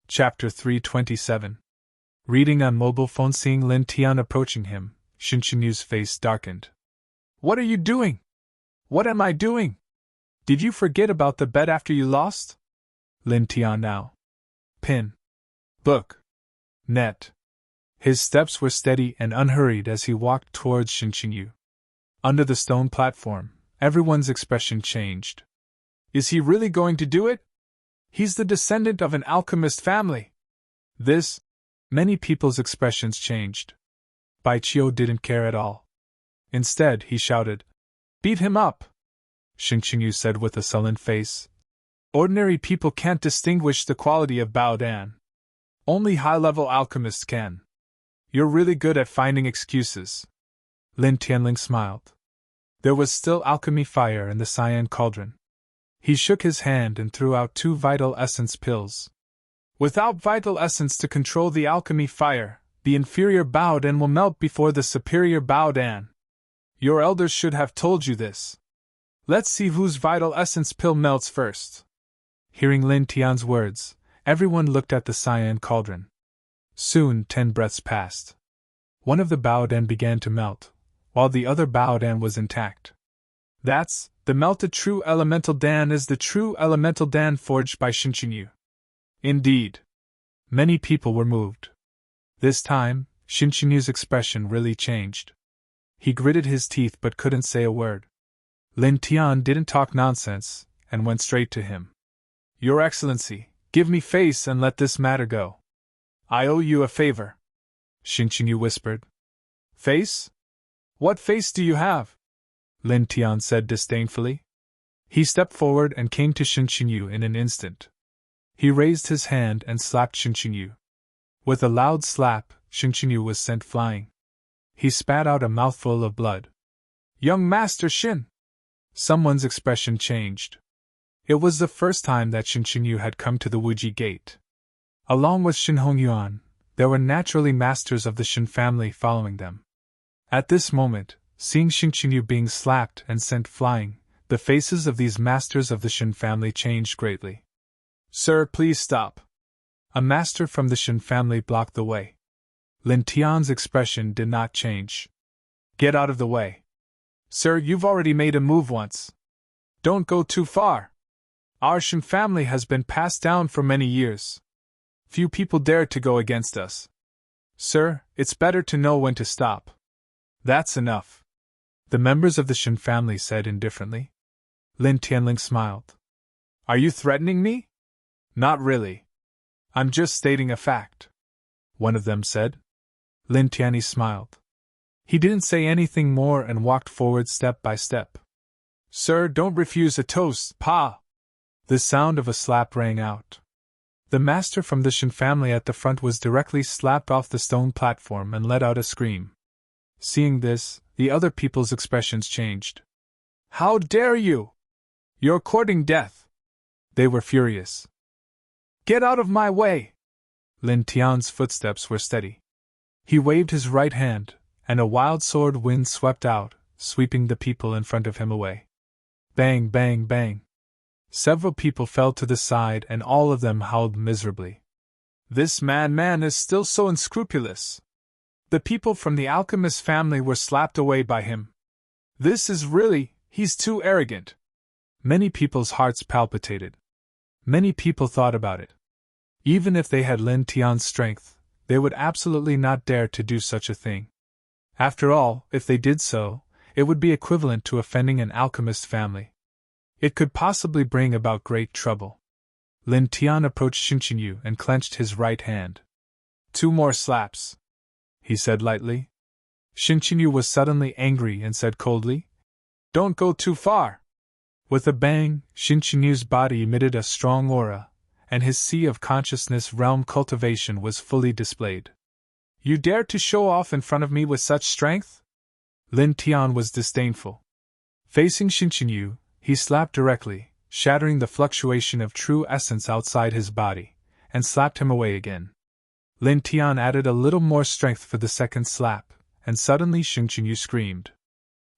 Chapter 327. Reading on mobile phone. Seeing Lin Tian approaching him, Shin Qinyu's face darkened. What are you doing? What am I doing? Did you forget about the bet after you lost? Lin Tian now. Pin. Book. Net. His steps were steady and unhurried as he walked towards Shin Qinyu. Under the stone platform, everyone's expression changed. Is he really going to do it? He's the descendant of an alchemist family. Many people's expressions changed. Bai Qiu didn't care at all. Instead, he shouted, Beat him up! Shin Qinyu said with a sullen face. Ordinary people can't distinguish the quality of Bao Dan. Only high-level alchemists can. You're really good at finding excuses. Lin Tianling smiled. There was still alchemy fire in the cyan cauldron. He shook his hand and threw out 2 vital essence pills. Without vital essence to control the alchemy fire, the inferior Bao Dan will melt before the superior Bao Dan. Your elders should have told you this. Let's see whose vital essence pill melts first. Hearing Lin Tian's words, everyone looked at the cyan cauldron. Soon 10 breaths passed. One of the Bao Dan began to melt, while the other Bao Dan was intact. The melted true elemental Dan is the true elemental Dan forged by Shin Qinyu. Indeed. Many people were moved. This time, Shin Qinyu's expression really changed. He gritted his teeth but couldn't say a word. Lin Tian didn't talk nonsense, and went straight to him. Your Excellency, give me face and let this matter go. I owe you a favor. Shin Qinyu whispered. Face? What face do you have? Lin Tian said disdainfully. He stepped forward and came to Shin Qinyu in an instant. He raised his hand and slapped Shin Qinyu. With a loud slap, Shin Qinyu was sent flying. He spat out a mouthful of blood. Young Master Shin! Someone's expression changed. It was the first time that Shin Qinyu had come to the Wuji Gate. Along with Shin Hongyuan, there were naturally masters of the Shin family following them. At this moment, seeing Shin Qinyu being slapped and sent flying, the faces of these masters of the Shin family changed greatly. Sir, please stop. A master from the Shin family blocked the way. Lin Tian's expression did not change. Get out of the way. Sir, you've already made a move once. Don't go too far. Our Shin family has been passed down for many years. Few people dare to go against us. Sir, it's better to know when to stop. That's enough. The members of the Shin family said indifferently. Lin Tianling smiled. Are you threatening me? Not really. I'm just stating a fact. One of them said. Lin Tianyi smiled. He didn't say anything more and walked forward step by step. Sir, don't refuse a toast, Pa! The sound of a slap rang out. The master from the Shin family at the front was directly slapped off the stone platform and let out a scream. Seeing this, the other people's expressions changed. How dare you! You're courting death! They were furious. Get out of my way! Lin Tian's footsteps were steady. He waved his right hand, and a wild sword wind swept out, sweeping the people in front of him away. Bang, bang, bang. Several people fell to the side and all of them howled miserably. This man is still so unscrupulous. The people from the alchemist family were slapped away by him. He's too arrogant. Many people's hearts palpitated. Many people thought about it. Even if they had Lin Tian's strength, they would absolutely not dare to do such a thing. After all, if they did so, it would be equivalent to offending an alchemist family. It could possibly bring about great trouble. Lin Tian approached Shin Qinyu and clenched his right hand. 2 more slaps, he said lightly. Shin Qinyu was suddenly angry and said coldly, Don't go too far. With a bang, Shin Qinyu's body emitted a strong aura, and his sea of consciousness realm cultivation was fully displayed. You dare to show off in front of me with such strength? Lin Tian was disdainful. Facing Shin Qinyu, he slapped directly, shattering the fluctuation of true essence outside his body, and slapped him away again. Lin Tian added a little more strength for the second slap, and suddenly Shin Qinyu screamed.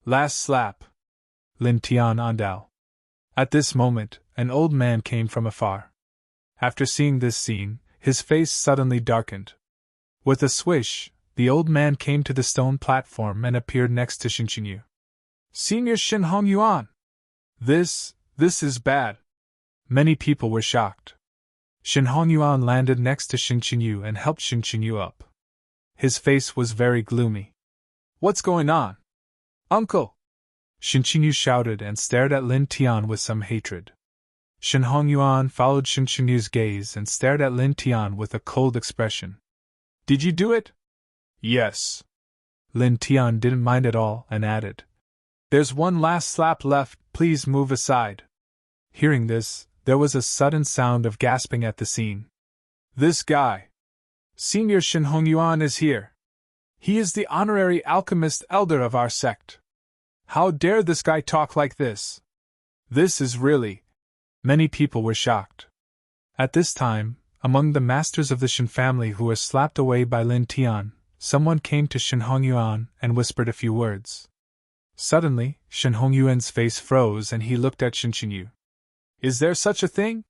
Last slap! Lin Tian Andao. At this moment, an old man came from afar. After seeing this scene, his face suddenly darkened. With a swish, the old man came to the stone platform and appeared next to Xinqianyu. Senior Shin Hong Yuan! This is bad. Many people were shocked. Shin Hong Yuan landed next to Xinqianyu and helped Xinqianyu up. His face was very gloomy. What's going on? Uncle! Xinqianyu shouted and stared at Lin Tian with some hatred. Shin Hong Yuan followed Xinqianyu's gaze and stared at Lin Tian with a cold expression. Did you do it? Yes. Lin Tian didn't mind at all and added. There's one last slap left, please move aside. Hearing this, there was a sudden sound of gasping at the scene. This guy! Senior Shin Hong Yuan is here. He is the honorary alchemist elder of our sect. How dare this guy talk like this? This is really... Many people were shocked. At this time, among the masters of the Shin family who were slapped away by Lin Tian, someone came to Shin Hong Yuan and whispered a few words. Suddenly, Shin Hong Yuan's face froze and he looked at Xinqianyu. Is there such a thing?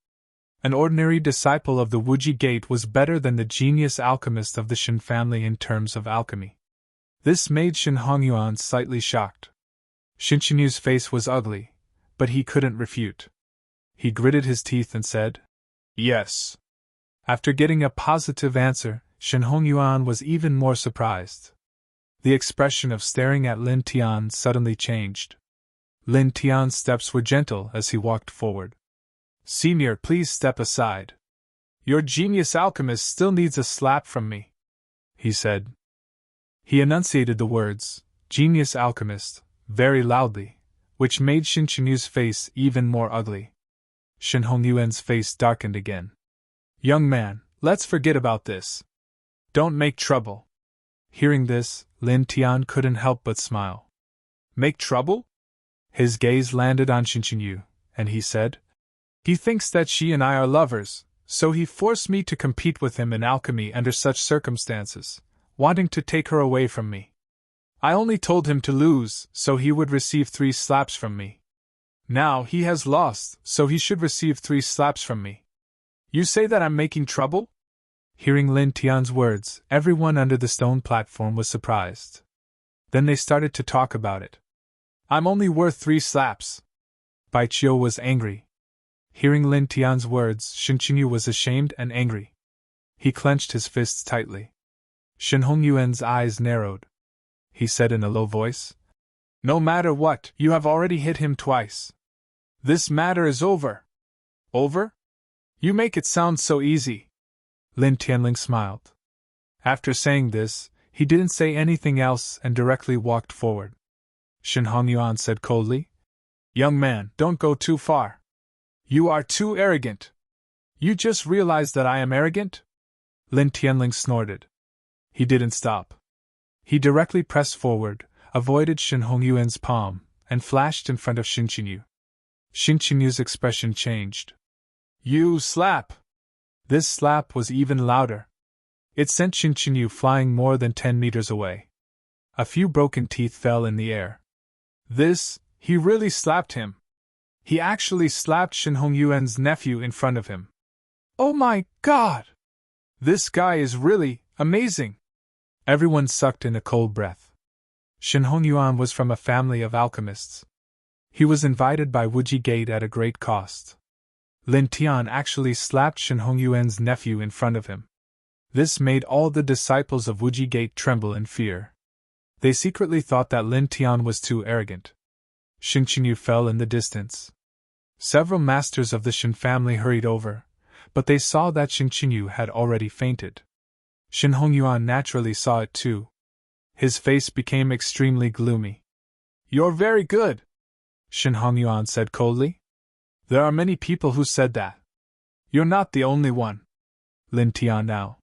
An ordinary disciple of the Wuji Gate was better than the genius alchemist of the Shin family in terms of alchemy. This made Shin Hong Yuan slightly shocked. Xinqianyu's face was ugly, but he couldn't refute. He gritted his teeth and said, Yes. After getting a positive answer, Shin Hong Yuan was even more surprised. The expression of staring at Lin Tian suddenly changed. Lin Tian's steps were gentle as he walked forward. Senior, please step aside. Your genius alchemist still needs a slap from me, he said. He enunciated the words, genius alchemist, very loudly, which made Xinqianyu's face even more ugly. Shin Hong Yuan's face darkened again. Young man, let's forget about this. Don't make trouble. Hearing this, Lin Tian couldn't help but smile. Make trouble? His gaze landed on Xinqianyu, and he said, He thinks that she and I are lovers, so he forced me to compete with him in alchemy under such circumstances, wanting to take her away from me. I only told him to lose, so he would receive 3 slaps from me. Now he has lost, so he should receive 3 slaps from me. You say that I'm making trouble? Hearing Lin Tian's words, everyone under the stone platform was surprised. Then they started to talk about it. I'm only worth 3 slaps. Bai Qiu was angry. Hearing Lin Tian's words, Xinqianyu was ashamed and angry. He clenched his fists tightly. Shin Hong Yuan's eyes narrowed. He said in a low voice, No matter what, you have already hit him twice. This matter is over. Over? You make it sound so easy. Lin Tianling smiled. After saying this, he didn't say anything else and directly walked forward. Shin Hong Yuan said coldly, Young man, don't go too far. You are too arrogant. You just realized that I am arrogant? Lin Tianling snorted. He didn't stop. He directly pressed forward, avoided Shin Hong Yuan's palm, and flashed in front of Xinqianyu. Xinqianyu's expression changed. You slap! This slap was even louder. It sent Xinqianyu flying more than 10 meters away. A few broken teeth fell in the air. He really slapped him. He actually slapped Shin Hong Yuan's nephew in front of him. Oh my God! This guy is really amazing! Everyone sucked in a cold breath. Shin Hong Yuan was from a family of alchemists. He was invited by Wuji Gate at a great cost. Lin Tian actually slapped Shin Hong Yuan's nephew in front of him. This made all the disciples of Wuji Gate tremble in fear. They secretly thought that Lin Tian was too arrogant. Xinqianyu fell in the distance. Several masters of the Shin family hurried over, but they saw that Xinqianyu had already fainted. Shin Hong Yuan naturally saw it too. His face became extremely gloomy. You're very good, Shin Hong Yuan said coldly. There are many people who said that. You're not the only one. Lin Tian now.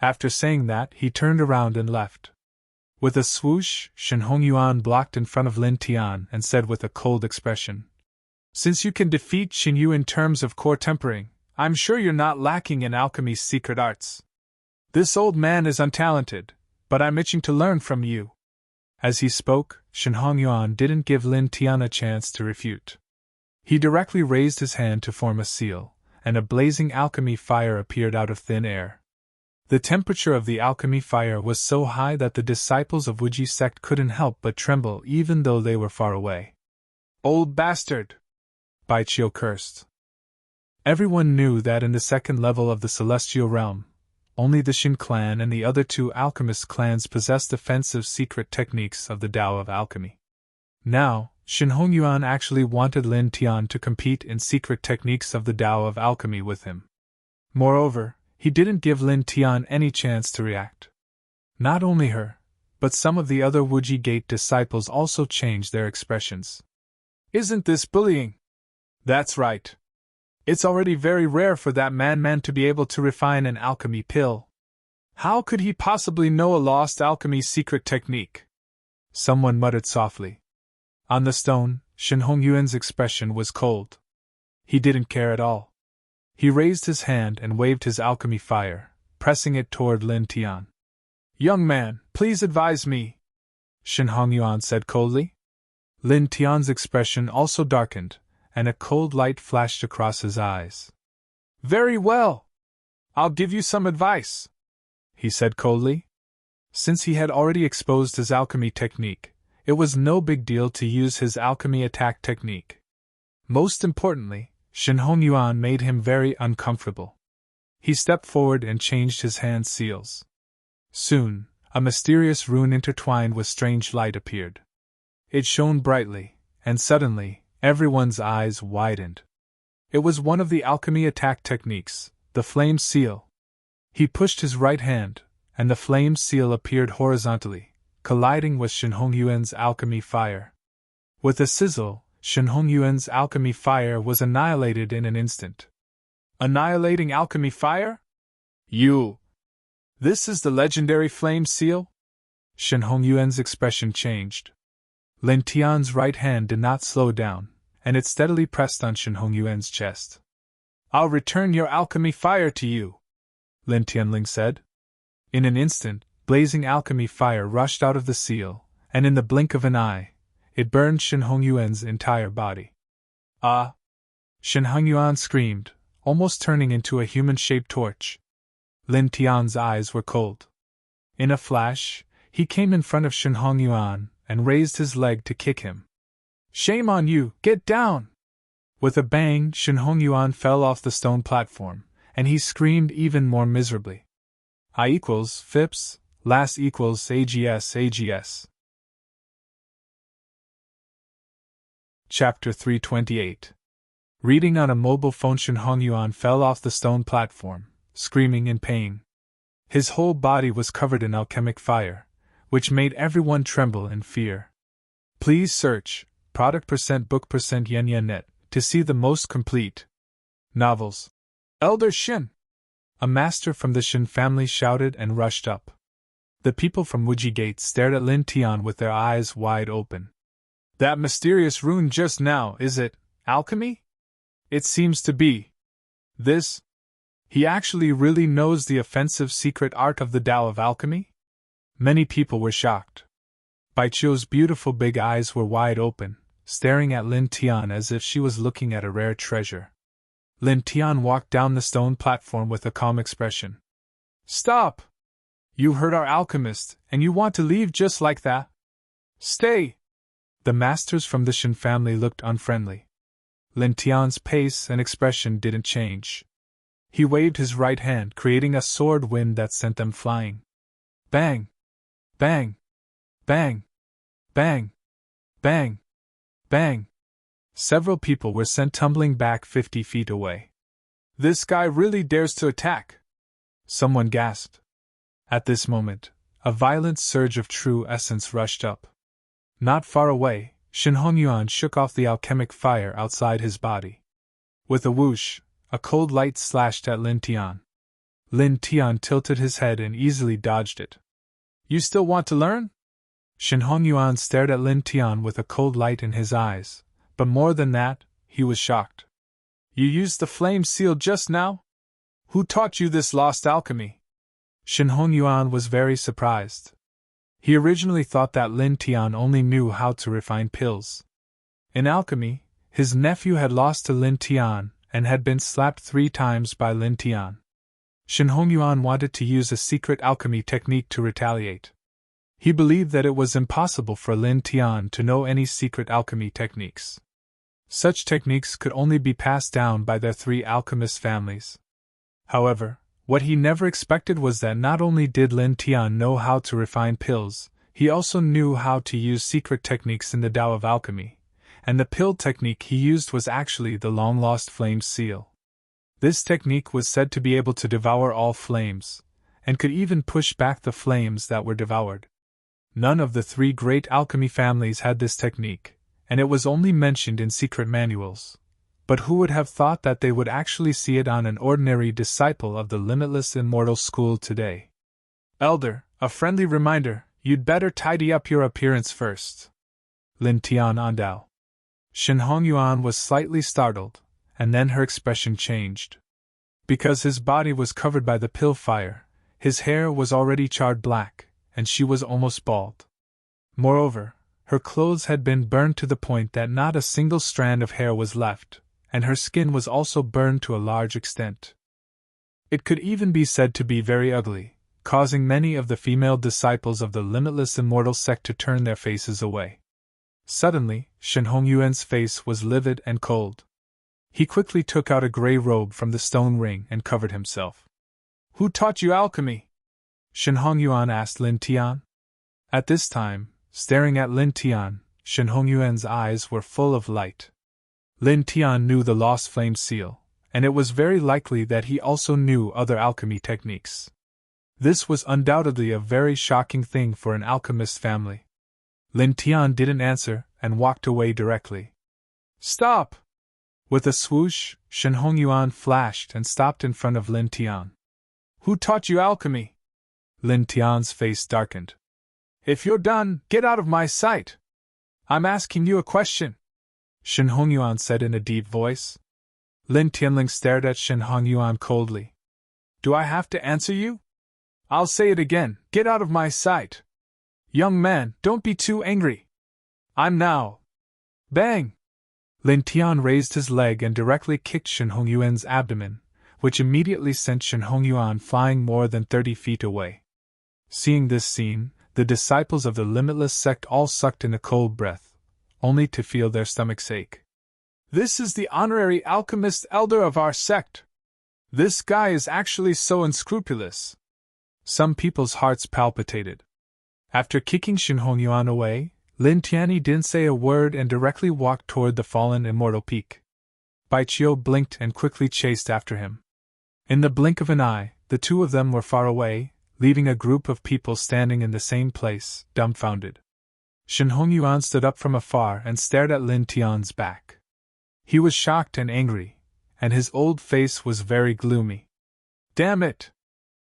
After saying that, he turned around and left. With a swoosh, Shin Hong Yuan blocked in front of Lin Tian and said with a cold expression, Since you can defeat Xinyu in terms of core tempering, I'm sure you're not lacking in alchemy's secret arts. This old man is untalented, but I'm itching to learn from you. As he spoke, Shin Hong Yuan didn't give Lin Tian a chance to refute. He directly raised his hand to form a seal, and a blazing alchemy fire appeared out of thin air. The temperature of the alchemy fire was so high that the disciples of Wuji sect couldn't help but tremble even though they were far away. "Old bastard!" Baiqiu cursed. Everyone knew that in the second level of the celestial realm, only the Shin clan and the other two alchemist clans possessed offensive secret techniques of the Tao of Alchemy. Now, Shin Hongyuan actually wanted Lin Tian to compete in secret techniques of the Tao of Alchemy with him. Moreover, he didn't give Lin Tian any chance to react. Not only her, but some of the other Wuji Gate disciples also changed their expressions. "Isn't this bullying?" "That's right. It's already very rare for that man to be able to refine an alchemy pill. How could he possibly know a lost alchemy secret technique?" Someone muttered softly. On the stone, Shin Hongyuan's expression was cold. He didn't care at all. He raised his hand and waved his alchemy fire, pressing it toward Lin Tian. "Young man, please advise me," Shin Hongyuan said coldly. Lin Tian's expression also darkened, and a cold light flashed across his eyes. "Very well. I'll give you some advice," he said coldly. Since he had already exposed his alchemy technique, it was no big deal to use his alchemy attack technique. Most importantly, Shin Hongyuan made him very uncomfortable. He stepped forward and changed his hand seals. Soon, a mysterious rune intertwined with strange light appeared. It shone brightly, and suddenly, everyone's eyes widened. It was one of the alchemy attack techniques, the flame seal. He pushed his right hand, and the flame seal appeared horizontally, colliding with Shin Hongyuan's alchemy fire. With a sizzle, Shin Hongyuan's alchemy fire was annihilated in an instant. "Annihilating alchemy fire? You! This is the legendary flame seal?" Shin Hongyuan's expression changed. Lin Tian's right hand did not slow down, and it steadily pressed on Shin Hongyuan's chest. "I'll return your alchemy fire to you," Lin Tianling said. In an instant, blazing alchemy fire rushed out of the seal, and in the blink of an eye, it burned Shin Hongyuan's entire body. "Ah!" Shin Hongyuan screamed, almost turning into a human-shaped torch. Lin Tian's eyes were cold. In a flash, he came in front of Shin Hongyuan and raised his leg to kick him. "Shame on you, get down!" With a bang, Shin Hongyuan fell off the stone platform, and he screamed even more miserably. I equals FIPS, LAS equals AGS. Chapter 328. Reading on a mobile phone. Shin Hongyuan fell off the stone platform, screaming in pain. His whole body was covered in alchemic fire, which made everyone tremble in fear. Please search product %book %yen net to see the most complete novels. Elder Shin! A master from the Shin family shouted and rushed up. The people from Wuji Gate stared at Lin Tian with their eyes wide open. "That mysterious rune just now, is it alchemy?" "It seems to be. This? He actually really knows the offensive secret art of the Tao of Alchemy?" Many people were shocked. Baiqiu's beautiful big eyes were wide open, staring at Lin Tian as if she was looking at a rare treasure. Lin Tian walked down the stone platform with a calm expression. "Stop! You heard our alchemist, and you want to leave just like that? Stay!" The masters from the Shin family looked unfriendly. Lin Tian's pace and expression didn't change. He waved his right hand, creating a sword wind that sent them flying. Bang! Bang! Bang! Bang! Bang! Bang! Several people were sent tumbling back 50 feet away. "This guy really dares to attack!" Someone gasped. At this moment, a violent surge of true essence rushed up. Not far away, Shin Hongyuan shook off the alchemic fire outside his body. With a whoosh, a cold light slashed at Lin Tian. Lin Tian tilted his head and easily dodged it. "You still want to learn?" Shin Hongyuan stared at Lin Tian with a cold light in his eyes, but more than that, he was shocked. "You used the flame seal just now? Who taught you this lost alchemy?" Shin Hongyuan was very surprised. He originally thought that Lin Tian only knew how to refine pills. In alchemy, his nephew had lost to Lin Tian, and had been slapped 3 times by Lin Tian. Shen Hongyuan wanted to use a secret alchemy technique to retaliate. He believed that it was impossible for Lin Tian to know any secret alchemy techniques. Such techniques could only be passed down by their 3 alchemist families. However, what he never expected was that not only did Lin Tian know how to refine pills, he also knew how to use secret techniques in the Tao of alchemy, and the pill technique he used was actually the long-lost flame seal. This technique was said to be able to devour all flames, and could even push back the flames that were devoured. None of the 3 great alchemy families had this technique, and it was only mentioned in secret manuals. But who would have thought that they would actually see it on an ordinary disciple of the limitless immortal school today? Elder, a friendly reminder, you'd better tidy up your appearance first. Lin Tian Andao. Shen Hongyuan was slightly startled, and then her expression changed. Because his body was covered by the pill fire, his hair was already charred black, and she was almost bald. Moreover, her clothes had been burned to the point that not a single strand of hair was left, and her skin was also burned to a large extent. It could even be said to be very ugly, causing many of the female disciples of the limitless immortal sect to turn their faces away. Suddenly, Shen Hongyuan's face was livid and cold. He quickly took out a gray robe from the stone ring and covered himself. Who taught you alchemy? Shen Hongyuan asked Lin Tian. At this time, staring at Lin Tian, Shen Hongyuan's eyes were full of light. Lin Tian knew the lost flame seal, and it was very likely that he also knew other alchemy techniques. This was undoubtedly a very shocking thing for an alchemist family. Lin Tian didn't answer and walked away directly. Stop! With a swoosh, Shen Hongyuan flashed and stopped in front of Lin Tian. Who taught you alchemy? Lin Tian's face darkened. If you're done, get out of my sight! I'm asking you a question, Shen Hongyuan said in a deep voice. Lin Tianling stared at Shen Hongyuan coldly. Do I have to answer you? I'll say it again, get out of my sight! Young man, don't be too angry. I'm now. Bang! Lin Tian raised his leg and directly kicked Shen Hongyuan's abdomen, which immediately sent Shen Hongyuan flying more than 30 feet away. Seeing this scene, the disciples of the limitless sect all sucked in a cold breath, only to feel their stomachs ache. This is the honorary alchemist elder of our sect. This guy is actually so unscrupulous. Some people's hearts palpitated. After kicking Shen Hongyuan away, Lin Tianyi didn't say a word and directly walked toward the fallen immortal peak. Baiqiu blinked and quickly chased after him. In the blink of an eye, the 2 of them were far away, leaving a group of people standing in the same place, dumbfounded. Shen Hongyuan stood up from afar and stared at Lin Tian's back. He was shocked and angry, and his old face was very gloomy. Damn it!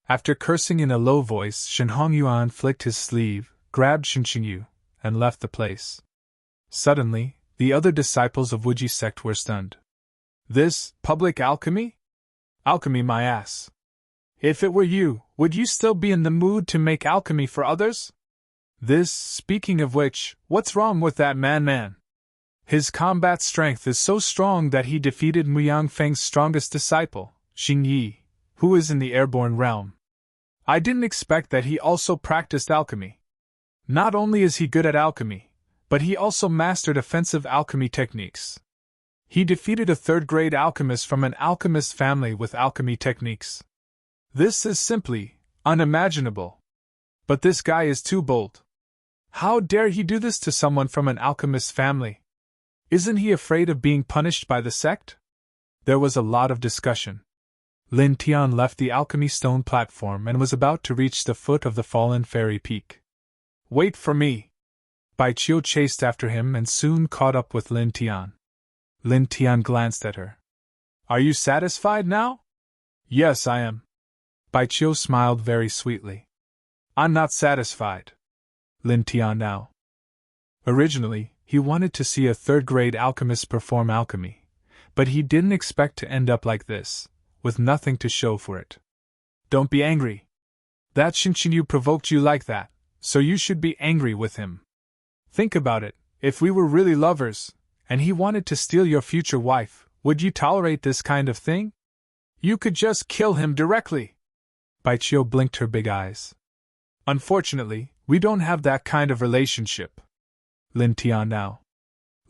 After cursing in a low voice, Shen Hongyuan flicked his sleeve, grabbed Shen Qingyu, and left the place. Suddenly, the other disciples of Wuji sect were stunned. This, public alchemy? Alchemy my ass. If it were you, would you still be in the mood to make alchemy for others? This, speaking of which, what's wrong with that man? His combat strength is so strong that he defeated Muyang Feng's strongest disciple, Xing Yi, who is in the airborne realm. I didn't expect that he also practiced alchemy. Not only is he good at alchemy, but he also mastered offensive alchemy techniques. He defeated a 3rd-grade alchemist from an alchemist family with alchemy techniques. This is simply unimaginable. But this guy is too bold. How dare he do this to someone from an alchemist family? Isn't he afraid of being punished by the sect? There was a lot of discussion. Lin Tian left the alchemy stone platform and was about to reach the foot of the fallen fairy peak. Wait for me! Baiqiu chased after him and soon caught up with Lin Tian. Lin Tian glanced at her. Are you satisfied now? Yes, I am. Baiqiu smiled very sweetly. I'm not satisfied. Lin Tian now. Originally, he wanted to see a 3rd-grade alchemist perform alchemy, but he didn't expect to end up like this, with nothing to show for it. Don't be angry. That Shen Qingyu provoked you like that, so you should be angry with him. Think about it, if we were really lovers, and he wanted to steal your future wife, would you tolerate this kind of thing? You could just kill him directly. Baijiu blinked her big eyes. Unfortunately, we don't have that kind of relationship. Lin Tian now.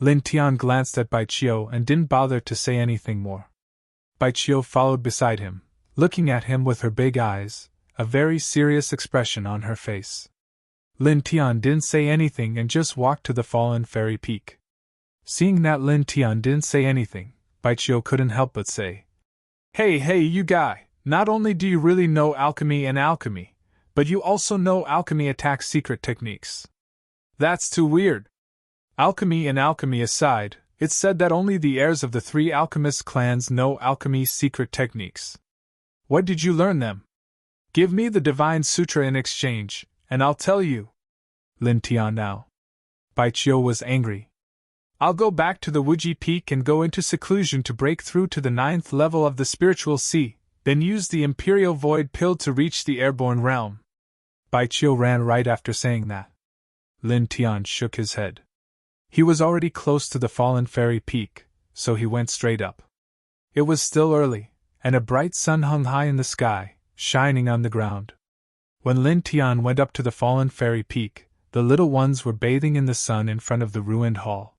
Lin Tian glanced at Baijiu and didn't bother to say anything more. Baijiu followed beside him, looking at him with her big eyes, a very serious expression on her face. Lin Tian didn't say anything and just walked to the fallen fairy peak. Seeing that Lin Tian didn't say anything, Baijiu couldn't help but say, Hey, you guy, not only do you really know alchemy, but you also know alchemy attack secret techniques. That's too weird. Alchemy aside, it's said that only the heirs of the 3 alchemist clans know alchemy secret techniques. Where did you learn them? Give me the Divine Sutra in exchange, and I'll tell you. Lin Tian now. Baijiu was angry. I'll go back to the Wuji Peak and go into seclusion to break through to the 9th level of the spiritual sea, then use the Imperial Void Pill to reach the airborne realm. Baijiu ran right after saying that. Lin Tian shook his head. He was already close to the fallen fairy peak, so he went straight up. It was still early, and a bright sun hung high in the sky, shining on the ground. When Lin Tian went up to the fallen fairy peak, the little ones were bathing in the sun in front of the ruined hall.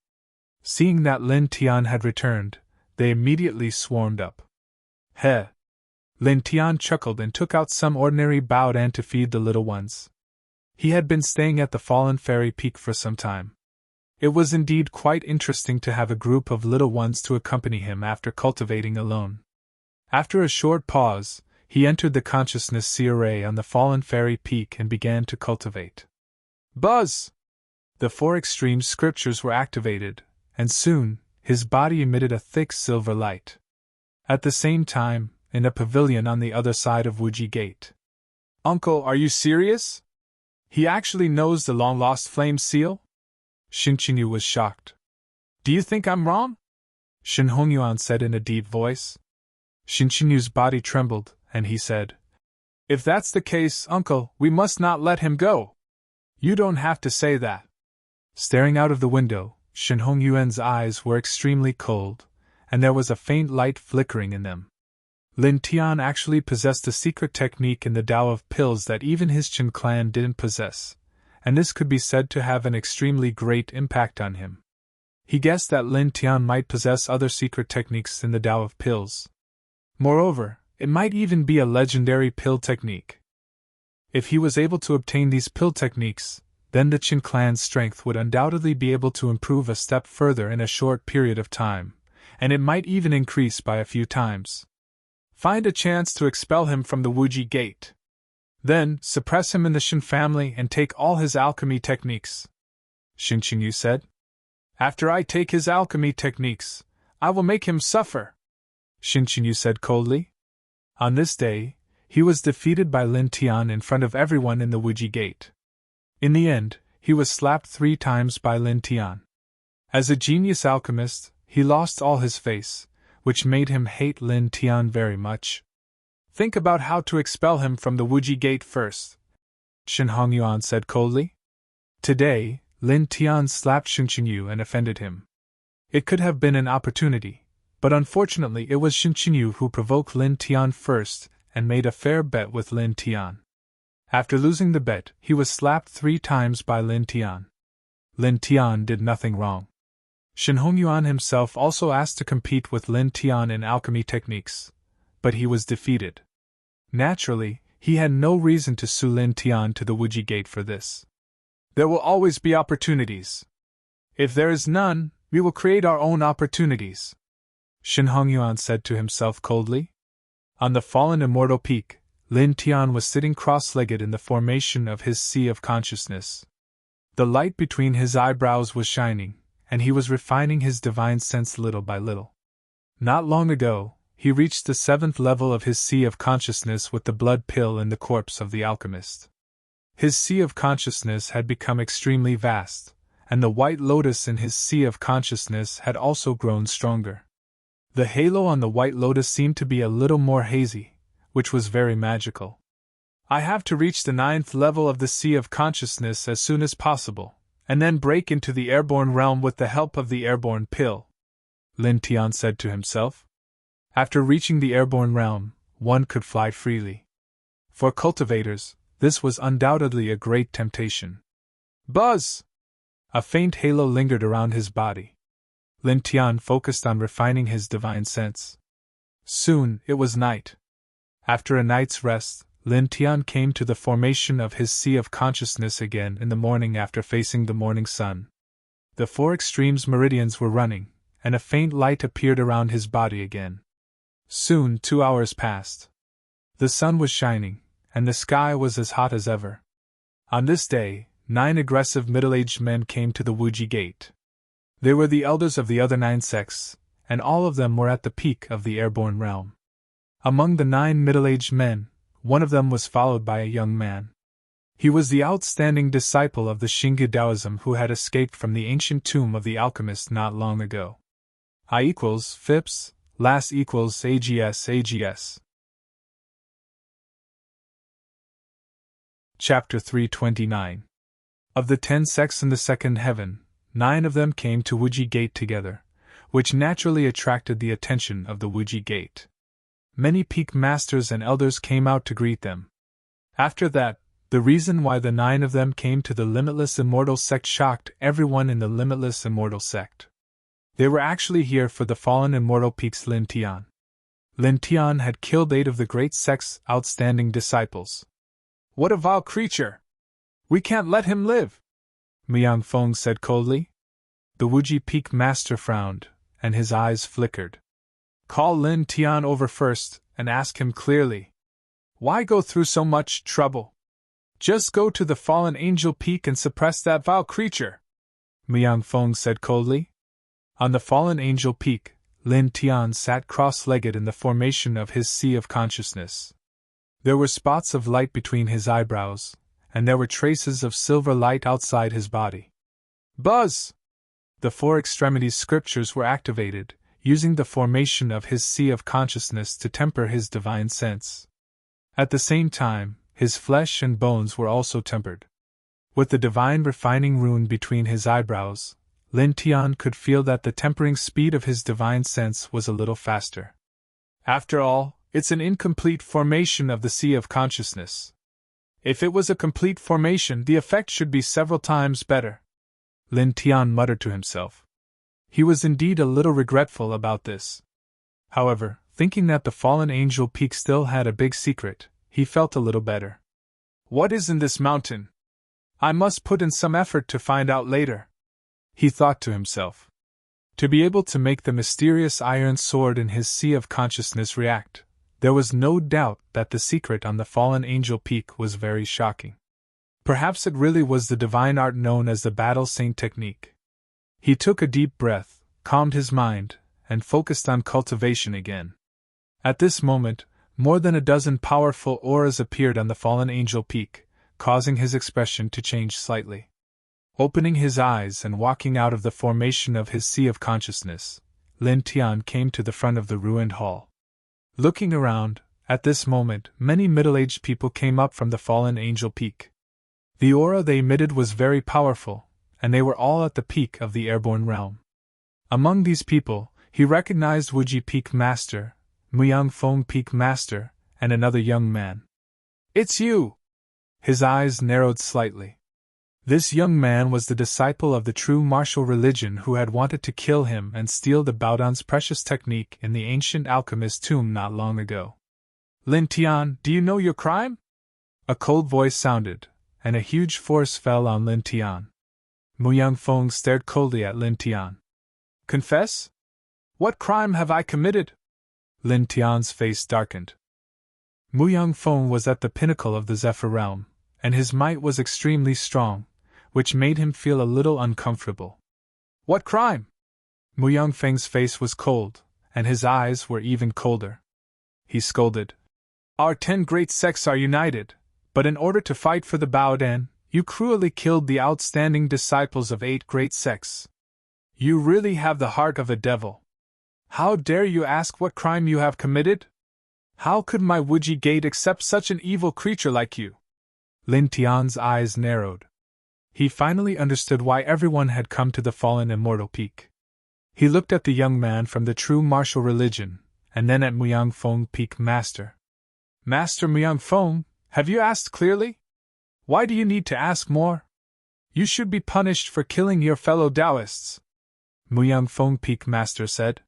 Seeing that Lin Tian had returned, they immediately swarmed up. Heh! Lin Tian chuckled and took out some ordinary baodan to feed the little ones. He had been staying at the fallen fairy peak for some time. It was indeed quite interesting to have a group of little ones to accompany him after cultivating alone. After a short pause, he entered the consciousness sea array on the fallen fairy peak and began to cultivate. Buzz! The 4 extreme scriptures were activated, and soon, his body emitted a thick silver light. At the same time, in a pavilion on the other side of Wuji Gate. Uncle, are you serious? He actually knows the long-lost flame seal? Shin Qingyu was shocked. Do you think I'm wrong? Shin Hongyuan said in a deep voice. Shin Qingyu's body trembled, and he said, If that's the case, Uncle, we must not let him go. You don't have to say that. Staring out of the window, Shin Hongyuan's eyes were extremely cold, and there was a faint light flickering in them. Lin Tian actually possessed a secret technique in the Tao of Pills that even his Qin clan didn't possess, and this could be said to have an extremely great impact on him. He guessed that Lin Tian might possess other secret techniques in the Tao of Pills. Moreover, it might even be a legendary pill technique. If he was able to obtain these pill techniques, then the Qin clan's strength would undoubtedly be able to improve a step further in a short period of time, and it might even increase by a few times. Find a chance to expel him from the Wuji Gate. Then, suppress him in the Shin family and take all his alchemy techniques. Shin Qingyu said. After I take his alchemy techniques, I will make him suffer. Shin Qingyu said coldly. On this day, he was defeated by Lin Tian in front of everyone in the Wuji Gate. In the end, he was slapped 3 times by Lin Tian. As a genius alchemist, he lost all his face, which made him hate Lin Tian very much. Think about how to expel him from the Wuji Gate first, Shin Hongyuan said coldly. Today, Lin Tian slapped Shin Qingyu and offended him. It could have been an opportunity, but unfortunately it was Shin Qingyu who provoked Lin Tian first and made a fair bet with Lin Tian. After losing the bet, he was slapped 3 times by Lin Tian. Lin Tian did nothing wrong. Shin Hongyuan himself also asked to compete with Lin Tian in alchemy techniques, but he was defeated. Naturally, he had no reason to sue Lin Tian to the Wuji Gate for this. There will always be opportunities. If there is none, we will create our own opportunities, Shin Hongyuan said to himself coldly. On the fallen immortal peak, Lin Tian was sitting cross-legged in the formation of his sea of consciousness. The light between his eyebrows was shining, and he was refining his divine sense little by little. Not long ago, he reached the 7th level of his sea of consciousness with the blood pill in the corpse of the alchemist. His sea of consciousness had become extremely vast, and the white lotus in his sea of consciousness had also grown stronger. The halo on the white lotus seemed to be a little more hazy, which was very magical. I have to reach the 9th level of the sea of consciousness as soon as possible, and then break into the airborne realm with the help of the airborne pill. Lin Tian said to himself. After reaching the airborne realm, one could fly freely. For cultivators, this was undoubtedly a great temptation. Buzz! A faint halo lingered around his body. Lin Tian focused on refining his divine sense. Soon, it was night. After a night's rest, Lin Tian came to the formation of his sea of consciousness again in the morning after facing the morning sun. The four extremes meridians were running, and a faint light appeared around his body again. Soon 2 hours passed. The sun was shining, and the sky was as hot as ever. On this day, 9 aggressive middle-aged men came to the Wuji Gate. They were the elders of the other 9 sects, and all of them were at the peak of the airborne realm. Among the 9 middle-aged men, one of them was followed by a young man. He was the outstanding disciple of the Xingyu Taoism who had escaped from the ancient tomb of the alchemist not long ago. I equals FIPS, LAS equals AGS. Chapter 329. Of the 10 sects in the second heaven, 9 of them came to Wuji Gate together, which naturally attracted the attention of the Wuji Gate. Many peak masters and elders came out to greet them. After that, the reason why the 9 of them came to the Limitless Immortal sect shocked everyone in the Limitless Immortal sect. They were actually here for the fallen immortal peak's Lin Tian. Lin Tian had killed 8 of the great sect's outstanding disciples. What a vile creature! We can't let him live! Miang Feng said coldly. The Wuji peak master frowned, and his eyes flickered. Call Lin Tian over first, and ask him clearly. Why go through so much trouble? Just go to the fallen angel peak and suppress that vile creature, Miang Feng said coldly. On the fallen angel peak, Lin Tian sat cross-legged in the formation of his sea of consciousness. There were spots of light between his eyebrows, and there were traces of silver light outside his body. Buzz! The 4 extremities scriptures were activated, using the formation of his sea of consciousness to temper his divine sense. At the same time, his flesh and bones were also tempered. With the divine refining rune between his eyebrows, Lin Tian could feel that the tempering speed of his divine sense was a little faster. After all, it's an incomplete formation of the sea of consciousness. If it was a complete formation, the effect should be several times better, Lin Tian muttered to himself. He was indeed a little regretful about this. However, thinking that the fallen angel peak still had a big secret, he felt a little better. What is in this mountain? I must put in some effort to find out later, he thought to himself. To be able to make the mysterious iron sword in his sea of consciousness react, there was no doubt that the secret on the fallen angel peak was very shocking. Perhaps it really was the divine art known as the Battle Saint technique. He took a deep breath, calmed his mind, and focused on cultivation again. At this moment, more than a dozen powerful auras appeared on the fallen angel peak, causing his expression to change slightly. Opening his eyes and walking out of the formation of his sea of consciousness, Lin Tian came to the front of the ruined hall. Looking around, at this moment, many middle-aged people came up from the fallen angel peak. The aura they emitted was very powerful, and they were all at the peak of the airborne realm. Among these people, he recognized Wuji Peak Master, Muyang Feng Peak Master, and another young man. It's you! His eyes narrowed slightly. This young man was the disciple of the true martial religion who had wanted to kill him and steal the Baodan's precious technique in the ancient alchemist's tomb not long ago. Lin Tian, do you know your crime? A cold voice sounded, and a huge force fell on Lin Tian. Muyang Feng stared coldly at Lin Tian. Confess? What crime have I committed? Lin Tian's face darkened. Muyang Feng was at the pinnacle of the Zephyr realm, and his might was extremely strong, which made him feel a little uncomfortable. What crime? Muyang Feng's face was cold, and his eyes were even colder. He scolded. Our 10 great sects are united, but in order to fight for the Baodan, you cruelly killed the outstanding disciples of 8 great sects. You really have the heart of a devil. How dare you ask what crime you have committed? How could my Wuji Gate accept such an evil creature like you? Lin Tian's eyes narrowed. He finally understood why everyone had come to the fallen immortal peak. He looked at the young man from the true martial religion, and then at Muyang Feng Peak Master. Master Muyang Feng, have you asked clearly? Why do you need to ask more? You should be punished for killing your fellow Taoists, Muyang Feng Peak Master said.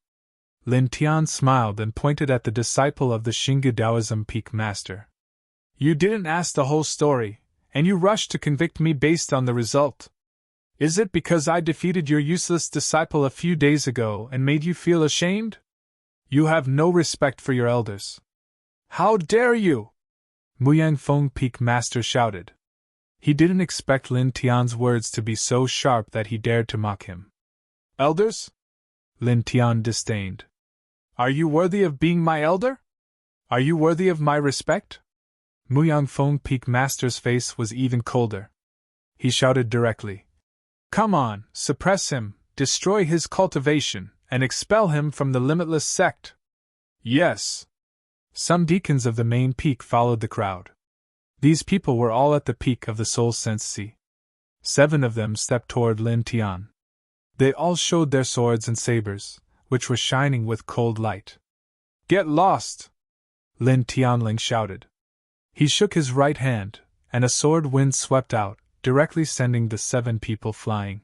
Lin Tian smiled and pointed at the disciple of the Xinggu Taoism Peak Master. You didn't ask the whole story, and you rushed to convict me based on the result. Is it because I defeated your useless disciple a few days ago and made you feel ashamed? You have no respect for your elders. How dare you? Muyang Feng Peak Master shouted. He didn't expect Lin Tian's words to be so sharp that he dared to mock him. Elders? Lin Tian disdained. Are you worthy of being my elder? Are you worthy of my respect? Muyang Feng Peak Master's face was even colder. He shouted directly. Come on, suppress him, destroy his cultivation, and expel him from the limitless sect. Yes. Some deacons of the main peak followed the crowd. These people were all at the peak of the soul sense sea. 7 of them stepped toward Lin Tian. They all showed their swords and sabers, which were shining with cold light. Get lost! Lin Tianling shouted. He shook his right hand, and a sword wind swept out, directly sending the 7 people flying.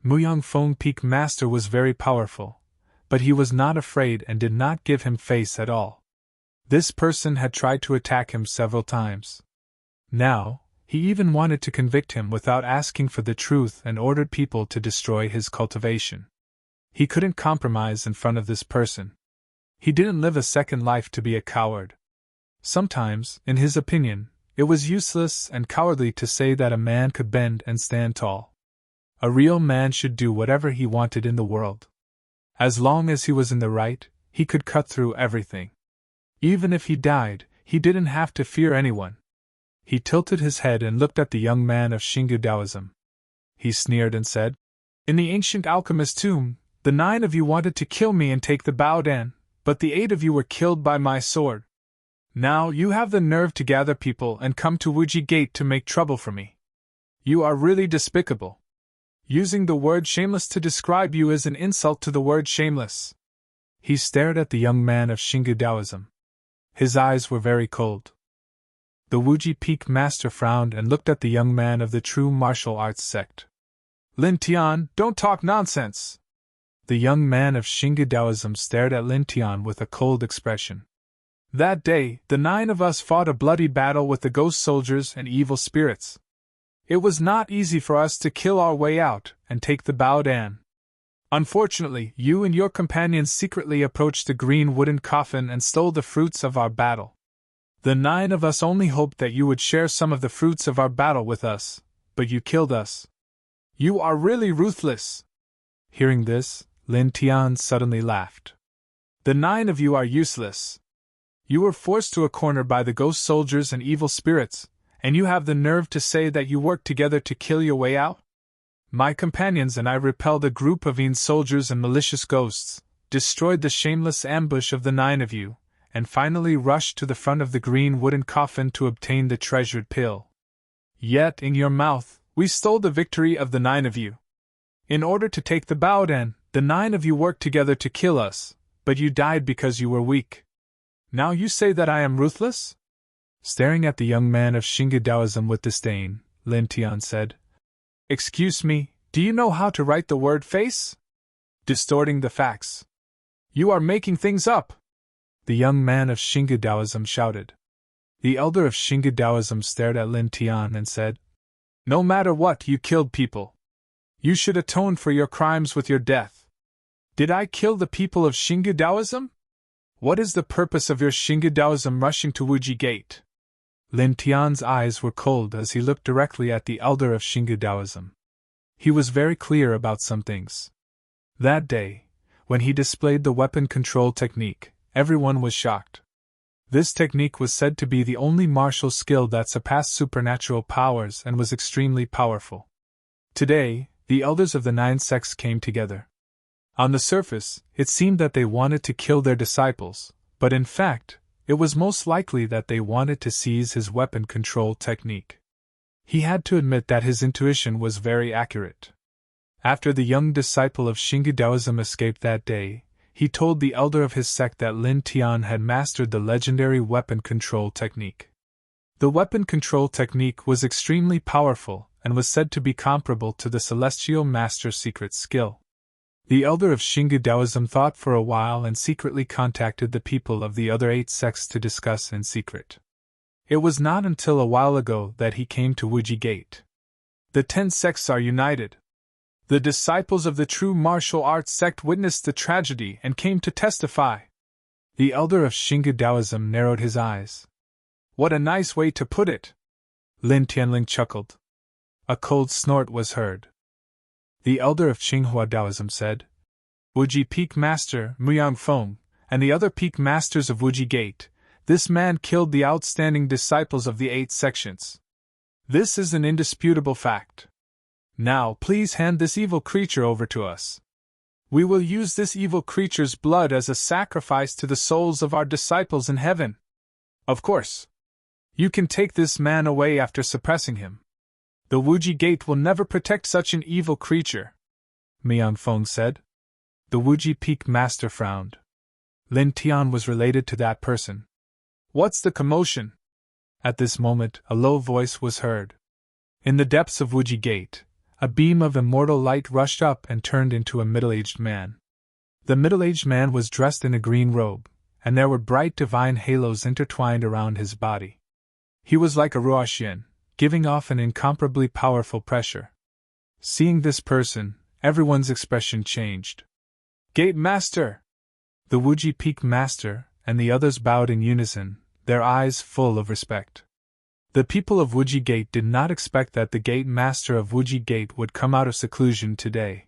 Muyang Feng Peak Master was very powerful, but he was not afraid and did not give him face at all. This person had tried to attack him several times. Now, he even wanted to convict him without asking for the truth and ordered people to destroy his cultivation. He couldn't compromise in front of this person. He didn't live a second life to be a coward. Sometimes, in his opinion, it was useless and cowardly to say that a man could bend and stand tall. A real man should do whatever he wanted in the world. As long as he was in the right, he could cut through everything. Even if he died, he didn't have to fear anyone. He tilted his head and looked at the young man of Xinggu Taoism. He sneered and said, In the ancient alchemist's tomb, the 9 of you wanted to kill me and take the Baodan, but the 8 of you were killed by my sword. Now you have the nerve to gather people and come to Wuji Gate to make trouble for me. You are really despicable. Using the word shameless to describe you is an insult to the word shameless. He stared at the young man of Xinggu Taoism. His eyes were very cold. The Wuji Peak Master frowned and looked at the young man of the true martial arts sect. Lin Tian, don't talk nonsense! The young man of Xinggu Taoism stared at Lin Tian with a cold expression. That day, the 9 of us fought a bloody battle with the ghost soldiers and evil spirits. It was not easy for us to kill our way out and take the Baodan. Unfortunately, you and your companions secretly approached the green wooden coffin and stole the fruits of our battle. The 9 of us only hoped that you would share some of the fruits of our battle with us, but you killed us. You are really ruthless. Hearing this, Lin Tian suddenly laughed. The 9 of you are useless. You were forced to a corner by the ghost soldiers and evil spirits, and you have the nerve to say that you worked together to kill your way out? My companions and I repelled a group of soldiers and malicious ghosts, destroyed the shameless ambush of the 9 of you, and finally rushed to the front of the green wooden coffin to obtain the treasured pill. Yet, in your mouth, we stole the victory of the 9 of you. In order to take the Baodan, the 9 of you worked together to kill us, but you died because you were weak. Now you say that I am ruthless? Staring at the young man of Xinggu Taoism with disdain, Lin Tian said, Excuse me, do you know how to write the word face? Distorting the facts. You are making things up! The young man of Xinggu Taoism shouted. The elder of Xinggu Taoism stared at Lin Tian and said, No matter what, you killed people. You should atone for your crimes with your death. Did I kill the people of Xinggu Taoism? What is the purpose of your Xinggu Taoism rushing to Wuji Gate? Lin Tian's eyes were cold as he looked directly at the elder of Xinggu Taoism. He was very clear about some things. That day, when he displayed the weapon control technique, everyone was shocked. This technique was said to be the only martial skill that surpassed supernatural powers and was extremely powerful. Today, the elders of the 9 sects came together. On the surface, it seemed that they wanted to kill their disciples, but in fact, it was most likely that they wanted to seize his weapon control technique. He had to admit that his intuition was very accurate. After the young disciple of Xingyi Taoism escaped that day, he told the elder of his sect that Lin Tian had mastered the legendary weapon control technique. The weapon control technique was extremely powerful and was said to be comparable to the Celestial Master's secret skill. The elder of Xingyi Taoism thought for a while and secretly contacted the people of the other 8 sects to discuss in secret. It was not until a while ago that he came to Wuji Gate. The 10 sects are united. The disciples of the true martial arts sect witnessed the tragedy and came to testify. The elder of Xingyi Taoism narrowed his eyes. What a nice way to put it! Lin Tianling chuckled. A cold snort was heard. The elder of Tsinghua Taoism said, Wuji Peak Master Muyang Feng, and the other peak masters of Wuji Gate, this man killed the outstanding disciples of the 8 sections. This is an indisputable fact. Now please hand this evil creature over to us. We will use this evil creature's blood as a sacrifice to the souls of our disciples in heaven. Of course. You can take this man away after suppressing him. The Wuji Gate will never protect such an evil creature, Muyang Feng said. The Wuji Peak Master frowned. Lin Tian was related to that person. What's the commotion? At this moment, a low voice was heard. In the depths of Wuji Gate, a beam of immortal light rushed up and turned into a middle-aged man. The middle-aged man was dressed in a green robe, and there were bright divine halos intertwined around his body. He was like a Ruoxian, giving off an incomparably powerful pressure. Seeing this person, everyone's expression changed. Gate Master! The Wuji Peak Master and the others bowed in unison, their eyes full of respect. The people of Wuji Gate did not expect that the Gate Master of Wuji Gate would come out of seclusion today.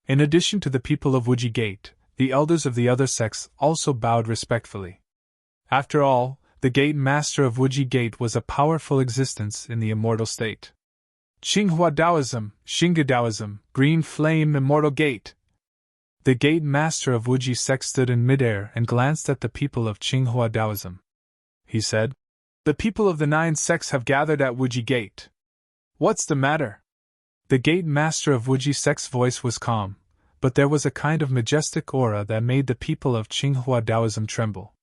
In addition to the people of Wuji Gate, the elders of the other sects also bowed respectfully. After all, the Gate Master of Wuji Gate was a powerful existence in the immortal state. Tsinghua Taoism, Xingyi Taoism, Green Flame Immortal Gate. The Gate Master of Wuji sect stood in midair and glanced at the people of Tsinghua Taoism. He said, The people of the 9 sects have gathered at Wuji Gate. What's the matter? The Gate Master of Wuji sect's voice was calm, but there was a kind of majestic aura that made the people of Tsinghua Taoism tremble.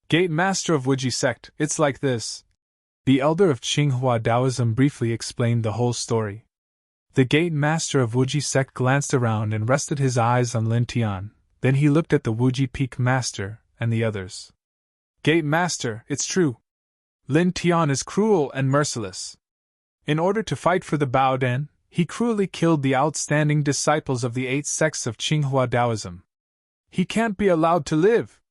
Gate Master of Wuji sect, it's like this. The elder of Tsinghua Taoism briefly explained the whole story. The Gate Master of Wuji sect glanced around and rested his eyes on Lin Tian, then he looked at the Wuji Peak Master and the others. Gate Master, it's true. Lin Tian is cruel and merciless. In order to fight for the Bao Den, he cruelly killed the outstanding disciples of the 8 sects of Tsinghua Taoism. He can't be allowed to live.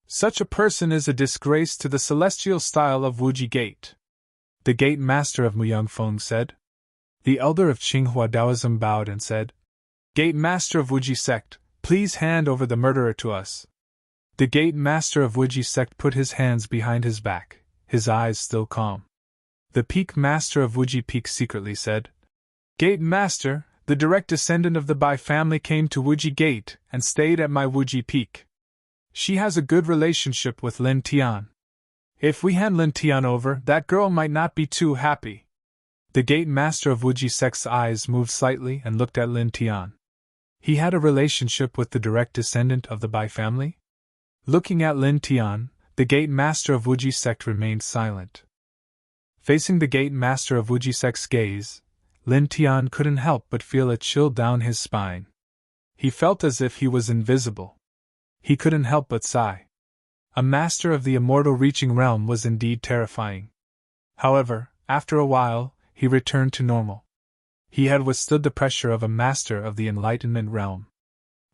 Such a person is a disgrace to the celestial style of Wuji Gate. The Gate Master of Muyang Feng said. The elder of Tsinghua Taoism bowed and said, Gate Master of Wuji sect, please hand over the murderer to us. The Gate Master of Wuji sect put his hands behind his back, his eyes still calm. The Peak Master of Wuji Peak secretly said, Gate Master, the direct descendant of the Bai family came to Wuji Gate and stayed at my Wuji Peak. She has a good relationship with Lin Tian. If we hand Lin Tian over, that girl might not be too happy. The Gate Master of Wuji sect's eyes moved slightly and looked at Lin Tian. He had a relationship with the direct descendant of the Bai family? Looking at Lin Tian, the Gate Master of Wuji sect remained silent. Facing the Gate Master of Wuji sect's gaze, Lin Tian couldn't help but feel a chill down his spine. He felt as if he was invisible. He couldn't help but sigh. A master of the immortal reaching realm was indeed terrifying. However, after a while, he returned to normal. He had withstood the pressure of a master of the enlightenment realm.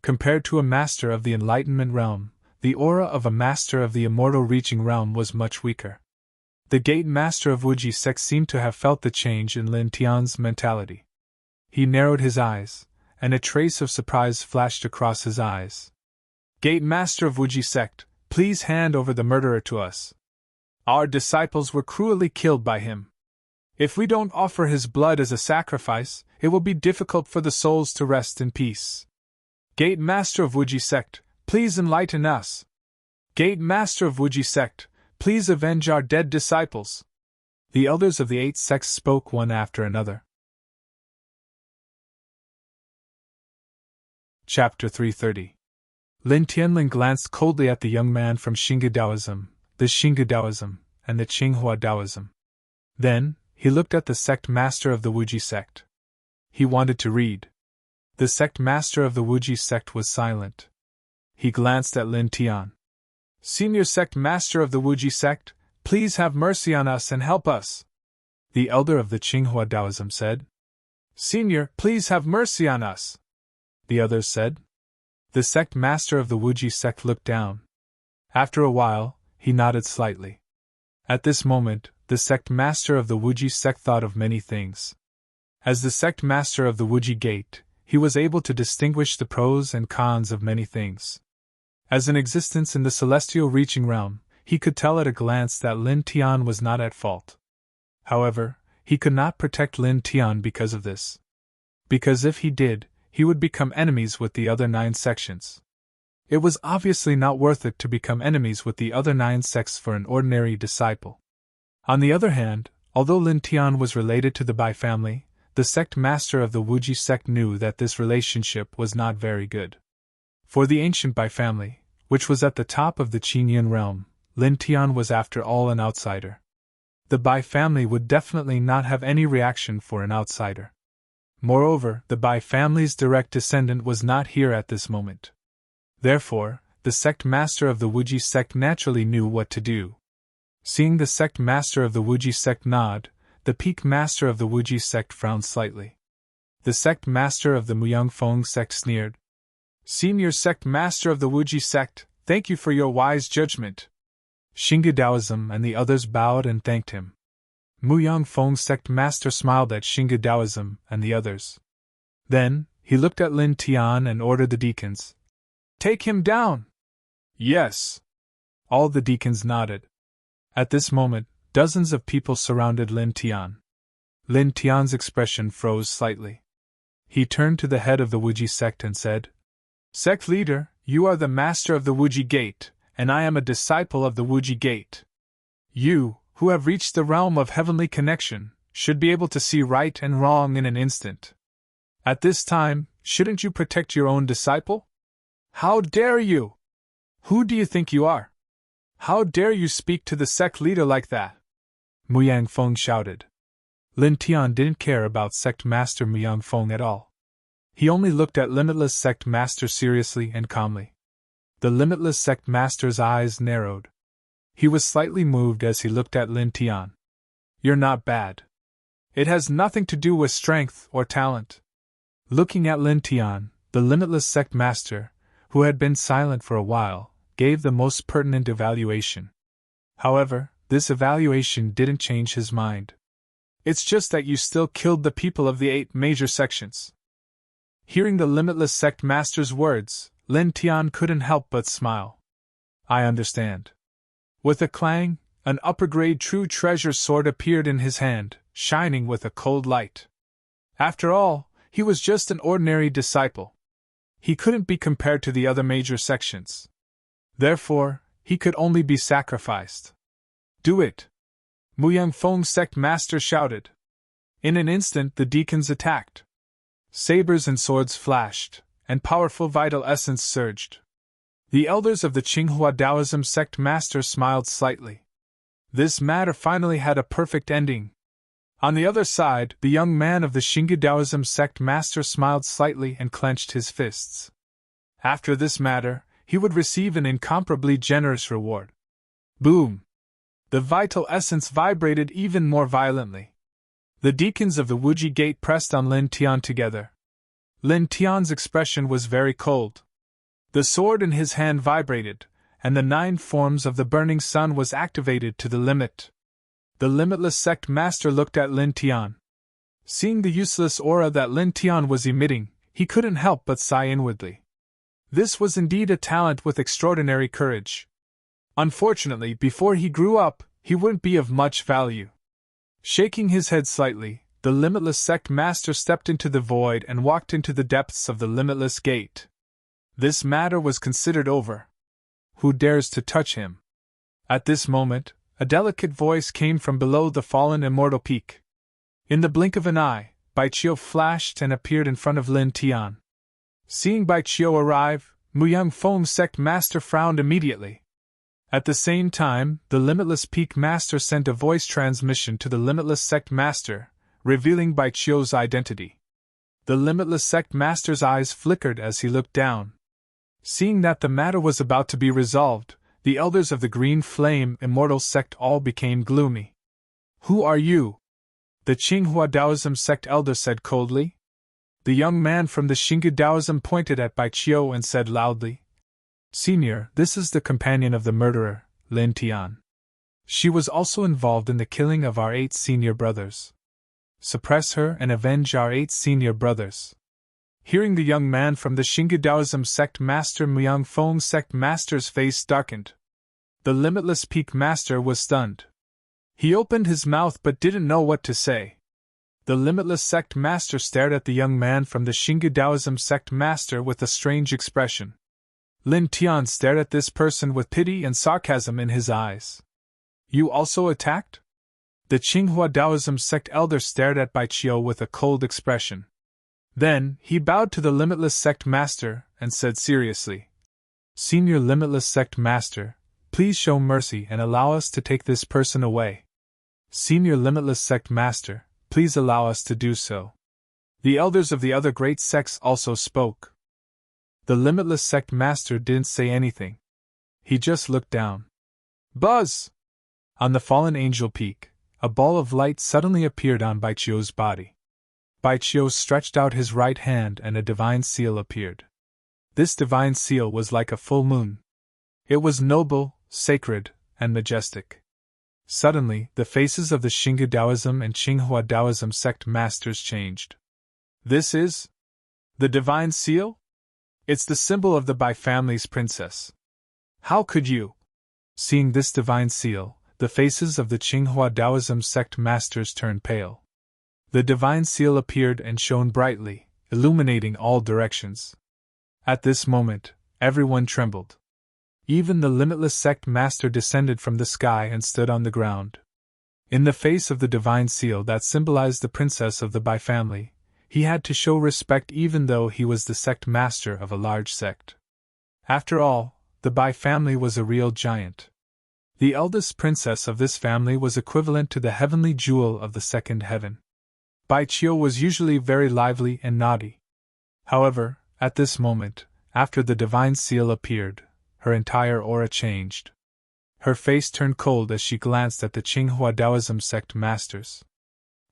Compared to a master of the enlightenment realm, the aura of a master of the immortal reaching realm was much weaker. The Gate Master of Wuji sect seemed to have felt the change in Lin Tian's mentality. He narrowed his eyes, and a trace of surprise flashed across his eyes. Gate Master of Wuji sect, please hand over the murderer to us. Our disciples were cruelly killed by him. If we don't offer his blood as a sacrifice, it will be difficult for the souls to rest in peace. Gate Master of Wuji sect, please enlighten us. Gate Master of Wuji sect, please avenge our dead disciples. The elders of the 8 sects spoke one after another. Chapter 330. Lin Tianlin glanced coldly at the young man from Xingu Taoism, the Xingu Taoism, and the Qinghua Taoism. Then, he looked at the sect master of the Wuji sect. He wanted to read. The sect master of the Wuji sect was silent. He glanced at Lin Tian. "Senior sect master of the Wuji sect, please have mercy on us and help us," the elder of the Qinghua Taoism said. "Senior, please have mercy on us," the others said. The sect master of the Wuji sect looked down. After a while, he nodded slightly. At this moment, the sect master of the Wuji sect thought of many things. As the sect master of the Wuji gate, he was able to distinguish the pros and cons of many things. As an existence in the celestial reaching realm, he could tell at a glance that Lin Tian was not at fault. However, he could not protect Lin Tian because of this. Because if he did, he would become enemies with the other 9 sections. It was obviously not worth it to become enemies with the other 9 sects for an ordinary disciple. On the other hand, although Lin Tian was related to the Bai family, the sect master of the Wuji sect knew that this relationship was not very good. For the ancient Bai family, which was at the top of the Qinyan realm, Lin Tian was after all an outsider. The Bai family would definitely not have any reaction for an outsider. Moreover, the Bai family's direct descendant was not here at this moment. Therefore, the sect master of the Wuji sect naturally knew what to do. Seeing the sect master of the Wuji sect nod, the peak master of the Wuji sect frowned slightly. The sect master of the Muyangfeng sect sneered. "Senior sect master of the Wuji sect, thank you for your wise judgment." Xingu Taoism and the others bowed and thanked him. Muyangfeng sect master smiled at Xingu Taoism and the others. Then, he looked at Lin Tian and ordered the deacons, "Take him down!" "Yes." All the deacons nodded. At this moment, dozens of people surrounded Lin Tian. Lin Tian's expression froze slightly. He turned to the head of the Wuji sect and said, "Sect leader, you are the master of the Wuji gate, and I am a disciple of the Wuji gate. You, who have reached the realm of heavenly connection, should be able to see right and wrong in an instant. At this time, shouldn't you protect your own disciple? How dare you? Who do you think you are? How dare you speak to the sect leader like that?" Muyangfeng shouted. Lin Tian didn't care about sect master Muyangfeng at all. He only looked at Limitless sect master seriously and calmly. The Limitless sect master's eyes narrowed. He was slightly moved as he looked at Lin Tian. "You're not bad. It has nothing to do with strength or talent." Looking at Lin Tian, the Limitless sect master, who had been silent for a while, gave the most pertinent evaluation. However, this evaluation didn't change his mind. "It's just that you still killed the people of the 8 major sections." Hearing the Limitless sect master's words, Lin Tian couldn't help but smile. "I understand." With a clang, an upper-grade true treasure sword appeared in his hand, shining with a cold light. After all, he was just an ordinary disciple. He couldn't be compared to the other major sections. Therefore, he could only be sacrificed. "Do it!" Muyangfeng sect master shouted. In an instant the deacons attacked. Sabers and swords flashed, and powerful vital essence surged. The elders of the Qinghua Taoism sect master smiled slightly. This matter finally had a perfect ending. On the other side, the young man of the Xingu Taoism sect master smiled slightly and clenched his fists. After this matter, he would receive an incomparably generous reward. Boom! The vital essence vibrated even more violently. The deacons of the Wuji gate pressed on Lin Tian together. Lin Tian's expression was very cold. The sword in his hand vibrated, and the 9 forms of the burning sun was activated to the limit. The Limitless sect master looked at Lin Tian. Seeing the useless aura that Lin Tian was emitting, he couldn't help but sigh inwardly. This was indeed a talent with extraordinary courage. Unfortunately, before he grew up, he wouldn't be of much value. Shaking his head slightly, the Limitless sect master stepped into the void and walked into the depths of the Limitless gate. This matter was considered over. Who dares to touch him? At this moment, a delicate voice came from below the fallen immortal peak. In the blink of an eye, Baiqiu flashed and appeared in front of Lin Tian. Seeing Bai Qiu arrive, Muyang Feng's sect master frowned immediately. At the same time, the Limitless Peak Master sent a voice transmission to the Limitless Sect Master, revealing Bai Qiu's identity. The Limitless Sect Master's eyes flickered as he looked down. Seeing that the matter was about to be resolved, the elders of the Green Flame Immortal Sect all became gloomy. "Who are you?" the Qinghua Taoism Sect elder said coldly. The young man from the Xinggu Taoism pointed at Bai Qiu and said loudly, "Senior, this is the companion of the murderer, Lin Tian. She was also involved in the killing of our 8 senior brothers. Suppress her and avenge our 8 senior brothers." Hearing the young man from the Xinggu Taoism Sect Master Muyang Feng's Sect Master's face darkened. The Limitless Peak Master was stunned. He opened his mouth but didn't know what to say. The Limitless Sect Master stared at the young man from the Xinggu Taoism Sect Master with a strange expression. Lin Tian stared at this person with pity and sarcasm in his eyes. "You also attacked?" The Qinghua Taoism Sect elder stared at Bai Qiu with a cold expression. Then, he bowed to the Limitless Sect Master and said seriously, "Senior Limitless Sect Master, please show mercy and allow us to take this person away." "Senior Limitless Sect Master, please allow us to do so." The elders of the other great sects also spoke. The Limitless Sect Master didn't say anything. He just looked down. Buzz! On the fallen angel peak, a ball of light suddenly appeared on Bai Qiu's body. Bai Qiu stretched out his right hand and a divine seal appeared. This divine seal was like a full moon. It was noble, sacred, and majestic. Suddenly, the faces of the Xinggu Taoism and Qinghua Taoism sect masters changed. "This is the divine seal? It's the symbol of the Bai family's princess. How could you?" Seeing this divine seal, the faces of the Qinghua Taoism sect masters turned pale. The divine seal appeared and shone brightly, illuminating all directions. At this moment, everyone trembled. Even the Limitless Sect Master descended from the sky and stood on the ground. In the face of the divine seal that symbolized the princess of the Bai family, he had to show respect even though he was the sect master of a large sect. After all, the Bai family was a real giant. The eldest princess of this family was equivalent to the heavenly jewel of the second heaven. Bai Qiu was usually very lively and naughty. However, at this moment, after the divine seal appeared, her entire aura changed. Her face turned cold as she glanced at the Qinghua Taoism sect masters.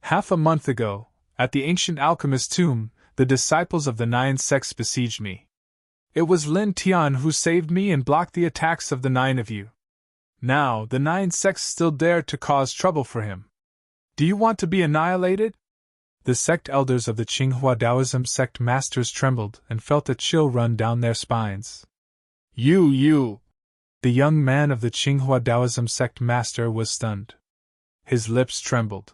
"Half a month ago, at the ancient alchemist's tomb, the disciples of the 9 sects besieged me. It was Lin Tian who saved me and blocked the attacks of the 9 of you. Now, the 9 sects still dare to cause trouble for him. Do you want to be annihilated?" The sect elders of the Qinghua Taoism sect masters trembled and felt a chill run down their spines. You! The young man of the Qinghua Taoism sect master was stunned. His lips trembled.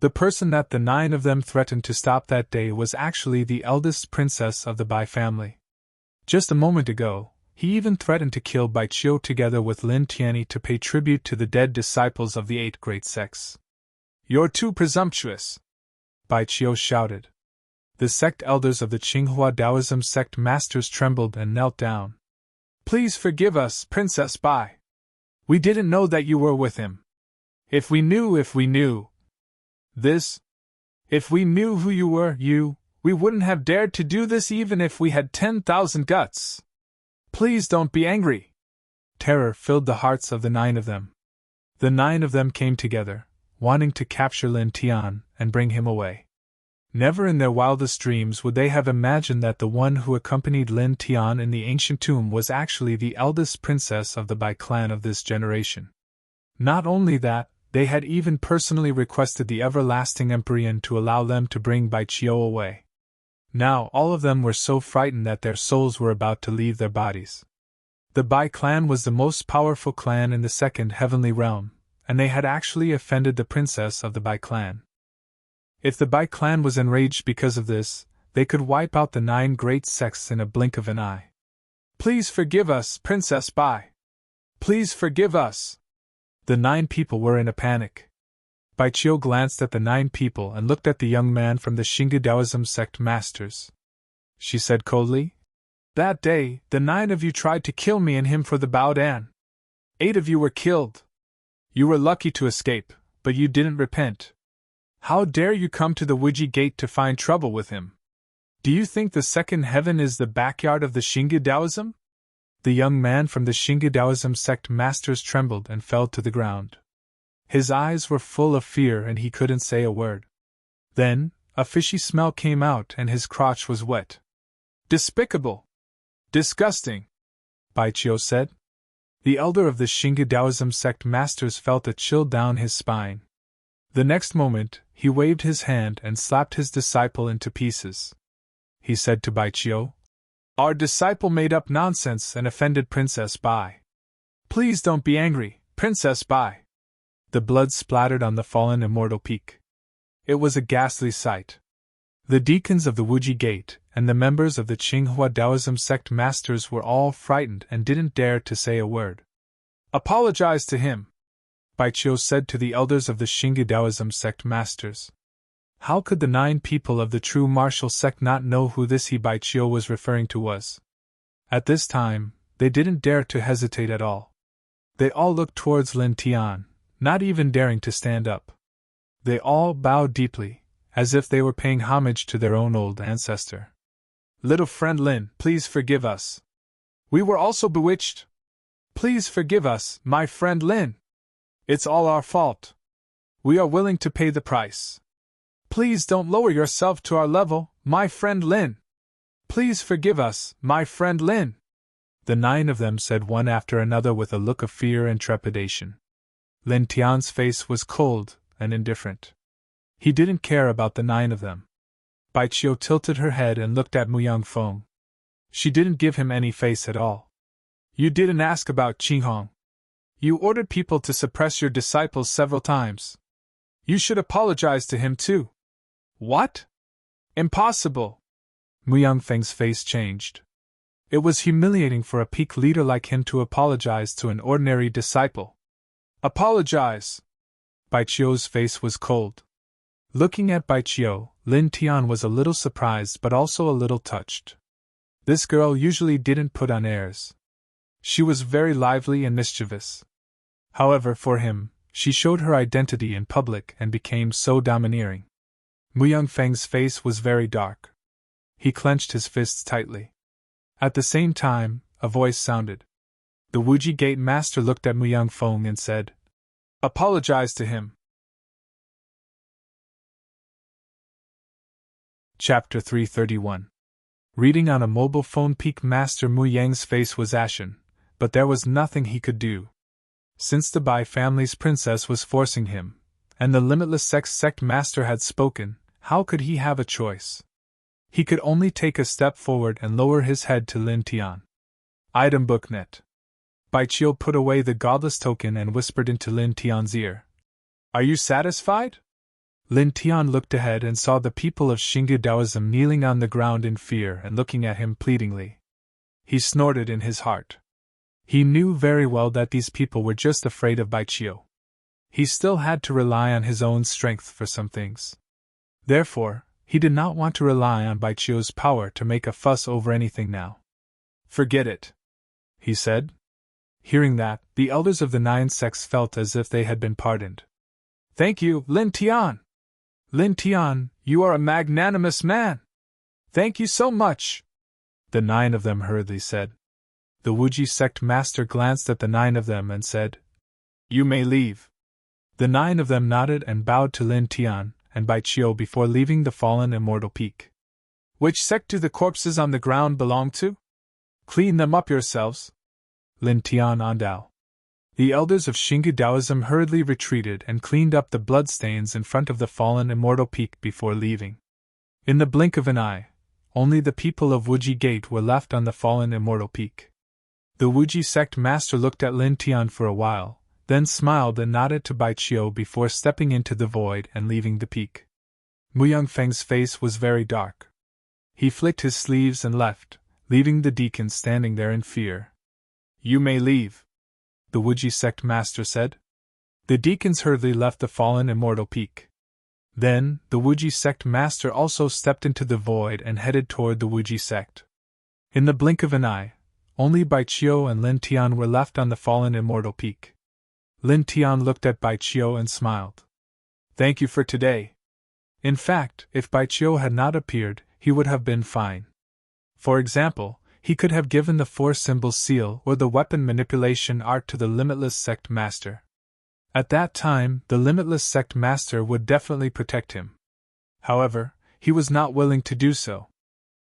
The person that the 9 of them threatened to stop that day was actually the eldest princess of the Bai family. Just a moment ago, he even threatened to kill Bai Qiu together with Lin Tianyi to pay tribute to the dead disciples of the 8 great sects. "You're too presumptuous!" Bai Qiu shouted. The sect elders of the Qinghua Taoism sect masters trembled and knelt down. "Please forgive us, Princess Bai. We didn't know that you were with him. If we knew this, if we knew who you were, we wouldn't have dared to do this even if we had 10,000 guts. Please don't be angry." Terror filled the hearts of the 9 of them. The 9 of them came together, wanting to capture Lin Tian and bring him away. Never in their wildest dreams would they have imagined that the one who accompanied Lin Tian in the ancient tomb was actually the eldest princess of the Bai clan of this generation. Not only that, they had even personally requested the everlasting Emperor to allow them to bring Bai Qiu away. Now all of them were so frightened that their souls were about to leave their bodies. The Bai clan was the most powerful clan in the second heavenly realm, and they had actually offended the princess of the Bai clan. If the Bai clan was enraged because of this, they could wipe out the 9 great sects in a blink of an eye. "Please forgive us, Princess Bai. Please forgive us." The 9 people were in a panic. Bai Qiu glanced at the 9 people and looked at the young man from the Xinggu Taoism sect masters. she said coldly. That day, the 9 of you tried to kill me and him for the Baodan. 8 of you were killed. You were lucky to escape, but you didn't repent. How dare you come to the Wuji Gate to find trouble with him? Do you think the second heaven is the backyard of the Xingyi Taoism? The young man from the Xingyi Taoism sect masters trembled and fell to the ground. His eyes were full of fear and he couldn't say a word. Then, a fishy smell came out and his crotch was wet. Despicable! Disgusting! Baiqiu said. The elder of the Xingyi Taoism sect masters felt a chill down his spine. The next moment, he waved his hand and slapped his disciple into pieces. He said to Baiqiu, Our disciple made up nonsense and offended Princess Bai. Please don't be angry, Princess Bai. The blood splattered on the fallen immortal peak. It was a ghastly sight. The deacons of the Wuji Gate and the members of the Tsinghua Taoism sect masters were all frightened and didn't dare to say a word. Apologize to him, Baiqiu said to the elders of the Xingyi Taoism sect masters. How could the 9 people of the true martial sect not know who this he Baiqiu was referring to was? At this time, they didn't dare to hesitate at all. They all looked towards Lin Tian, not even daring to stand up. They all bowed deeply, as if they were paying homage to their own old ancestor. Little friend Lin, please forgive us. We were also bewitched. Please forgive us, my friend Lin. It's all our fault. We are willing to pay the price. Please don't lower yourself to our level, my friend Lin. Please forgive us, my friend Lin. The 9 of them said one after another with a look of fear and trepidation. Lin Tian's face was cold and indifferent. He didn't care about the 9 of them. Baiqiu tilted her head and looked at Muyang Feng. She didn't give him any face at all. You didn't ask about Qinghong. You ordered people to suppress your disciples several times. You should apologize to him too. What? Impossible! Muyang Feng's face changed. It was humiliating for a peak leader like him to apologize to an ordinary disciple. Apologize! Baiqiu's face was cold. Looking at Baiqiu, Lin Tian was a little surprised but also a little touched. This girl usually didn't put on airs. She was very lively and mischievous. However, for him, she showed her identity in public and became so domineering. Muyang Feng's face was very dark. He clenched his fists tightly. At the same time, a voice sounded. The Wuji Gate master looked at Muyang Feng and said, Apologize to him. Chapter 331. Reading on a mobile phone. Peak Master Muyang's face was ashen, but there was nothing he could do. Since the Bai family's princess was forcing him, and the Limitless Sex sect master had spoken, how could he have a choice? He could only take a step forward and lower his head to Lin Tian. Audiobook net. Baiqiu put away the godless token and whispered into Lin Tian's ear. Are you satisfied? Lin Tian looked ahead and saw the people of Xingyi Taoism kneeling on the ground in fear and looking at him pleadingly. He snorted in his heart. He knew very well that these people were just afraid of Baiqiu. He still had to rely on his own strength for some things. Therefore, he did not want to rely on Baiqiu's power to make a fuss over anything now. Forget it, he said. Hearing that, the elders of the 9 sects felt as if they had been pardoned. Thank you, Lin Tian. Lin Tian, you are a magnanimous man. Thank you so much, the 9 of them hurriedly said. The Wuji sect master glanced at the 9 of them and said, You may leave. The 9 of them nodded and bowed to Lin Tian and Baiqiu before leaving the fallen immortal peak. Which sect do the corpses on the ground belong to? Clean them up yourselves. Lin Tian Andao. The elders of Xingyi Taoism hurriedly retreated and cleaned up the bloodstains in front of the fallen immortal peak before leaving. In the blink of an eye, only the people of Wuji Gate were left on the fallen immortal peak. The Wuji sect master looked at Lin Tian for a while, then smiled and nodded to Baiqiu before stepping into the void and leaving the peak. Muyang Feng's face was very dark. He flicked his sleeves and left, leaving the deacon standing there in fear. You may leave, the Wuji sect master said. The deacons hurriedly left the fallen immortal peak. Then, the Wuji sect master also stepped into the void and headed toward the Wuji sect. In the blink of an eye, only Bai Qiu and Lin Tian were left on the fallen immortal peak. Lin Tian looked at Bai Qiu and smiled. Thank you for today. In fact, if Bai Qiu had not appeared, he would have been fine. For example, he could have given the four-symbol seal or the weapon manipulation art to the Limitless Sect Master. At that time, the Limitless Sect Master would definitely protect him. However, he was not willing to do so.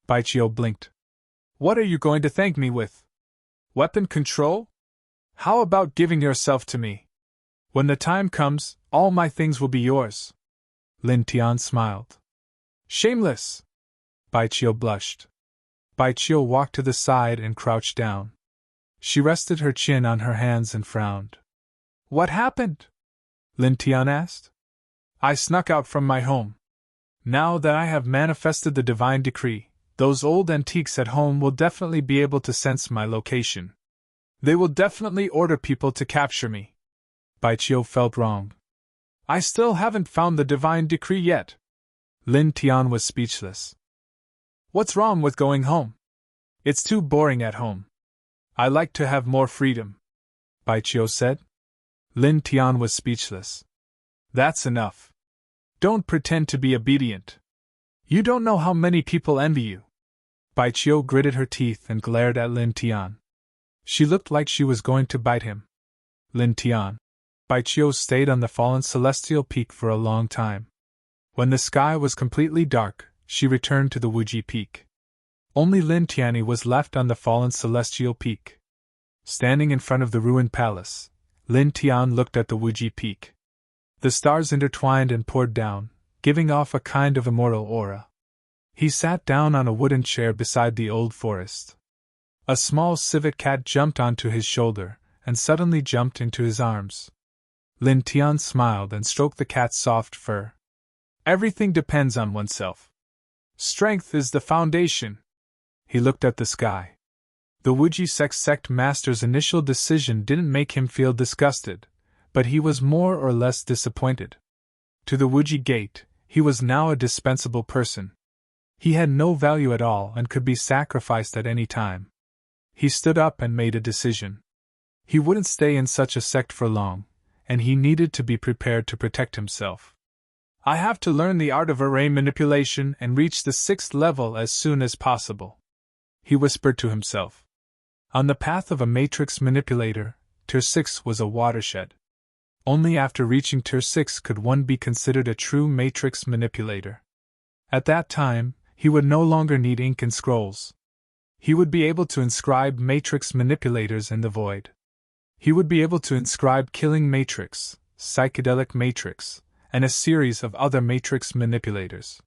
Bai Qiu blinked. What are you going to thank me with? Weapon control? How about giving yourself to me? When the time comes, all my things will be yours. Lin Tian smiled. Shameless! Bai Qiu blushed. Bai Qiu walked to the side and crouched down. She rested her chin on her hands and frowned. What happened? Lin Tian asked. I snuck out from my home. Now that I have manifested the divine decree, those old antiques at home will definitely be able to sense my location. They will definitely order people to capture me. Bai Qiu felt wrong. I still haven't found the divine decree yet. Lin Tian was speechless. What's wrong with going home? It's too boring at home. I like to have more freedom. Bai Qiu said. Lin Tian was speechless. That's enough. Don't pretend to be obedient. You don't know how many people envy you. Bai Qiu gritted her teeth and glared at Lin Tian. She looked like she was going to bite him. Lin Tian. Bai Qiu stayed on the fallen celestial peak for a long time. When the sky was completely dark, she returned to the Wuji peak. Only Lin Tianyi was left on the fallen celestial peak. Standing in front of the ruined palace, Lin Tian looked at the Wuji peak. The stars intertwined and poured down, giving off a kind of immortal aura. He sat down on a wooden chair beside the old forest. A small civet cat jumped onto his shoulder, and suddenly jumped into his arms. Lin Tian smiled and stroked the cat's soft fur. Everything depends on oneself. Strength is the foundation. He looked at the sky. The Wuji sect master's initial decision didn't make him feel disgusted, but he was more or less disappointed. To the Wuji gate, he was now a dispensable person. He had no value at all and could be sacrificed at any time. He stood up and made a decision. He wouldn't stay in such a sect for long, and he needed to be prepared to protect himself. I have to learn the art of array manipulation and reach the 6th level as soon as possible. He whispered to himself. On the path of a matrix manipulator, Tier 6 was a watershed. Only after reaching Tier 6 could one be considered a true matrix manipulator. At that time, he would no longer need ink and scrolls. He would be able to inscribe matrix manipulators in the void. He would be able to inscribe Killing Matrix, Psychedelic Matrix, and a series of other matrix manipulators.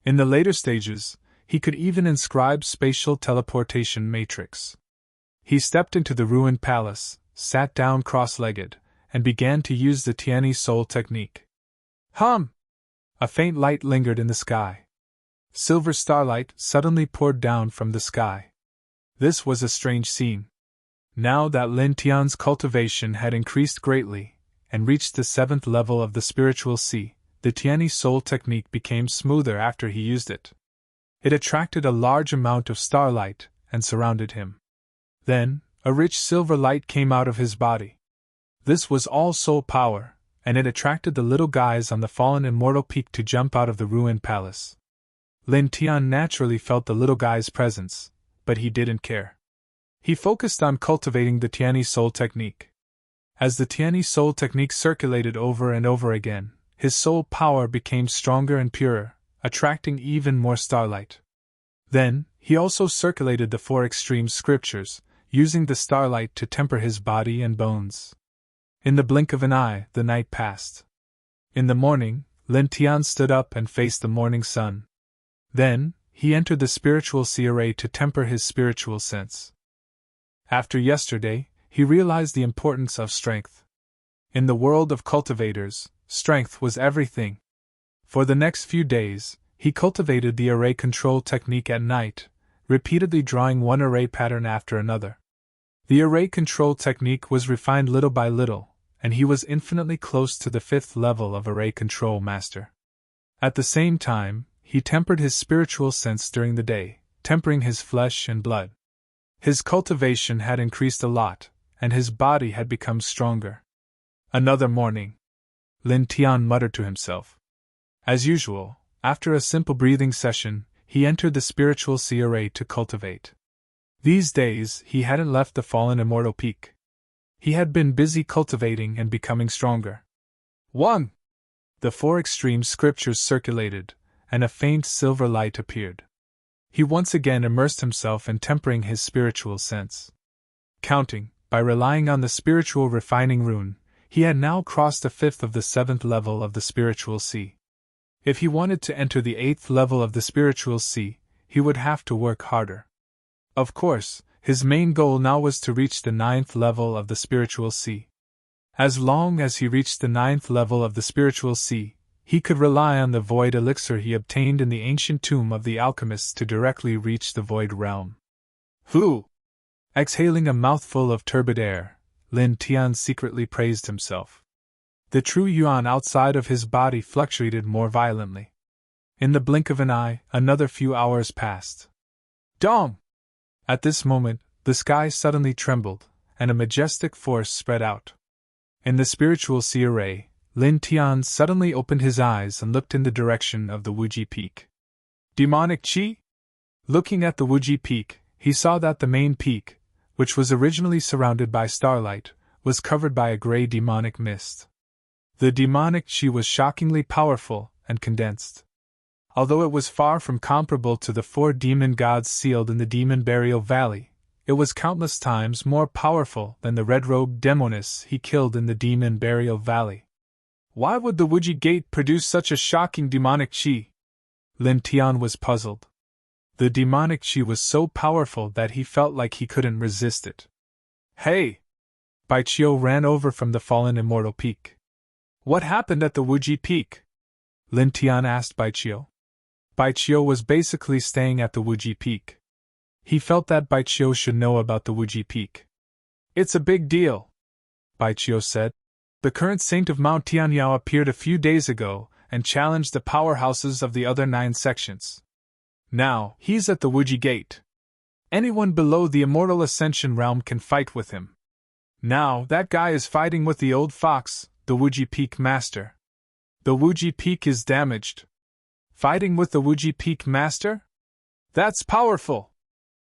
In the later stages, he could even inscribe Spatial Teleportation Matrix. He stepped into the ruined palace, sat down cross-legged, and began to use the Tianyi Soul technique. Hum! A faint light lingered in the sky. Silver starlight suddenly poured down from the sky. This was a strange scene. Now that Lin Tian's cultivation had increased greatly, and reached the 7th level of the spiritual sea, the Tianyi Soul technique became smoother after he used it. It attracted a large amount of starlight and surrounded him. Then, a rich silver light came out of his body. This was all soul power, and it attracted the little guys on the fallen immortal peak to jump out of the ruined palace. Lin Tian naturally felt the little guy's presence, but he didn't care. He focused on cultivating the Tianyi Soul technique. As the Tianyi Soul technique circulated over and over again, his soul power became stronger and purer, attracting even more starlight. Then, he also circulated the 4 extreme scriptures, using the starlight to temper his body and bones. In the blink of an eye, the night passed. In the morning, Lin Tian stood up and faced the morning sun. Then, he entered the spiritual sea array to temper his spiritual sense. After yesterday, he realized the importance of strength. In the world of cultivators, strength was everything. For the next few days, he cultivated the array control technique at night, repeatedly drawing one array pattern after another. The array control technique was refined little by little, and he was infinitely close to the 5th level of array control master. At the same time, he tempered his spiritual sense during the day, tempering his flesh and blood. His cultivation had increased a lot, and his body had become stronger. Another morning. Lin Tian muttered to himself. As usual, after a simple breathing session, he entered the spiritual sea array to cultivate. These days, he hadn't left the fallen immortal peak. He had been busy cultivating and becoming stronger. 1. The 4 extreme scriptures circulated, and a faint silver light appeared. He once again immersed himself in tempering his spiritual sense. Counting, by relying on the spiritual refining rune, he had now crossed the 5th of the 7th level of the spiritual sea. If he wanted to enter the 8th level of the spiritual sea, he would have to work harder. Of course, his main goal now was to reach the 9th level of the spiritual sea. As long as he reached the 9th level of the spiritual sea, he could rely on the void elixir he obtained in the ancient tomb of the alchemists to directly reach the void realm. Whew! Exhaling a mouthful of turbid air, Lin Tian secretly praised himself. The true yuan outside of his body fluctuated more violently. In the blink of an eye, another few hours passed. Dong! At this moment, the sky suddenly trembled, and a majestic force spread out. In the spiritual sea array, Lin Tian suddenly opened his eyes and looked in the direction of the Wuji Peak. Demonic Qi? Looking at the Wuji Peak, he saw that the main peak, which was originally surrounded by starlight, was covered by a gray demonic mist. The demonic Qi was shockingly powerful and condensed. Although it was far from comparable to the 4 demon gods sealed in the Demon Burial Valley, it was countless times more powerful than the red-robed demoness he killed in the Demon Burial Valley. Why would the Wuji Gate produce such a shocking demonic Qi? Lin Tian was puzzled. The demonic Qi was so powerful that he felt like he couldn't resist it. Hey! Baiqiu ran over from the fallen immortal peak. What happened at the Wuji Peak? Lin Tian asked Baiqiu. Baiqiu was basically staying at the Wuji Peak. He felt that Baiqiu should know about the Wuji Peak. It's a big deal, Baiqiu said. The current saint of Mount Tianyao appeared a few days ago and challenged the powerhouses of the other 9 sections. Now, he's at the Wuji Gate. Anyone below the immortal ascension realm can fight with him. Now, that guy is fighting with the old fox, the Wuji Peak Master. The Wuji Peak is damaged. Fighting with the Wuji Peak Master? That's powerful!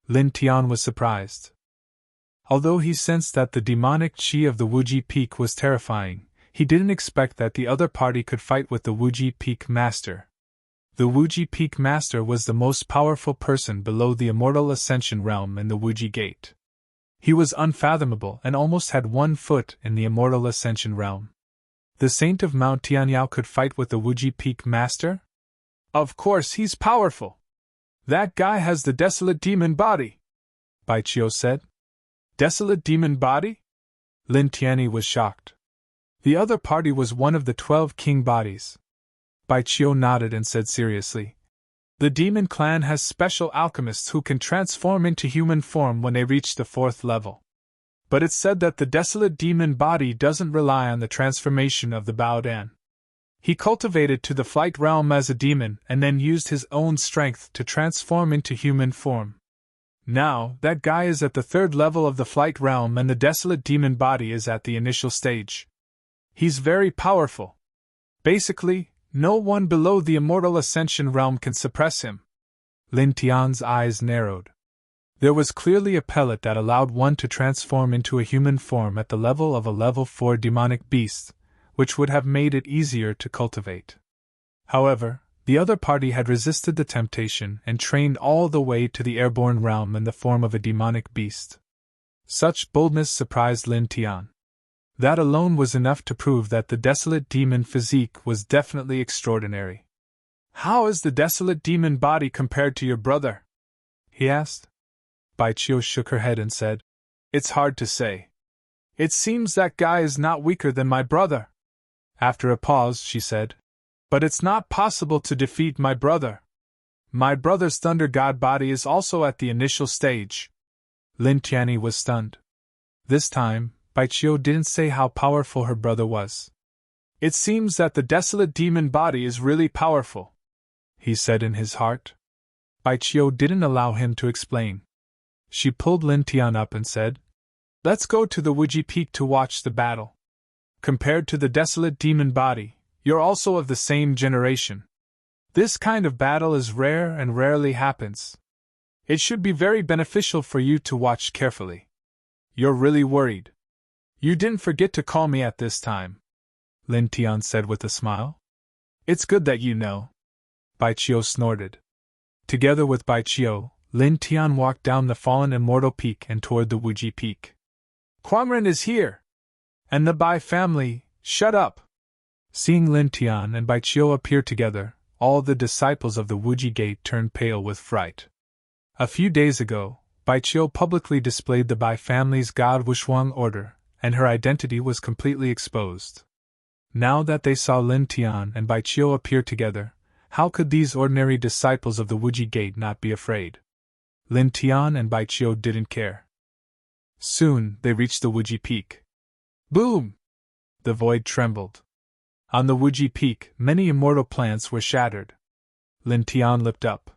Lin Tian was surprised. Although he sensed that the demonic Qi of the Wuji Peak was terrifying, he didn't expect that the other party could fight with the Wuji Peak Master. The Wuji Peak Master was the most powerful person below the immortal ascension realm in the Wuji Gate. He was unfathomable and almost had 1 foot in the immortal ascension realm. The saint of Mount Tianyao could fight with the Wuji Peak Master? Of course he's powerful. That guy has the desolate demon body, Baiqiu said. Desolate demon body? Lin Tian was shocked. The other party was one of the 12 king bodies. Baiqiu nodded and said seriously, the demon clan has special alchemists who can transform into human form when they reach the 4th level. But it's said that the desolate demon body doesn't rely on the transformation of the Baodan. He cultivated to the flight realm as a demon and then used his own strength to transform into human form. Now, that guy is at the 3rd level of the flight realm and the desolate demon body is at the initial stage. He's very powerful. Basically, no one below the immortal ascension realm can suppress him. Lin Tian's eyes narrowed. There was clearly a pellet that allowed one to transform into a human form at the level of a level 4 demonic beast, which would have made it easier to cultivate. However, the other party had resisted the temptation and trained all the way to the airborne realm in the form of a demonic beast. Such boldness surprised Lin Tian. That alone was enough to prove that the desolate demon physique was definitely extraordinary. How is the desolate demon body compared to your brother? He asked. Baiqiu shook her head and said, it's hard to say. It seems that guy is not weaker than my brother. After a pause, she said, but it's not possible to defeat my brother. My brother's thunder god body is also at the initial stage. Lin Tian was stunned. This time, Baiqiu didn't say how powerful her brother was. It seems that the desolate demon body is really powerful, he said in his heart. Baichio didn't allow him to explain. She pulled Lin Tian up and said, "Let's go to the Wuji Peak to watch the battle. Compared to the desolate demon body, you're also of the same generation. This kind of battle is rare and rarely happens. It should be very beneficial for you to watch carefully. You're really worried. You didn't forget to call me at this time," Lin Tian said with a smile. "It's good that you know." Baichio snorted. Together with Baichio, Lin Tian walked down the fallen immortal peak and toward the Wuji Peak. "Quangren is here! And the Bai family, shut up!" Seeing Lin Tian and Baichio appear together, all the disciples of the Wuji Gate turned pale with fright. A few days ago, Baichio publicly displayed the Bai family's God Wushuang order, and her identity was completely exposed. Now that they saw Lin Tian and Baichio appear together, how could these ordinary disciples of the Wuji Gate not be afraid? Lin Tian and Baichio didn't care. Soon they reached the Wuji Peak. Boom! The void trembled. On the Wuji Peak, many immortal plants were shattered. Lin Tian looked up.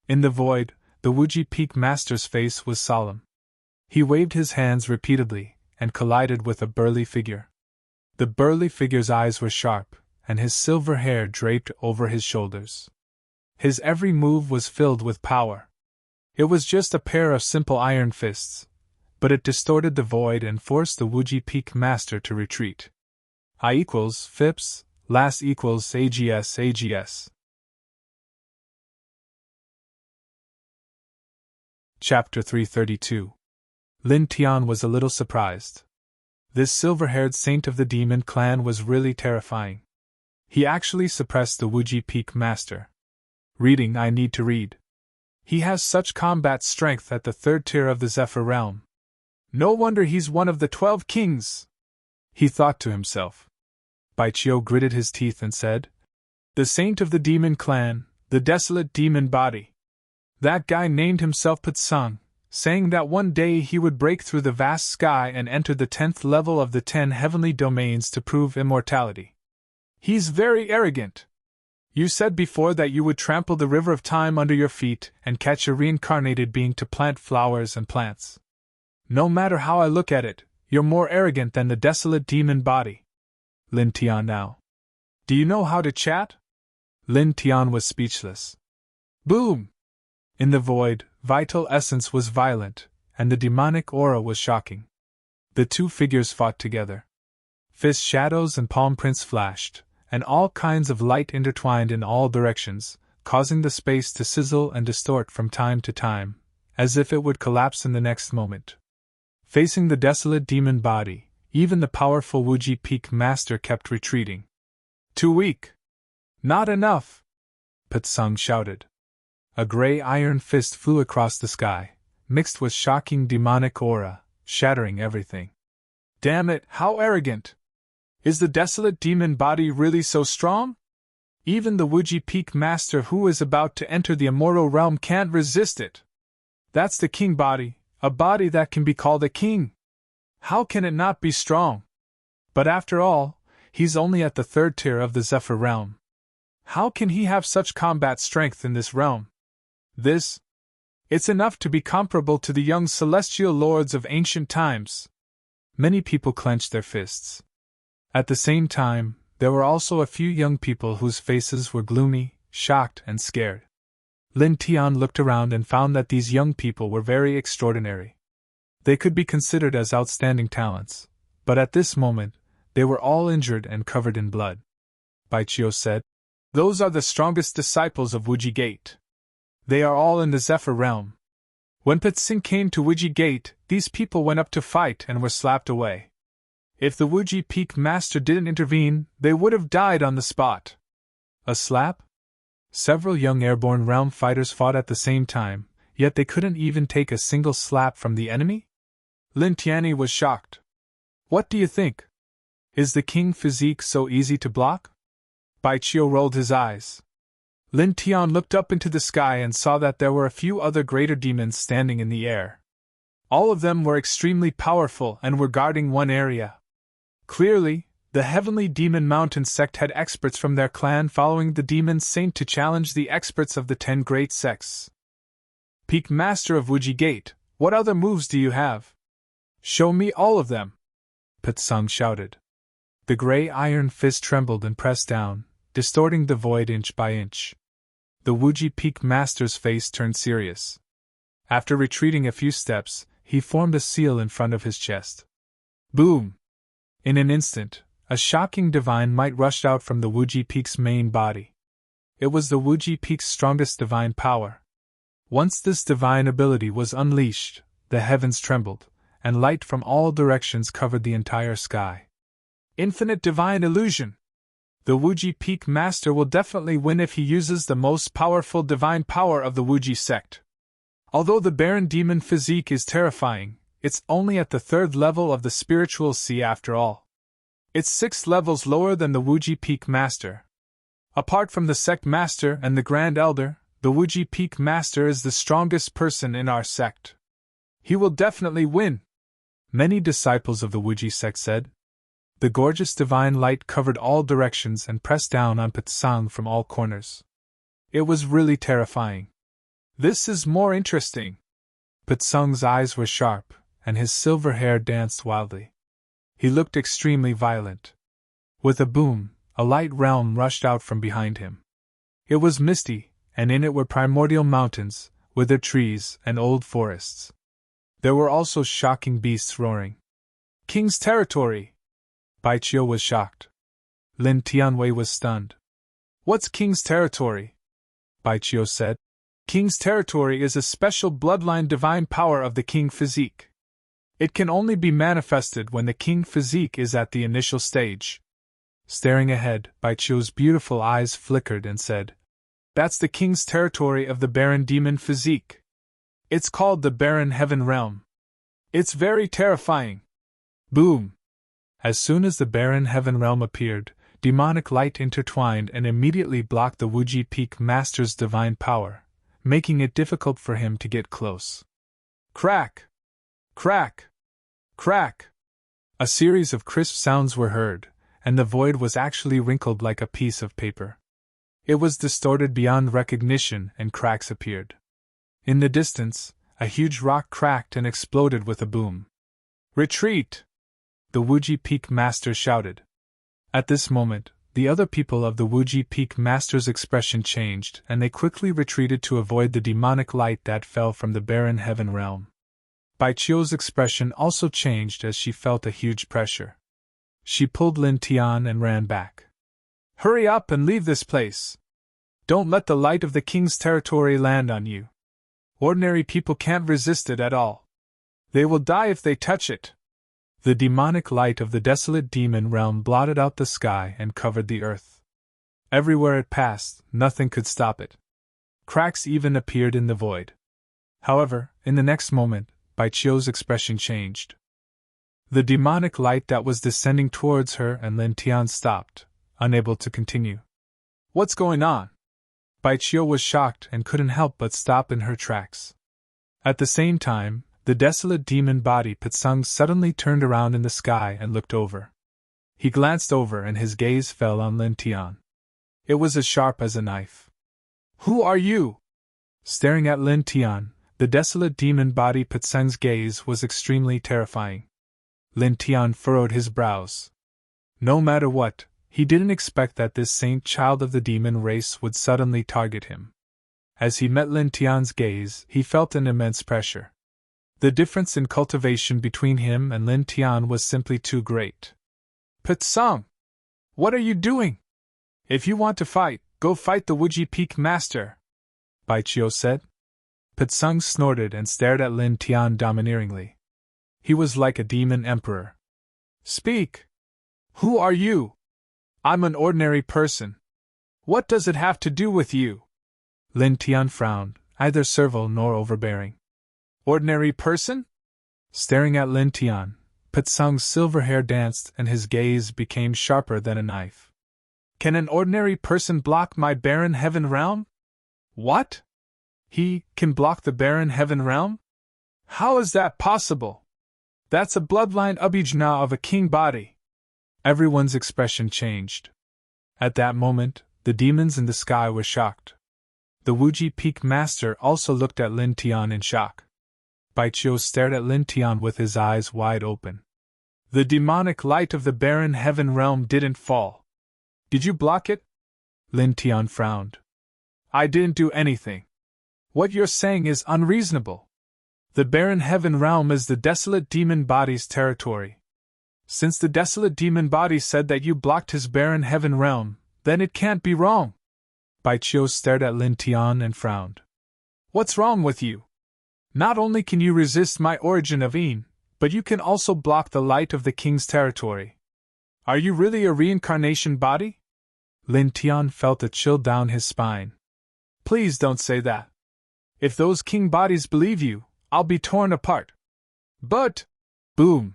In the void, the Wuji Peak master's face was solemn. He waved his hands repeatedly, and collided with a burly figure. The burly figure's eyes were sharp, and his silver hair draped over his shoulders. His every move was filled with power. It was just a pair of simple iron fists, but it distorted the void and forced the Wuji Peak master to retreat. I equals FIPS, last equals AGS. Chapter 332. Lin Tian was a little surprised. This silver-haired saint of the demon clan was really terrifying. He actually suppressed the Wuji Peak master. Reading I need to read. He has such combat strength at the third tier of the Zephyr realm. No wonder he's one of the 12 kings, he thought to himself. Baichio gritted his teeth and said, "The saint of the demon clan, the desolate demon body. That guy named himself Patsung, saying that one day he would break through the vast sky and enter the 10th level of the 10 heavenly domains to prove immortality. He's very arrogant. You said before that you would trample the river of time under your feet and catch a reincarnated being to plant flowers and plants. No matter how I look at it, you're more arrogant than the desolate demon body." Lin Tian now. "Do you know how to chat?" Lin Tian was speechless. Boom! In the void, vital essence was violent, and the demonic aura was shocking. The two figures fought together. Fist shadows and palm prints flashed, and all kinds of light intertwined in all directions, causing the space to sizzle and distort from time to time, as if it would collapse in the next moment. Facing the desolate demon body, even the powerful Wuji Peak master kept retreating. "Too weak! Not enough!" Patsung shouted. A gray iron fist flew across the sky, mixed with shocking demonic aura, shattering everything. "Damn it, how arrogant! Is the desolate demon body really so strong? Even the Wuji Peak master who is about to enter the immortal realm can't resist it. That's the king body, a body that can be called a king. How can it not be strong? But after all, he's only at the third tier of the Zephyr realm. How can he have such combat strength in this realm? It's enough to be comparable to the young celestial lords of ancient times." Many people clenched their fists. At the same time, there were also a few young people whose faces were gloomy, shocked, and scared. Lin Tian looked around and found that these young people were very extraordinary. They could be considered as outstanding talents, but at this moment, they were all injured and covered in blood. Baichio said, "Those are the strongest disciples of Wuji Gate. They are all in the Zephyr realm. When Patsing came to Wuji Gate, these people went up to fight and were slapped away. If the Wuji Peak master didn't intervene, they would have died on the spot." A slap? Several young airborne realm fighters fought at the same time, yet they couldn't even take a single slap from the enemy? Lin Tianyi was shocked. "What do you think? Is the king physique so easy to block?" Baichio rolled his eyes. Lin Tian looked up into the sky and saw that there were a few other greater demons standing in the air. All of them were extremely powerful and were guarding one area. Clearly, The Heavenly Demon Mountain sect had experts from their clan following the Demon Saint to challenge the experts of the 10 great sects. Peak Master of Wuji Gate, what other moves do you have? Show me all of them! Patsung shouted. The gray iron fist trembled and pressed down, distorting the void inch by inch. The Wuji Peak Master's face turned serious. After retreating a few steps, he formed a seal in front of his chest. Boom! In an instant, a shocking divine might rushed out from the Wuji Peak's main body. It was the Wuji Peak's strongest divine power. Once this divine ability was unleashed, the heavens trembled, and light from all directions covered the entire sky. Infinite divine illusion! The Wuji Peak Master will definitely win if he uses the most powerful divine power of the Wuji sect. Although the barren demon physique is terrifying, it's only at the 3rd level of the spiritual sea after all. It's 6 levels lower than the Wuji Peak Master. Apart from the sect master and the Grand Elder, the Wuji Peak Master is the strongest person in our sect. He will definitely win, many disciples of the Wuji sect said. The gorgeous divine light covered all directions and pressed down on Patsung from all corners. It was really terrifying. This is more interesting. Patsung's eyes were sharp, and his silver hair danced wildly. He looked extremely violent. With a boom, a light realm rushed out from behind him. It was misty, and in it were primordial mountains, withered trees, and old forests. There were also shocking beasts roaring. King's territory! Baichio was shocked. Lin Tianwei was stunned. What's King's territory? Baichio said. King's territory is a special bloodline divine power of the King physique. It can only be manifested when the King physique is at the initial stage. Staring ahead, Baichio's beautiful eyes flickered and said, That's the King's territory of the barren demon physique. It's called the barren heaven realm. It's very terrifying. Boom! As soon as the barren heaven realm appeared, demonic light intertwined and immediately blocked the Wuji Peak Master's divine power, making it difficult for him to get close. Crack! Crack! Crack! A series of crisp sounds were heard, and the void was actually wrinkled like a piece of paper. It was distorted beyond recognition, and cracks appeared. In the distance, a huge rock cracked and exploded with a boom. Retreat! The Wuji Peak Master shouted. At this moment, the other people of the Wuji Peak Master's expression changed, and they quickly retreated to avoid the demonic light that fell from the barren heaven realm. Baichio's expression also changed as she felt a huge pressure. She pulled Lin Tian and ran back. Hurry up and leave this place! Don't let the light of the King's territory land on you. Ordinary people can't resist it at all. They will die if they touch it. The demonic light of the desolate demon realm blotted out the sky and covered the earth. Everywhere it passed, nothing could stop it. Cracks even appeared in the void. However, in the next moment, Baichio's expression changed. The demonic light that was descending towards her and Lin Tian stopped, unable to continue. What's going on? Baichio was shocked and couldn't help but stop in her tracks. At the same time, the desolate demon body Patsung suddenly turned around in the sky and looked over. He glanced over and his gaze fell on Lin Tian. It was as sharp as a knife. Who are you? Staring at Lin Tian, the desolate demon body Patsung's gaze was extremely terrifying. Lin Tian furrowed his brows. No matter what, he didn't expect that this saint child of the demon race would suddenly target him. As he met Lin Tian's gaze, he felt an immense pressure. The difference in cultivation between him and Lin Tian was simply too great. Patsung! What are you doing? If you want to fight, go fight the Wuji Peak Master, Baichio said. Patsung snorted and stared at Lin Tian domineeringly. He was like a demon emperor. Speak! Who are you? I'm an ordinary person. What does it have to do with you? Lin Tian frowned, neither servile nor overbearing. Ordinary person? Staring at Lin Tian, Patsung's silver hair danced and his gaze became sharper than a knife. Can an ordinary person block my barren heaven realm? What? He can block the barren heaven realm? How is that possible? That's a bloodline abhijna of a king body. Everyone's expression changed. At that moment, the demons in the sky were shocked. The Wuji Peak Master also looked at Lin Tian in shock. Baiqiu stared at Lin Tian with his eyes wide open. The demonic light of the barren heaven realm didn't fall. Did you block it? Lin Tian frowned. I didn't do anything. What you're saying is unreasonable. The barren heaven realm is the desolate demon body's territory. Since the desolate demon body said that you blocked his barren heaven realm, then it can't be wrong. Baiqiu stared at Lin Tian and frowned. What's wrong with you? Not only can you resist my origin of Yin, but you can also block the light of the king's territory. Are you really a reincarnation body? Lin Tian felt a chill down his spine. Please don't say that. If those king bodies believe you, I'll be torn apart. But… Boom!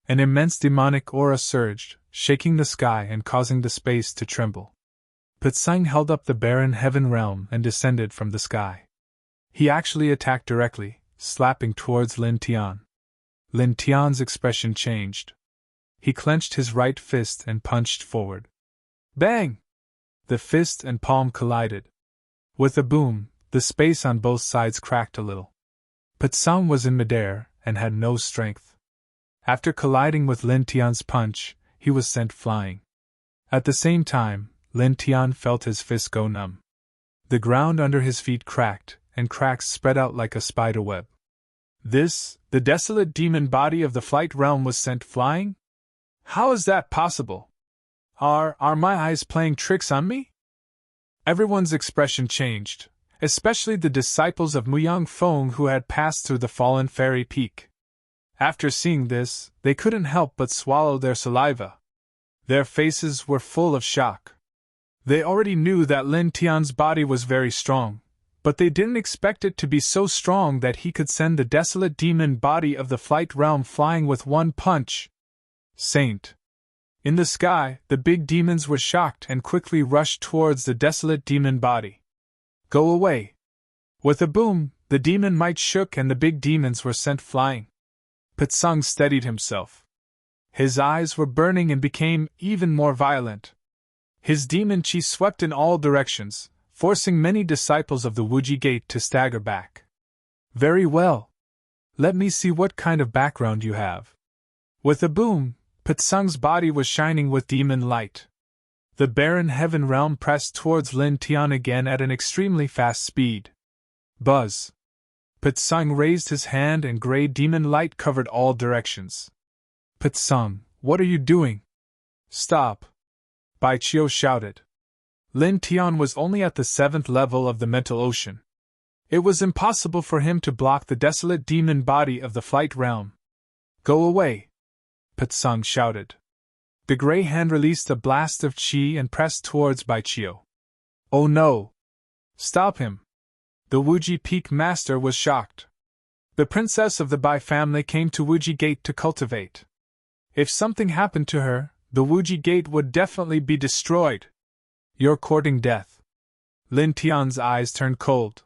An immense demonic aura surged, shaking the sky and causing the space to tremble. Pitsang held up the barren heaven realm and descended from the sky. He actually attacked directly, slapping towards Lin Tian. Lin Tian's expression changed. He clenched his right fist and punched forward. Bang! The fist and palm collided. With a boom, the space on both sides cracked a little. Pitsang was in midair and had no strength. After colliding with Lin Tian's punch, he was sent flying. At the same time, Lin Tian felt his fist go numb. The ground under his feet cracked, and cracks spread out like a spider web. The desolate demon body of the flight realm was sent flying? How is that possible? Are my eyes playing tricks on me? Everyone's expression changed, especially the disciples of Muyang Feng who had passed through the fallen fairy peak. After seeing this, they couldn't help but swallow their saliva. Their faces were full of shock. They already knew that Lin Tian's body was very strong, but they didn't expect it to be so strong that he could send the desolate demon body of the flight realm flying with one punch. Saint. In the sky, the big demons were shocked and quickly rushed towards the desolate demon body. Go away! With a boom, the demon might shook and the big demons were sent flying. Pitsang steadied himself. His eyes were burning and became even more violent. His demon chi swept in all directions, forcing many disciples of the Wuji Gate to stagger back. Very well. Let me see what kind of background you have. With a boom, Pitsang's body was shining with demon light. The barren heaven realm pressed towards Lin Tian again at an extremely fast speed. Buzz! Pitsang raised his hand and grey demon light covered all directions. Pitsang, what are you doing? Stop! Baiqiu shouted. Lin Tian was only at the 7th level of the mental ocean. It was impossible for him to block the desolate demon body of the flight realm. Go away! Pitsang shouted. The grey hand released a blast of qi and pressed towards Baiqiu. Oh no! Stop him! The Wuji Peak Master was shocked. The princess of the Bai family came to Wuji Gate to cultivate. If something happened to her, the Wuji Gate would definitely be destroyed. You're courting death. Lin Tian's eyes turned cold.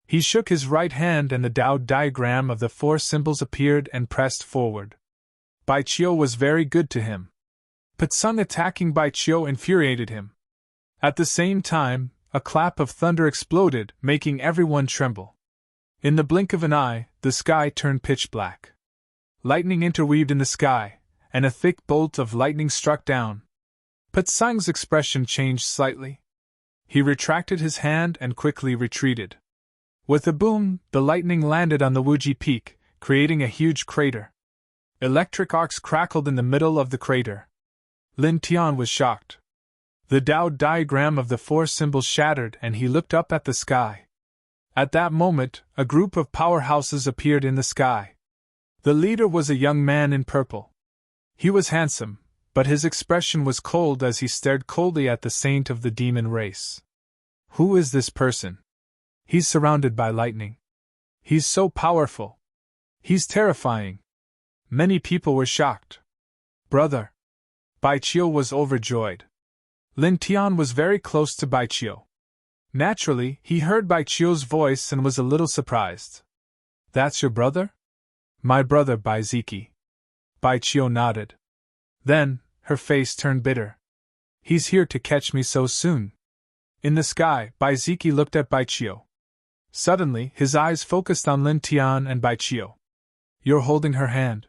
He shook his right hand and the Tao diagram of the 4 symbols appeared and pressed forward. Baiqiu was very good to him. Pitsang attacking Baiqiu infuriated him. At the same time, a clap of thunder exploded, making everyone tremble. In the blink of an eye, the sky turned pitch black. Lightning interweaved in the sky, and a thick bolt of lightning struck down. Pitsang's expression changed slightly. He retracted his hand and quickly retreated. With a boom, the lightning landed on the Wuji Peak, creating a huge crater. Electric arcs crackled in the middle of the crater. Lin Tian was shocked. The Tao diagram of the 4 symbols shattered and he looked up at the sky. At that moment, a group of powerhouses appeared in the sky. The leader was a young man in purple. He was handsome, but his expression was cold as he stared coldly at the saint of the demon race. Who is this person? He's surrounded by lightning. He's so powerful. He's terrifying. Many people were shocked. Brother! Baiqiu was overjoyed. Lin Tian was very close to Baiqiu. Naturally, he heard Baiqiu's voice and was a little surprised. That's your brother? My brother Baiziki. Baiqiu nodded. Then, her face turned bitter. He's here to catch me so soon. In the sky, Baiziki looked at Baichio. Suddenly, his eyes focused on Lin Tian and Baichio. You're holding her hand.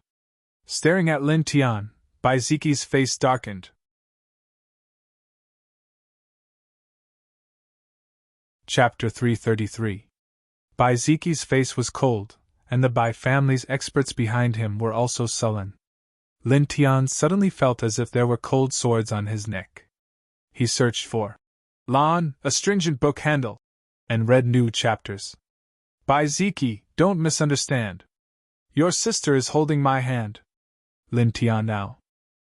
Staring at Lin Tian, Baiziki's face darkened. Chapter 333. Baiziki's face was cold, and the Bai family's experts behind him were also sullen. Lin Tian suddenly felt as if there were cold swords on his neck. He searched for Lan, astringent book handle, and read new chapters. Baiziki, don't misunderstand. Your sister is holding my hand. Lin Tian now.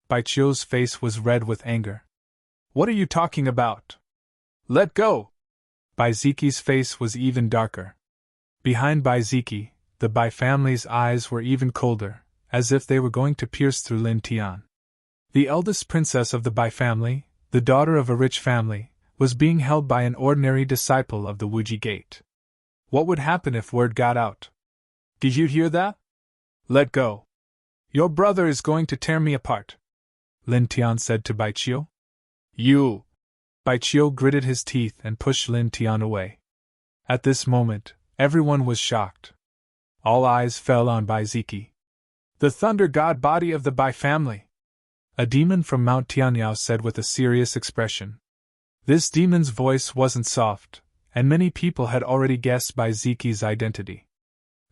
Baichio's face was red with anger. What are you talking about? Let go! Baiziki's face was even darker. Behind Baiziki, the Bai family's eyes were even colder, as if they were going to pierce through Lin Tian. The eldest princess of the Bai family, the daughter of a rich family, was being held by an ordinary disciple of the Wuji Gate. What would happen if word got out? Did you hear that? Let go. Your brother is going to tear me apart, Lin Tian said to Baichio. You! Baichio gritted his teeth and pushed Lin Tian away. At this moment, everyone was shocked. All eyes fell on Baiziki. The thunder god body of the Bai family! A demon from Mount Tianyao said with a serious expression. This demon's voice wasn't soft, and many people had already guessed Baiziki's identity.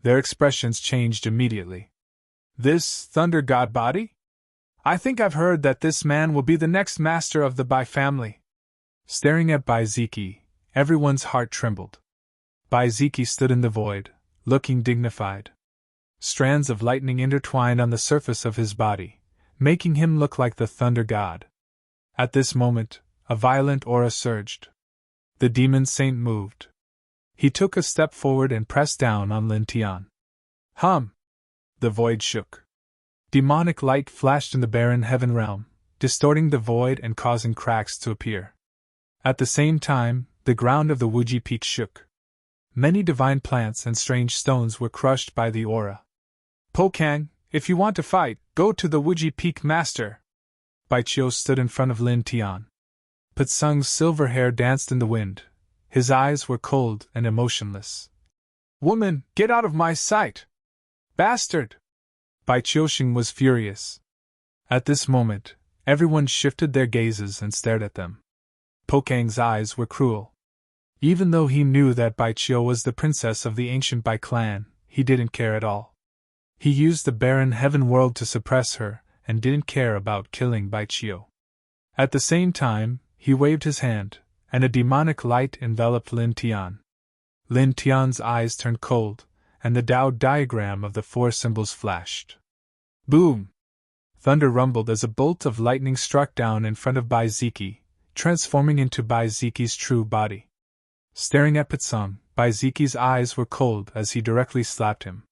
Their expressions changed immediately. This thunder god body? I think I've heard that this man will be the next master of the Bai family. Staring at Baiziki, everyone's heart trembled. Baiziki stood in the void, looking dignified. Strands of lightning intertwined on the surface of his body, making him look like the thunder god. At this moment, a violent aura surged. The demon saint moved. He took a step forward and pressed down on Lin Tian. Hum! The void shook. Demonic light flashed in the barren heaven realm, distorting the void and causing cracks to appear. At the same time, the ground of the Wuji Peak shook. Many divine plants and strange stones were crushed by the aura. Pokang, if you want to fight, go to the Wuji Peak master. Baichio stood in front of Lin Tian. Patsung's silver hair danced in the wind. His eyes were cold and emotionless. Woman, get out of my sight! Bastard! Baichioshing was furious. At this moment, everyone shifted their gazes and stared at them. Pokang's eyes were cruel. Even though he knew that Baichio was the princess of the ancient Bai clan, he didn't care at all. He used the barren heaven world to suppress her, and didn't care about killing Baichio. At the same time, he waved his hand, and a demonic light enveloped Lin Tian. Lin Tian's eyes turned cold, and the Tao diagram of the four symbols flashed. Boom! Thunder rumbled as a bolt of lightning struck down in front of Baiziki, transforming into Baiziki's true body. Staring at Patsung, Baiziki's eyes were cold as he directly slapped him.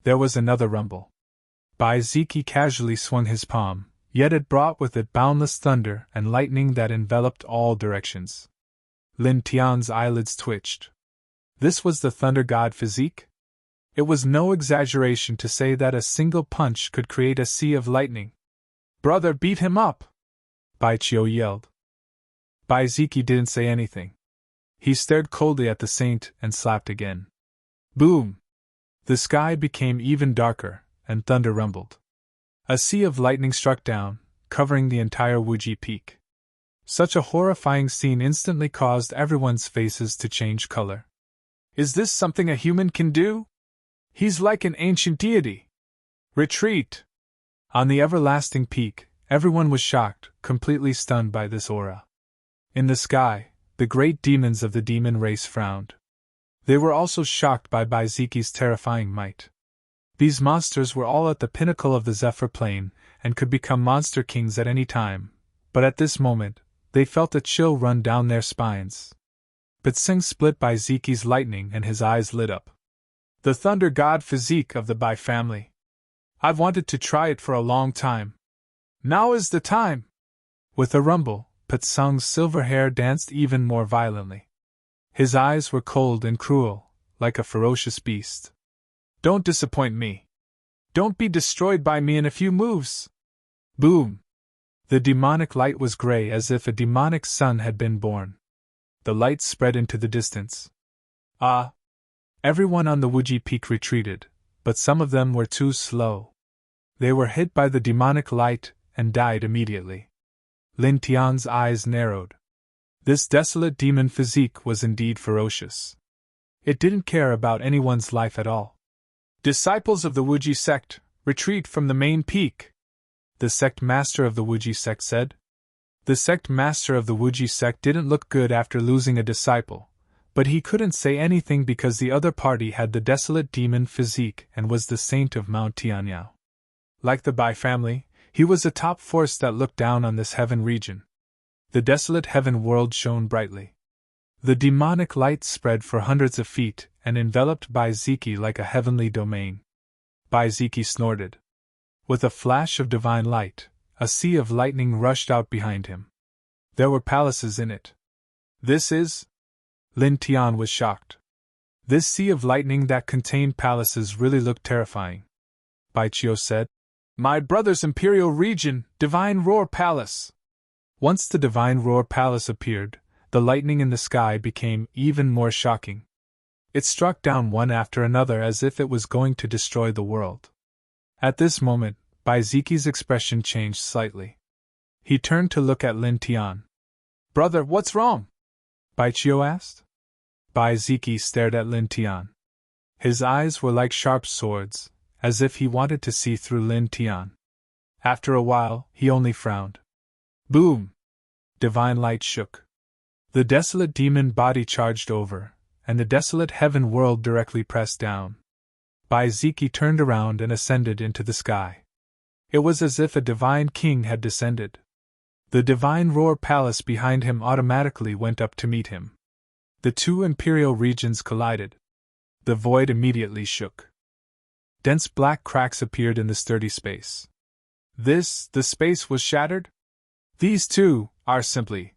There was another rumble. Baiziki casually swung his palm, yet it brought with it boundless thunder and lightning that enveloped all directions. Lin Tian's eyelids twitched. This was the thunder god physique? It was no exaggeration to say that a single punch could create a sea of lightning. Brother, beat him up! Baichio yelled. Baiziki didn't say anything. He stared coldly at the saint and slapped again. Boom! The sky became even darker, and thunder rumbled. A sea of lightning struck down, covering the entire Wuji Peak. Such a horrifying scene instantly caused everyone's faces to change color. Is this something a human can do? He's like an ancient deity. Retreat! On the everlasting peak, everyone was shocked, completely stunned by this aura. In the sky, the great demons of the demon race frowned. They were also shocked by Baiziki's terrifying might. These monsters were all at the pinnacle of the Zephyr Plane, and could become monster kings at any time, but at this moment, they felt a chill run down their spines. Patsung split Baiziki's lightning and his eyes lit up. The thunder god physique of the Bai family. I've wanted to try it for a long time. Now is the time! With a rumble, Patsung's silver hair danced even more violently. His eyes were cold and cruel, like a ferocious beast. Don't disappoint me. Don't be destroyed by me in a few moves. Boom! The demonic light was gray as if a demonic sun had been born. The light spread into the distance. Ah! Everyone on the Wuji Peak retreated, but some of them were too slow. They were hit by the demonic light and died immediately. Lin Tian's eyes narrowed. This desolate demon physique was indeed ferocious. It didn't care about anyone's life at all. Disciples of the Wuji sect, retreat from the main peak, the sect master of the Wuji sect said. The sect master of the Wuji sect didn't look good after losing a disciple, but he couldn't say anything because the other party had the desolate demon physique and was the saint of Mount Tianyao. Like the Bai family, he was a top force that looked down on this heaven region. The desolate heaven world shone brightly. The demonic light spread for hundreds of feet and enveloped Bai Ziki like a heavenly domain. Bai Ziki snorted. With a flash of divine light, a sea of lightning rushed out behind him. There were palaces in it. This is... Lin Tian was shocked. This sea of lightning that contained palaces really looked terrifying. Bai Chio said, "My brother's imperial region, Divine Roar Palace." Once the Divine Roar Palace appeared, the lightning in the sky became even more shocking. It struck down one after another as if it was going to destroy the world. At this moment, Bai Ziki's expression changed slightly. He turned to look at Lin Tian. "Brother, what's wrong?" Bai Chio asked. Bai Ziki stared at Lin Tian. His eyes were like sharp swords, as if he wanted to see through Lin Tian. After a while, he only frowned. Boom! Divine light shook. The desolate demon body charged over, and the desolate heaven world directly pressed down. Bai Ziki turned around and ascended into the sky. It was as if a divine king had descended. The Divine Roar Palace behind him automatically went up to meet him. The two imperial regions collided. The void immediately shook. Dense black cracks appeared in the sturdy space. The space was shattered? These two are simply...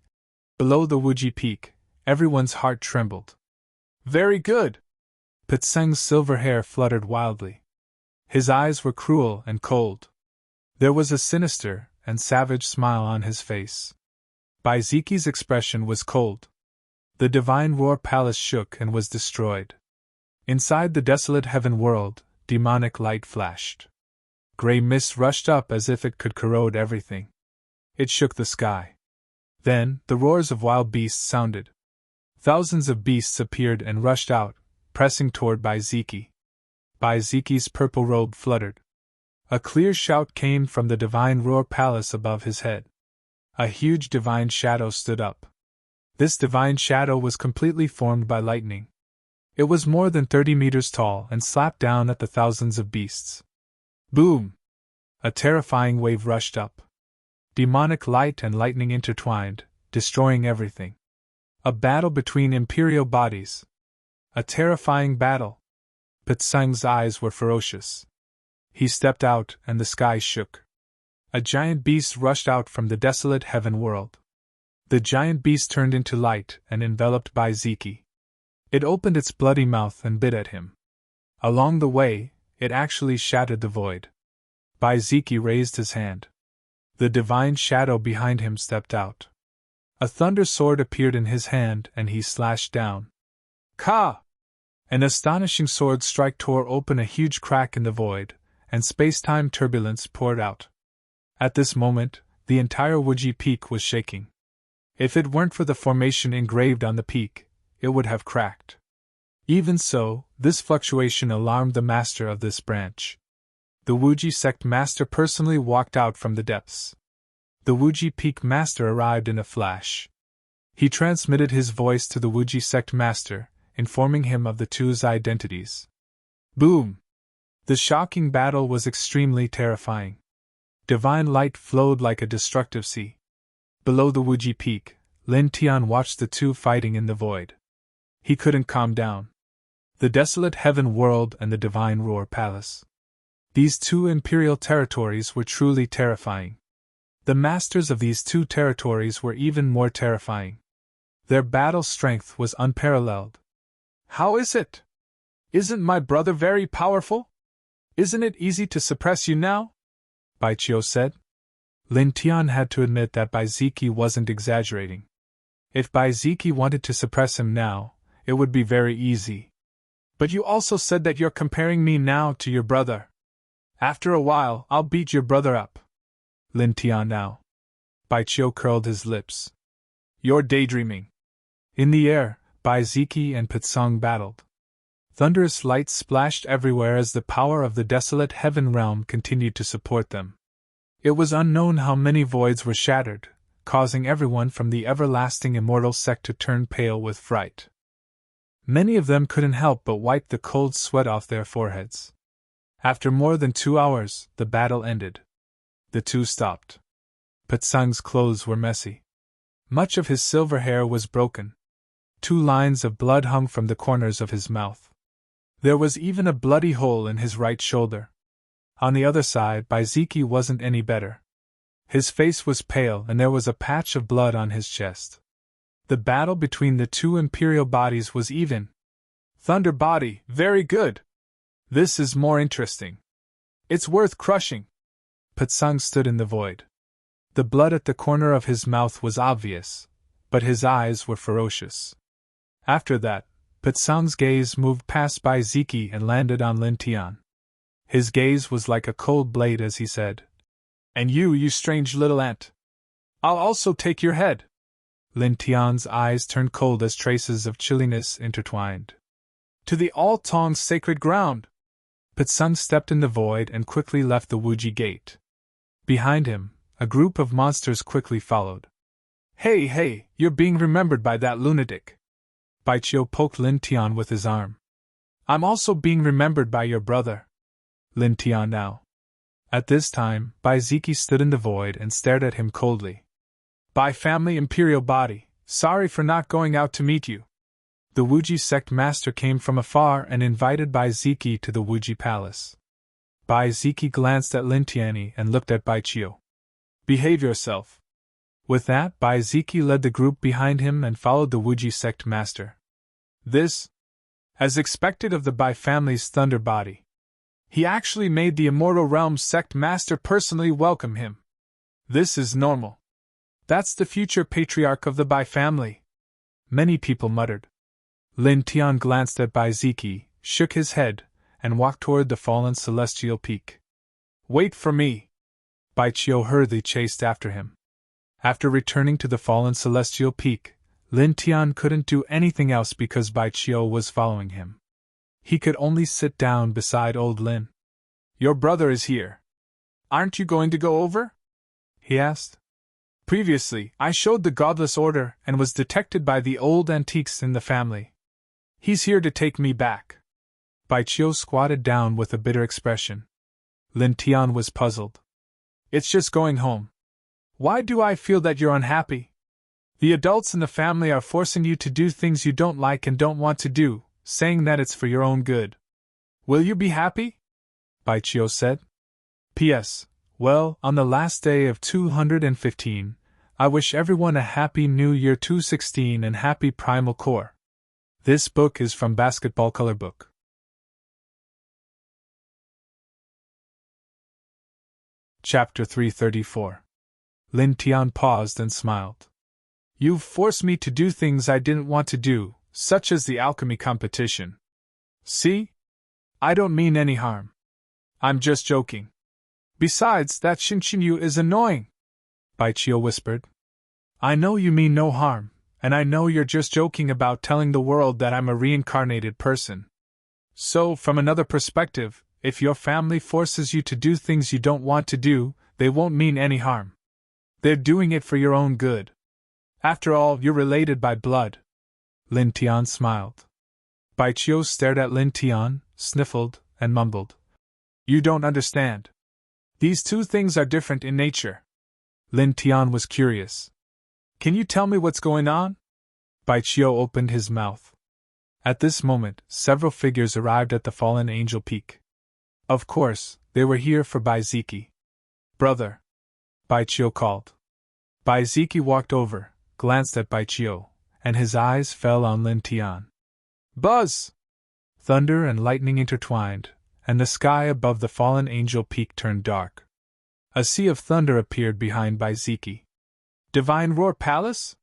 Below the Wuji Peak, everyone's heart trembled. Very good! Pitseng's silver hair fluttered wildly. His eyes were cruel and cold. There was a sinister and savage smile on his face. Bai Ziki's expression was cold. The Divine Roar Palace shook and was destroyed. Inside the desolate heaven world, demonic light flashed. Gray mist rushed up as if it could corrode everything. It shook the sky. Then, the roars of wild beasts sounded. Thousands of beasts appeared and rushed out, pressing toward Bai Ziki. Bai Ziki's purple robe fluttered. A clear shout came from the Divine Roar Palace above his head. A huge divine shadow stood up. This divine shadow was completely formed by lightning. It was more than 30 meters tall and slapped down at the thousands of beasts. Boom! A terrifying wave rushed up. Demonic light and lightning intertwined, destroying everything. A battle between imperial bodies. A terrifying battle. Pitseng's eyes were ferocious. He stepped out and the sky shook. A giant beast rushed out from the desolate heaven world. The giant beast turned into light and enveloped Bai Ziki. It opened its bloody mouth and bit at him. Along the way, it actually shattered the void. Bai Ziki raised his hand. The divine shadow behind him stepped out. A thunder sword appeared in his hand and he slashed down. Ka! An astonishing sword strike tore open a huge crack in the void, and space-time turbulence poured out. At this moment, the entire Wuji Peak was shaking. If it weren't for the formation engraved on the peak, it would have cracked. Even so, this fluctuation alarmed the master of this branch. The Wuji sect master personally walked out from the depths. The Wuji Peak master arrived in a flash. He transmitted his voice to the Wuji sect master, informing him of the two's identities. Boom! The shocking battle was extremely terrifying. Divine light flowed like a destructive sea. Below the Wuji Peak, Lin Tian watched the two fighting in the void. He couldn't calm down. The desolate heaven world and the Divine Roar Palace. These two imperial territories were truly terrifying. The masters of these two territories were even more terrifying. Their battle strength was unparalleled. How is it? Isn't my brother very powerful? Isn't it easy to suppress you now? Bai Chio said. Lin Tian had to admit that Baiziki wasn't exaggerating. If Baiziki wanted to suppress him now, it would be very easy. But you also said that you're comparing me now to your brother. After a while, I'll beat your brother up. Lin Tian now. Baiqiu curled his lips. You're daydreaming. In the air, Baiziki and Pitsong battled. Thunderous lights splashed everywhere as the power of the desolate heaven realm continued to support them. It was unknown how many voids were shattered, causing everyone from the everlasting immortal sect to turn pale with fright. Many of them couldn't help but wipe the cold sweat off their foreheads. After more than 2 hours, the battle ended. The two stopped. Pitsong's clothes were messy. Much of his silver hair was broken. 2 lines of blood hung from the corners of his mouth. There was even a bloody hole in his right shoulder. On the other side, Baiziki wasn't any better. His face was pale and there was a patch of blood on his chest. The battle between the 2 imperial bodies was even. Thunder body, very good. This is more interesting. It's worth crushing. Pitsong stood in the void. The blood at the corner of his mouth was obvious, but his eyes were ferocious. After that, Pitsong's gaze moved past Baiziki and landed on Lin Tian. His gaze was like a cold blade as he said, "And you strange little ant. I'll also take your head." Lin Tian's eyes turned cold as traces of chilliness intertwined. "To the All Tong's sacred ground!" Pitsong stepped in the void and quickly left the Wuji gate. Behind him, a group of monsters quickly followed. Hey, you're being remembered by that lunatic." Baiqiu poked Lin Tian with his arm. "I'm also being remembered by your brother." Lin Tian now. At this time, Baiziki stood in the void and stared at him coldly. "By family imperial body, sorry for not going out to meet you." The Wuji sect master came from afar and invited Baiziki to the Wuji palace. Baiziki glanced at Lin Tian and looked at Baiqiu. "Behave yourself." With that, Baiziki led the group behind him and followed the Wuji sect master. This, as expected of the Bai family's thunder body. He actually made the Immortal Realm sect master personally welcome him. This is normal. That's the future patriarch of the Bai family. Many people muttered. Lin Tian glanced at Baiziki, shook his head, and walked toward the fallen celestial peak. "Wait for me." Baiqiu hurriedly chased after him. After returning to the fallen celestial peak, Lin Tian couldn't do anything else because Baiqiu was following him. He could only sit down beside old Lin. "Your brother is here. Aren't you going to go over?" he asked. "Previously, I showed the godless order and was detected by the old antiques in the family. He's here to take me back." Baiqiu squatted down with a bitter expression. Lin Tian was puzzled. "It's just going home. Why do I feel that you're unhappy? The adults in the family are forcing you to do things you don't like and don't want to do, saying that it's for your own good. Will you be happy?" Baiqiu said. "P.S. Well, on the last day of 215, I wish everyone a happy New Year 216 and happy Primal Core." This book is from Basketball Color Book. Chapter 334. Lin Tian paused and smiled. "You've forced me to do things I didn't want to do, such as the alchemy competition. See? I don't mean any harm. I'm just joking. Besides, that Xinxinyu is annoying," Baiqiu whispered. "I know you mean no harm, and I know you're just joking about telling the world that I'm a reincarnated person. So, from another perspective, if your family forces you to do things you don't want to do, they won't mean any harm. They're doing it for your own good. After all, you're related by blood." Lin Tian smiled. Baiqiu stared at Lin Tian, sniffled, and mumbled. "You don't understand. These two things are different in nature." Lin Tian was curious. "Can you tell me what's going on?" Baiqiu opened his mouth. At this moment, several figures arrived at the fallen angel peak. Of course, they were here for Baiziki. "Brother," Baiqiu called. Baiziki walked over, glanced at Baiqiu, and his eyes fell on Lin Tian. Buzz! Thunder and lightning intertwined, and the sky above the fallen angel peak turned dark. A sea of thunder appeared behind Baiziki. Divine Roar Palace?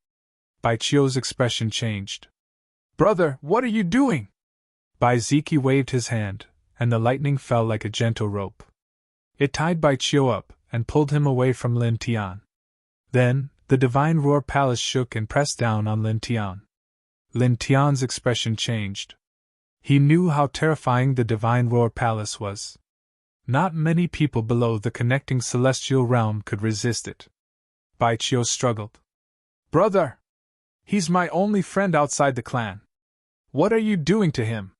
Baichio's expression changed. Brother, what are you doing? Baiziki waved his hand, and the lightning fell like a gentle rope. It tied Baichio up and pulled him away from Lin Tian. Then, the Divine Roar Palace shook and pressed down on Lin Tian. Lin Tian's expression changed. He knew how terrifying the Divine Roar Palace was. Not many people below the connecting celestial realm could resist it. Baichio struggled. Brother! He's my only friend outside the clan. What are you doing to him?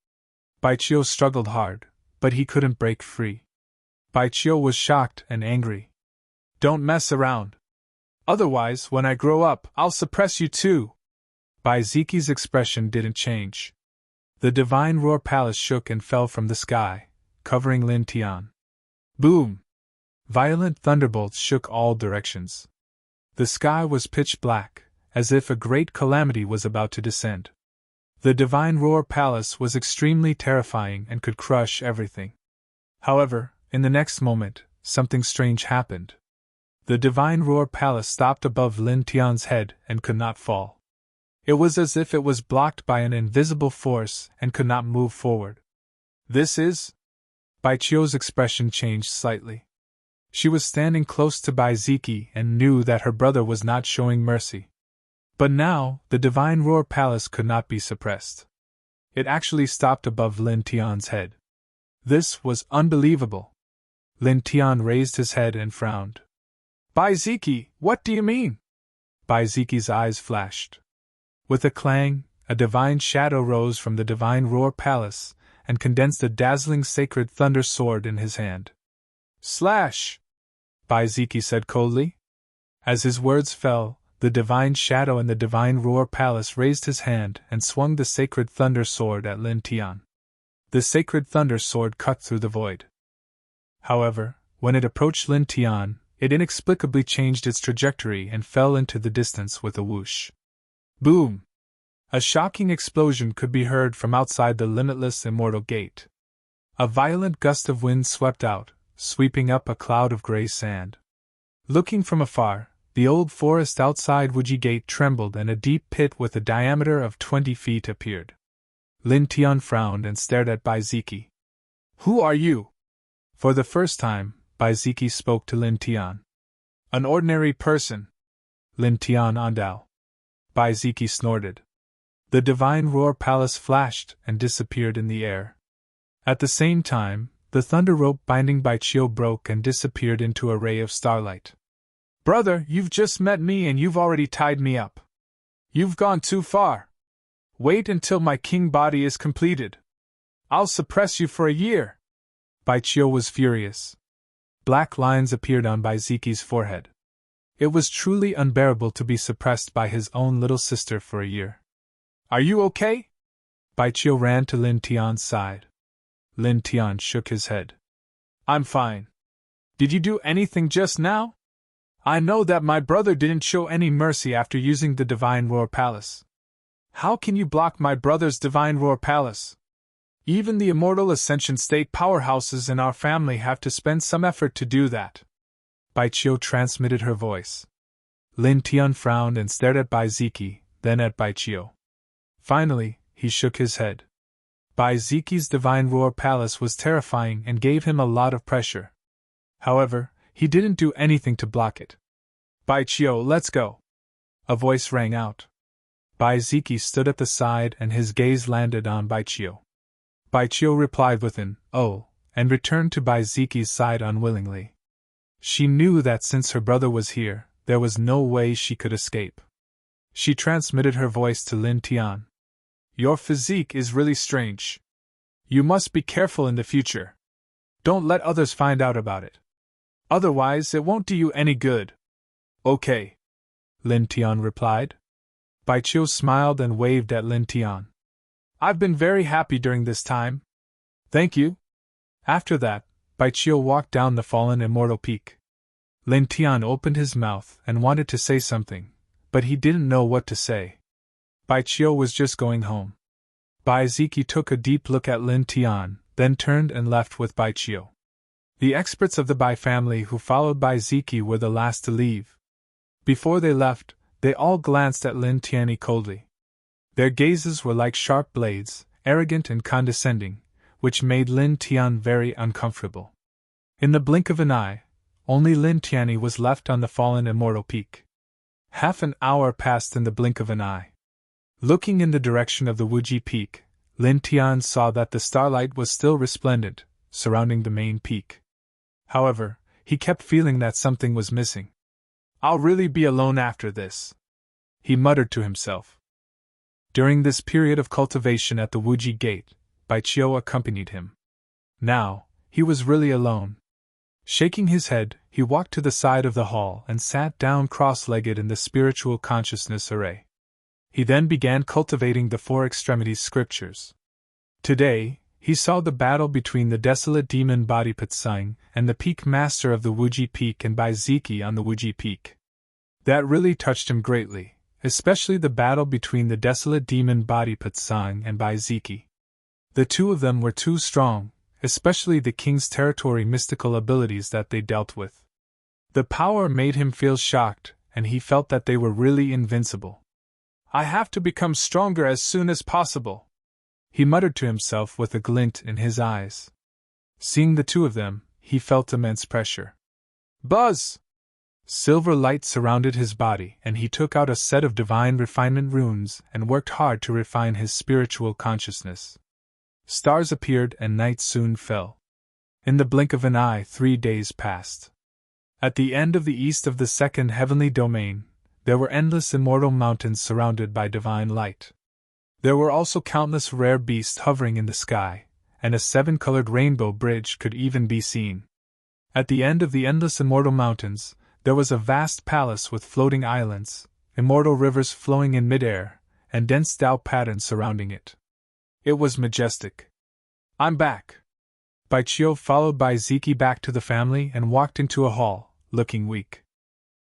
Baichio struggled hard, but he couldn't break free. Baichio was shocked and angry. Don't mess around. Otherwise, when I grow up, I'll suppress you too. Baiziki's expression didn't change. The Divine Roar Palace shook and fell from the sky, covering Lin Tian. Boom! Violent thunderbolts shook all directions. The sky was pitch black, as if a great calamity was about to descend. The Divine Roar Palace was extremely terrifying and could crush everything. However, in the next moment, something strange happened. The Divine Roar Palace stopped above Lin Tian's head and could not fall. It was as if it was blocked by an invisible force and could not move forward. This is? Baichio's expression changed slightly. She was standing close to Baiziki and knew that her brother was not showing mercy. But now, the Divine Roar Palace could not be suppressed. It actually stopped above Lin Tian's head. This was unbelievable. Lin Tian raised his head and frowned. Baiziki, what do you mean? Baiziki's eyes flashed. With a clang, a divine shadow rose from the Divine Roar Palace and condensed a dazzling sacred thunder sword in his hand. Slash! Baiziki said coldly. As his words fell, the divine shadow in the Divine Roar Palace raised his hand and swung the sacred thunder sword at Lin Tian. The sacred thunder sword cut through the void. However, when it approached Lin Tian, it inexplicably changed its trajectory and fell into the distance with a whoosh. Boom! A shocking explosion could be heard from outside the limitless immortal gate. A violent gust of wind swept out, sweeping up a cloud of gray sand. Looking from afar, the old forest outside Wuji Gate trembled and a deep pit with a diameter of 20 feet appeared. Lin Tian frowned and stared at Baiziki. Who are you? For the first time, Baiziki spoke to Lin Tian. An ordinary person. Lin Tian Andao. Baiziki snorted. The Divine Roar Palace flashed and disappeared in the air. At the same time, the thunder rope binding Baichio broke and disappeared into a ray of starlight. Brother, you've just met me and you've already tied me up. You've gone too far. Wait until my king body is completed. I'll suppress you for a year. Baichio was furious. Black lines appeared on Baiziki's forehead. It was truly unbearable to be suppressed by his own little sister for a year. Are you okay? Baichio ran to Lin Tian's side. Lin Tian shook his head. I'm fine. Did you do anything just now? I know that my brother didn't show any mercy after using the Divine Roar Palace. How can you block my brother's Divine Roar Palace? Even the immortal Ascension State powerhouses in our family have to spend some effort to do that. Baichio transmitted her voice. Lin Tian frowned and stared at Baiziki, then at Baichio. Finally, he shook his head. Baiziki's Divine Roar Palace was terrifying and gave him a lot of pressure. However, he didn't do anything to block it. Baichio, let's go. A voice rang out. Baiziki stood at the side and his gaze landed on Baichio. Baichio replied with an, oh, and returned to Baiziki's side unwillingly. She knew that since her brother was here, there was no way she could escape. She transmitted her voice to Lin Tian. Your physique is really strange. You must be careful in the future. Don't let others find out about it. Otherwise, it won't do you any good. Okay. Lin Tian replied. Baichio smiled and waved at Lin Tian. I've been very happy during this time. Thank you. After that, Baichio walked down the fallen immortal peak. Lin Tian opened his mouth and wanted to say something, but he didn't know what to say. Baichio was just going home. Baiziki took a deep look at Lin Tian, then turned and left with Baichio. The experts of the Bai family who followed Bai Ziki were the last to leave. Before they left, they all glanced at Lin Tianyi coldly. Their gazes were like sharp blades, arrogant and condescending, which made Lin Tian very uncomfortable. In the blink of an eye, only Lin Tianyi was left on the fallen immortal peak. Half an hour passed in the blink of an eye. Looking in the direction of the Wuji peak, Lin Tian saw that the starlight was still resplendent, surrounding the main peak. However, he kept feeling that something was missing. "I'll really be alone after this," he muttered to himself. During this period of cultivation at the Wuji gate, Baiqiu accompanied him. Now, he was really alone. Shaking his head, he walked to the side of the hall and sat down cross-legged in the spiritual consciousness array. He then began cultivating the four extremities scriptures. Today, he saw the battle between the desolate demon Bodhipatsang and the peak master of the Wuji peak and Bai Ziki on the Wuji peak. That really touched him greatly, especially the battle between the desolate demon Bodhipatsang and Bai Ziki. The two of them were too strong, especially the king's territory mystical abilities that they dealt with. The power made him feel shocked, and he felt that they were really invincible. "I have to become stronger as soon as possible," he muttered to himself with a glint in his eyes. Seeing the two of them, he felt immense pressure. Buzz! Silver light surrounded his body, and he took out a set of divine refinement runes and worked hard to refine his spiritual consciousness. Stars appeared and night soon fell. In the blink of an eye, 3 days passed. At the end of the east of the second heavenly domain, there were endless immortal mountains surrounded by divine light. There were also countless rare beasts hovering in the sky, and a 7-colored rainbow bridge could even be seen. At the end of the endless immortal mountains, there was a vast palace with floating islands, immortal rivers flowing in midair, and dense Tao patterns surrounding it. It was majestic. "I'm back." Baiqiu followed Bai Ziki back to the family and walked into a hall, looking weak.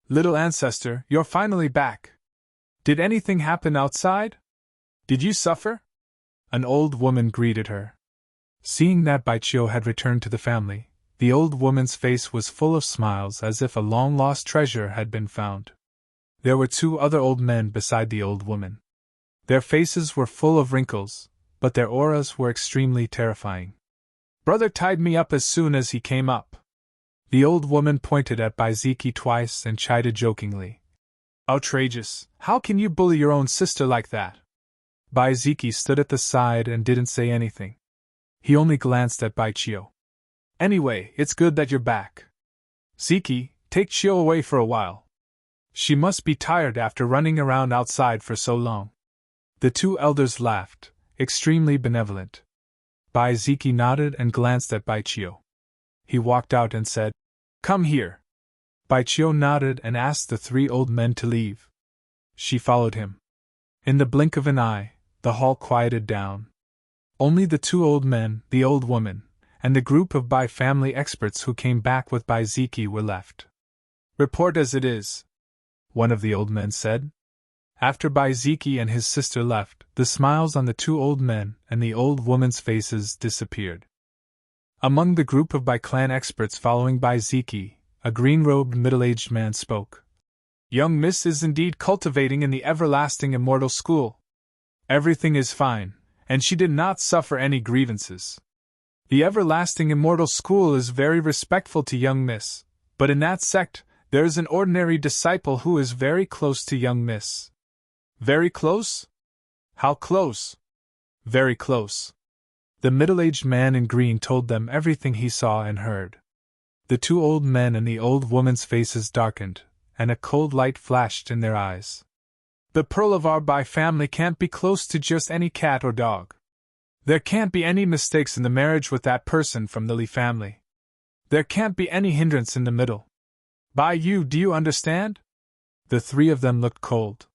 "Little ancestor, you're finally back. Did anything happen outside? Did you suffer?" An old woman greeted her. Seeing that Baiqiu had returned to the family, the old woman's face was full of smiles as if a long-lost treasure had been found. There were 2 other old men beside the old woman. Their faces were full of wrinkles, but their auras were extremely terrifying. "Brother tied me up as soon as he came up." The old woman pointed at Bai Ziki twice and chided jokingly. "Outrageous! How can you bully your own sister like that?" Bai Ziki stood at the side and didn't say anything. He only glanced at Baiqiu. "Anyway, it's good that you're back. Ziki, take Chiu away for a while. She must be tired after running around outside for so long." The 2 elders laughed, extremely benevolent. Bai Ziki nodded and glanced at Baiqiu. He walked out and said, "Come here." Baiqiu nodded and asked the 3 old men to leave. She followed him. In the blink of an eye, the hall quieted down. Only the 2 old men, the old woman, and the group of Bai family experts who came back with Bai Ziki were left. "Report as it is," one of the old men said. After Bai Ziki and his sister left, the smiles on the 2 old men and the old woman's faces disappeared. Among the group of Bai clan experts following Bai Ziki, a green-robed middle-aged man spoke. "Young Miss is indeed cultivating in the everlasting immortal school. Everything is fine, and she did not suffer any grievances. The everlasting immortal school is very respectful to young Miss, but in that sect, there is an ordinary disciple who is very close to young Miss." "Very close? How close?" "Very close." The middle-aged man in green told them everything he saw and heard. The 2 old men and the old woman's faces darkened, and a cold light flashed in their eyes. "The pearl of our Bai family can't be close to just any cat or dog. There can't be any mistakes in the marriage with that person from the Li family. There can't be any hindrance in the middle. Bai Yu, do you understand?" The 3 of them looked cold.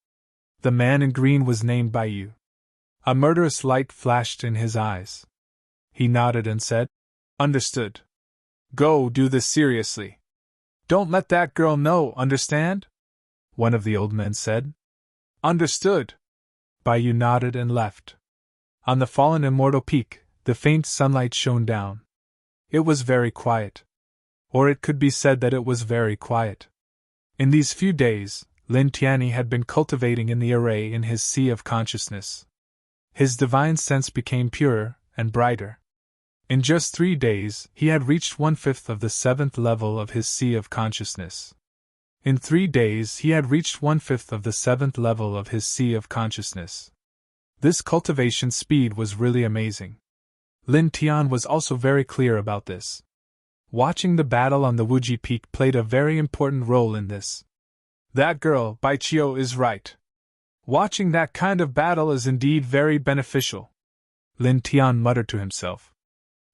The man in green was named Bai Yu. A murderous light flashed in his eyes. He nodded and said, "Understood. Go do this seriously. Don't let that girl know, understand?" one of the old men said. "Understood." Bai Yu nodded and left. On the fallen immortal peak, the faint sunlight shone down. It was very quiet. Or it could be said that it was very quiet. In these few days, Lin Tianyi had been cultivating in the array in his sea of consciousness. His divine sense became purer and brighter. In just 3 days, he had reached 1/5 of the 7th level of his sea of consciousness. In 3 days, he had reached 1/5 of the 7th level of his sea of consciousness. This cultivation speed was really amazing. Lin Tian was also very clear about this. Watching the battle on the Wuji Peak played a very important role in this. That girl, Bai Qiu, is right. Watching that kind of battle is indeed very beneficial, Lin Tian muttered to himself.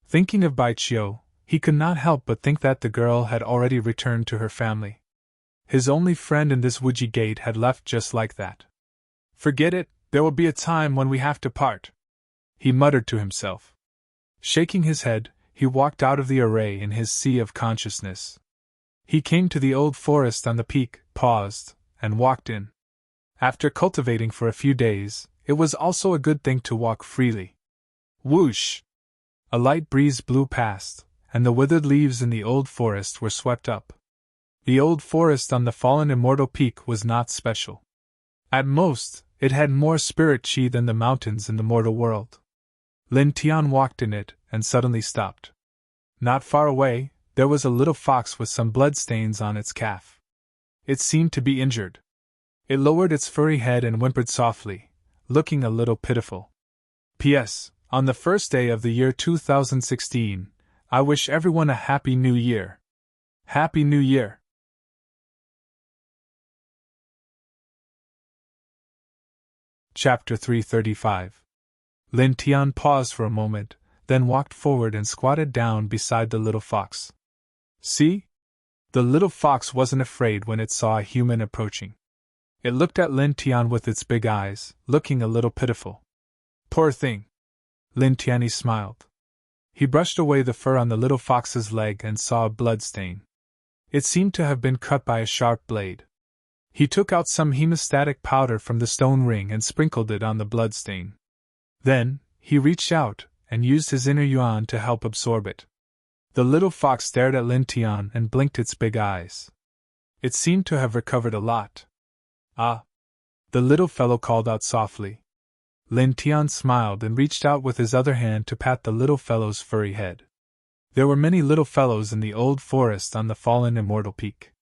Thinking of Bai Qiu, he could not help but think that the girl had already returned to her family. His only friend in this Wuji gate had left just like that. Forget it, there will be a time when we have to part, he muttered to himself. Shaking his head, he walked out of the array in his sea of consciousness. He came to the old forest on the peak, paused, and walked in. After cultivating for a few days, it was also a good thing to walk freely. Whoosh! A light breeze blew past, and the withered leaves in the old forest were swept up. The old forest on the fallen immortal peak was not special. At most, it had more spirit chi than the mountains in the mortal world. Lin Tian walked in it, and suddenly stopped. Not far away, there was a little fox with some blood stains on its calf. It seemed to be injured. It lowered its furry head and whimpered softly, looking a little pitiful. P.S. On the first day of the year 2016, I wish everyone a Happy New Year. Happy New Year! Chapter 335. Lin Tian paused for a moment, then walked forward and squatted down beside the little fox. See? The little fox wasn't afraid when it saw a human approaching. It looked at Lin Tian with its big eyes, looking a little pitiful. Poor thing! Lin Tianyi smiled. He brushed away the fur on the little fox's leg and saw a blood stain. It seemed to have been cut by a sharp blade. He took out some hemostatic powder from the stone ring and sprinkled it on the blood stain. Then, he reached out and used his inner yuan to help absorb it. The little fox stared at Lin Tian and blinked its big eyes. It seemed to have recovered a lot. Ah! The little fellow called out softly. Lin Tian smiled and reached out with his other hand to pat the little fellow's furry head. There were many little fellows in the old forest on the fallen immortal peak.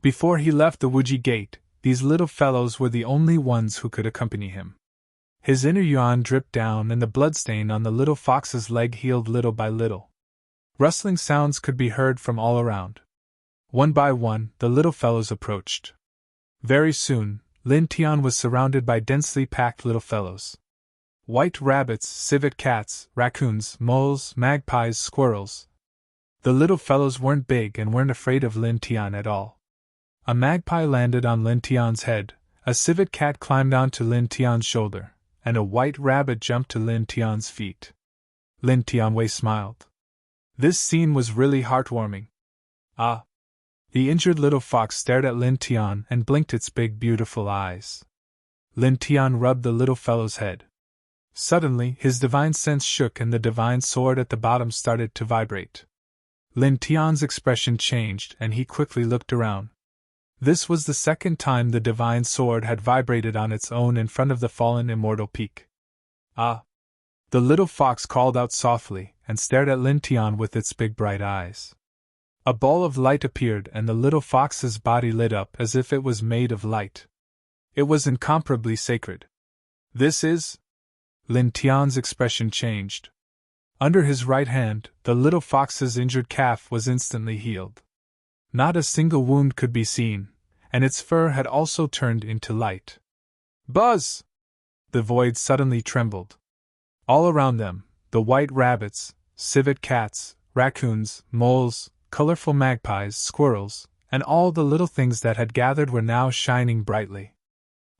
Before he left the Wuji gate, these little fellows were the only ones who could accompany him. His inner yuan dripped down and the bloodstain on the little fox's leg healed little by little. Rustling sounds could be heard from all around. One by one, the little fellows approached. Very soon, Lin Tian was surrounded by densely packed little fellows. White rabbits, civet cats, raccoons, moles, magpies, squirrels. The little fellows weren't big and weren't afraid of Lin Tian at all. A magpie landed on Lin Tian's head, a civet cat climbed onto Lin Tian's shoulder, and a white rabbit jumped to Lin Tian's feet. Lin Tianwei smiled. This scene was really heartwarming. Ah! The injured little fox stared at Lin Tian and blinked its big beautiful eyes. Lin Tian rubbed the little fellow's head. Suddenly, his divine sense shook and the divine sword at the bottom started to vibrate. Lin Tian's expression changed and he quickly looked around. This was the second time the divine sword had vibrated on its own in front of the fallen immortal peak. Ah! The little fox called out softly and stared at Lin Tian with its big bright eyes. A ball of light appeared and the little fox's body lit up as if it was made of light. It was incomparably sacred. This is... Lin Tian's expression changed. Under his right hand, the little fox's injured calf was instantly healed. Not a single wound could be seen, and its fur had also turned into light. Buzz! The void suddenly trembled. All around them, the white rabbits, civet cats, raccoons, moles, colorful magpies, squirrels, and all the little things that had gathered were now shining brightly.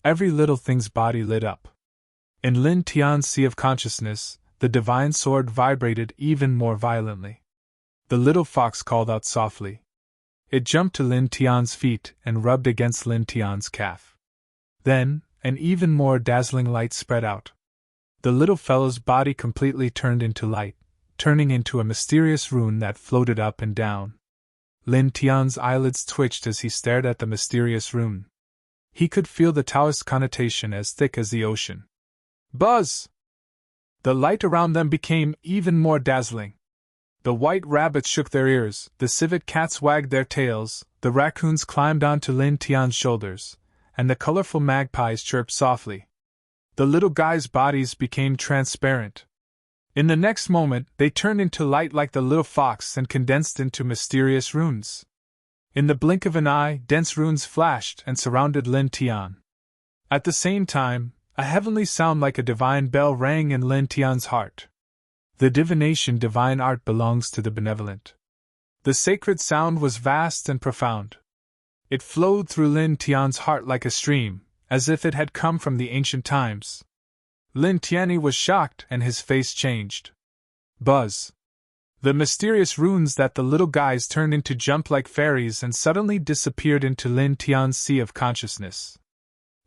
Every little thing's body lit up. In Lin Tian's sea of consciousness, the divine sword vibrated even more violently. The little fox called out softly. It jumped to Lin Tian's feet and rubbed against Lin Tian's calf. Then, an even more dazzling light spread out. The little fellow's body completely turned into light, turning into a mysterious rune that floated up and down. Lin Tian's eyelids twitched as he stared at the mysterious rune. He could feel the Taoist connotation as thick as the ocean. Buzz! The light around them became even more dazzling. The white rabbits shook their ears, the civet cats wagged their tails, the raccoons climbed onto Lin Tian's shoulders, and the colorful magpies chirped softly. The little guys' bodies became transparent. In the next moment, they turned into light like the little fox and condensed into mysterious runes. In the blink of an eye, dense runes flashed and surrounded Lin Tian. At the same time, a heavenly sound like a divine bell rang in Lin Tian's heart. The divination divine art belongs to the benevolent. The sacred sound was vast and profound. It flowed through Lin Tian's heart like a stream, as if it had come from the ancient times. Lin Tianyi was shocked and his face changed. Buzz! The mysterious runes that the little guys turned into jumped like fairies and suddenly disappeared into Lin Tian's sea of consciousness.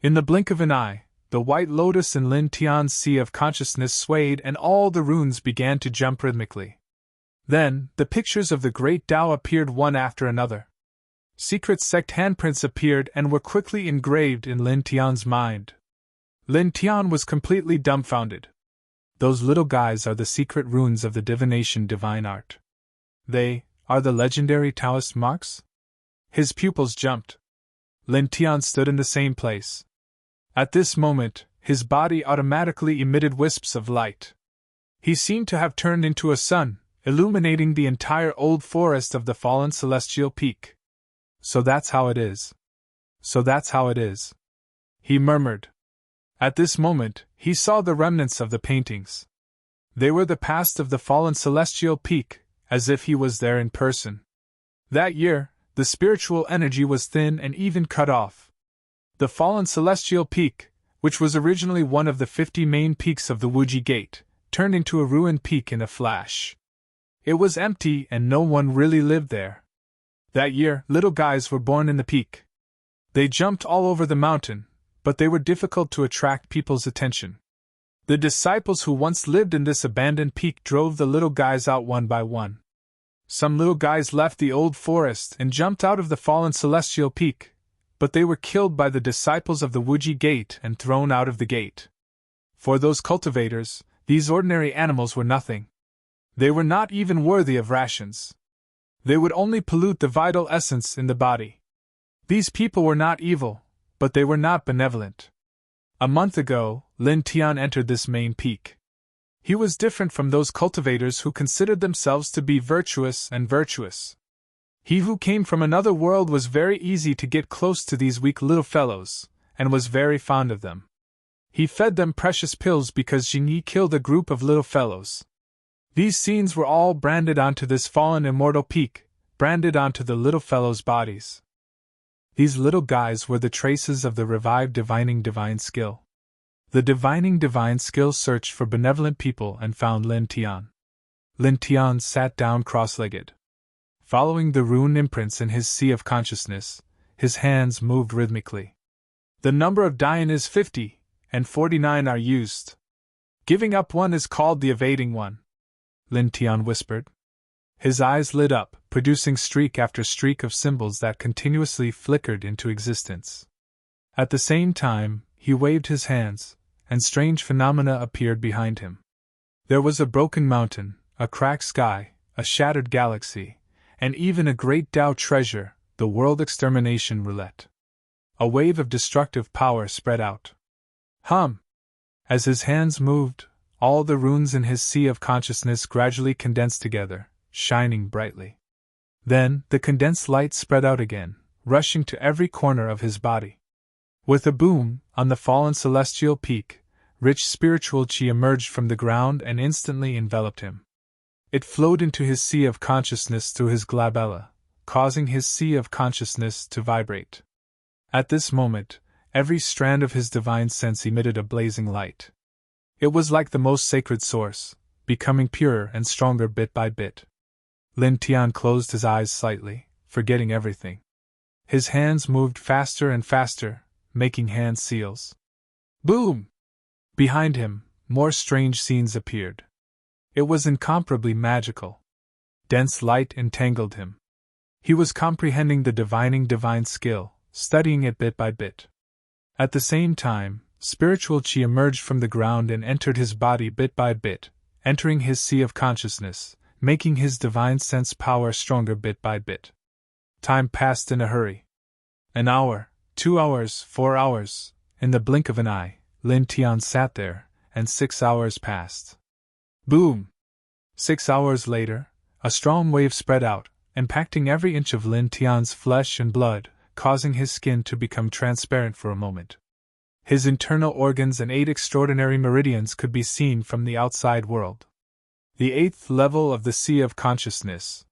In the blink of an eye, the white lotus in Lin Tian's sea of consciousness swayed and all the runes began to jump rhythmically. Then, the pictures of the great Tao appeared one after another. Secret sect handprints appeared and were quickly engraved in Lin Tian's mind. Lin Tian was completely dumbfounded. Those little guys are the secret runes of the divination divine art. They are the legendary Taoist marks? His pupils jumped. Lin Tian stood in the same place. At this moment, his body automatically emitted wisps of light. He seemed to have turned into a sun, illuminating the entire old forest of the fallen celestial peak. So that's how it is. So that's how it is. He murmured. At this moment, he saw the remnants of the paintings. They were the past of the fallen celestial peak, as if he was there in person. That year, the spiritual energy was thin and even cut off. The fallen celestial peak, which was originally one of the 50 main peaks of the Wuji Gate, turned into a ruined peak in a flash. It was empty and no one really lived there. That year, little guys were born in the peak. They jumped all over the mountain, but they were difficult to attract people's attention. The disciples who once lived in this abandoned peak drove the little guys out one by one. Some little guys left the old forest and jumped out of the fallen celestial peak, but they were killed by the disciples of the Wuji Gate and thrown out of the gate. For those cultivators, these ordinary animals were nothing. They were not even worthy of rations. They would only pollute the vital essence in the body. These people were not evil, but they were not benevolent. A month ago, Lin Tian entered this main peak. He was different from those cultivators who considered themselves to be virtuous and virtuous. He who came from another world was very easy to get close to these weak little fellows, and was very fond of them. He fed them precious pills because Jingyi killed a group of little fellows. These scenes were all branded onto this fallen immortal peak, branded onto the little fellows' bodies. These little guys were the traces of the revived divining divine skill. The divining divine skill searched for benevolent people and found Lin Tian. Lin Tian sat down cross-legged. Following the rune imprints in his sea of consciousness, his hands moved rhythmically. The number of Dian is 50, and 49 are used. Giving up one is called the evading one, Lin Tian whispered. His eyes lit up, producing streak after streak of symbols that continuously flickered into existence. At the same time, he waved his hands, and strange phenomena appeared behind him. There was a broken mountain, a cracked sky, a shattered galaxy, and even a great Tao treasure, the world extermination roulette. A wave of destructive power spread out. As his hands moved, all the runes in his sea of consciousness gradually condensed together, shining brightly. Then, the condensed light spread out again, rushing to every corner of his body. With a boom, on the fallen celestial peak, rich spiritual chi emerged from the ground and instantly enveloped him. It flowed into his sea of consciousness through his glabella, causing his sea of consciousness to vibrate. At this moment, every strand of his divine sense emitted a blazing light. It was like the most sacred source, becoming purer and stronger bit by bit. Lin Tian closed his eyes slightly, forgetting everything. His hands moved faster and faster, making hand seals. Boom! Behind him, more strange scenes appeared. It was incomparably magical. Dense light entangled him. He was comprehending the divining divine skill, studying it bit by bit. At the same time, spiritual chi emerged from the ground and entered his body bit by bit, entering his sea of consciousness, making his divine sense power stronger bit by bit. Time passed in a hurry. An hour, 2 hours, 4 hours, in the blink of an eye, Lin Tian sat there, and 6 hours passed. Boom! 6 hours later, a strong wave spread out, impacting every inch of Lin Tian's flesh and blood, causing his skin to become transparent for a moment. His internal organs and 8 extraordinary meridians could be seen from the outside world. The 8th level of the Sea of Consciousness.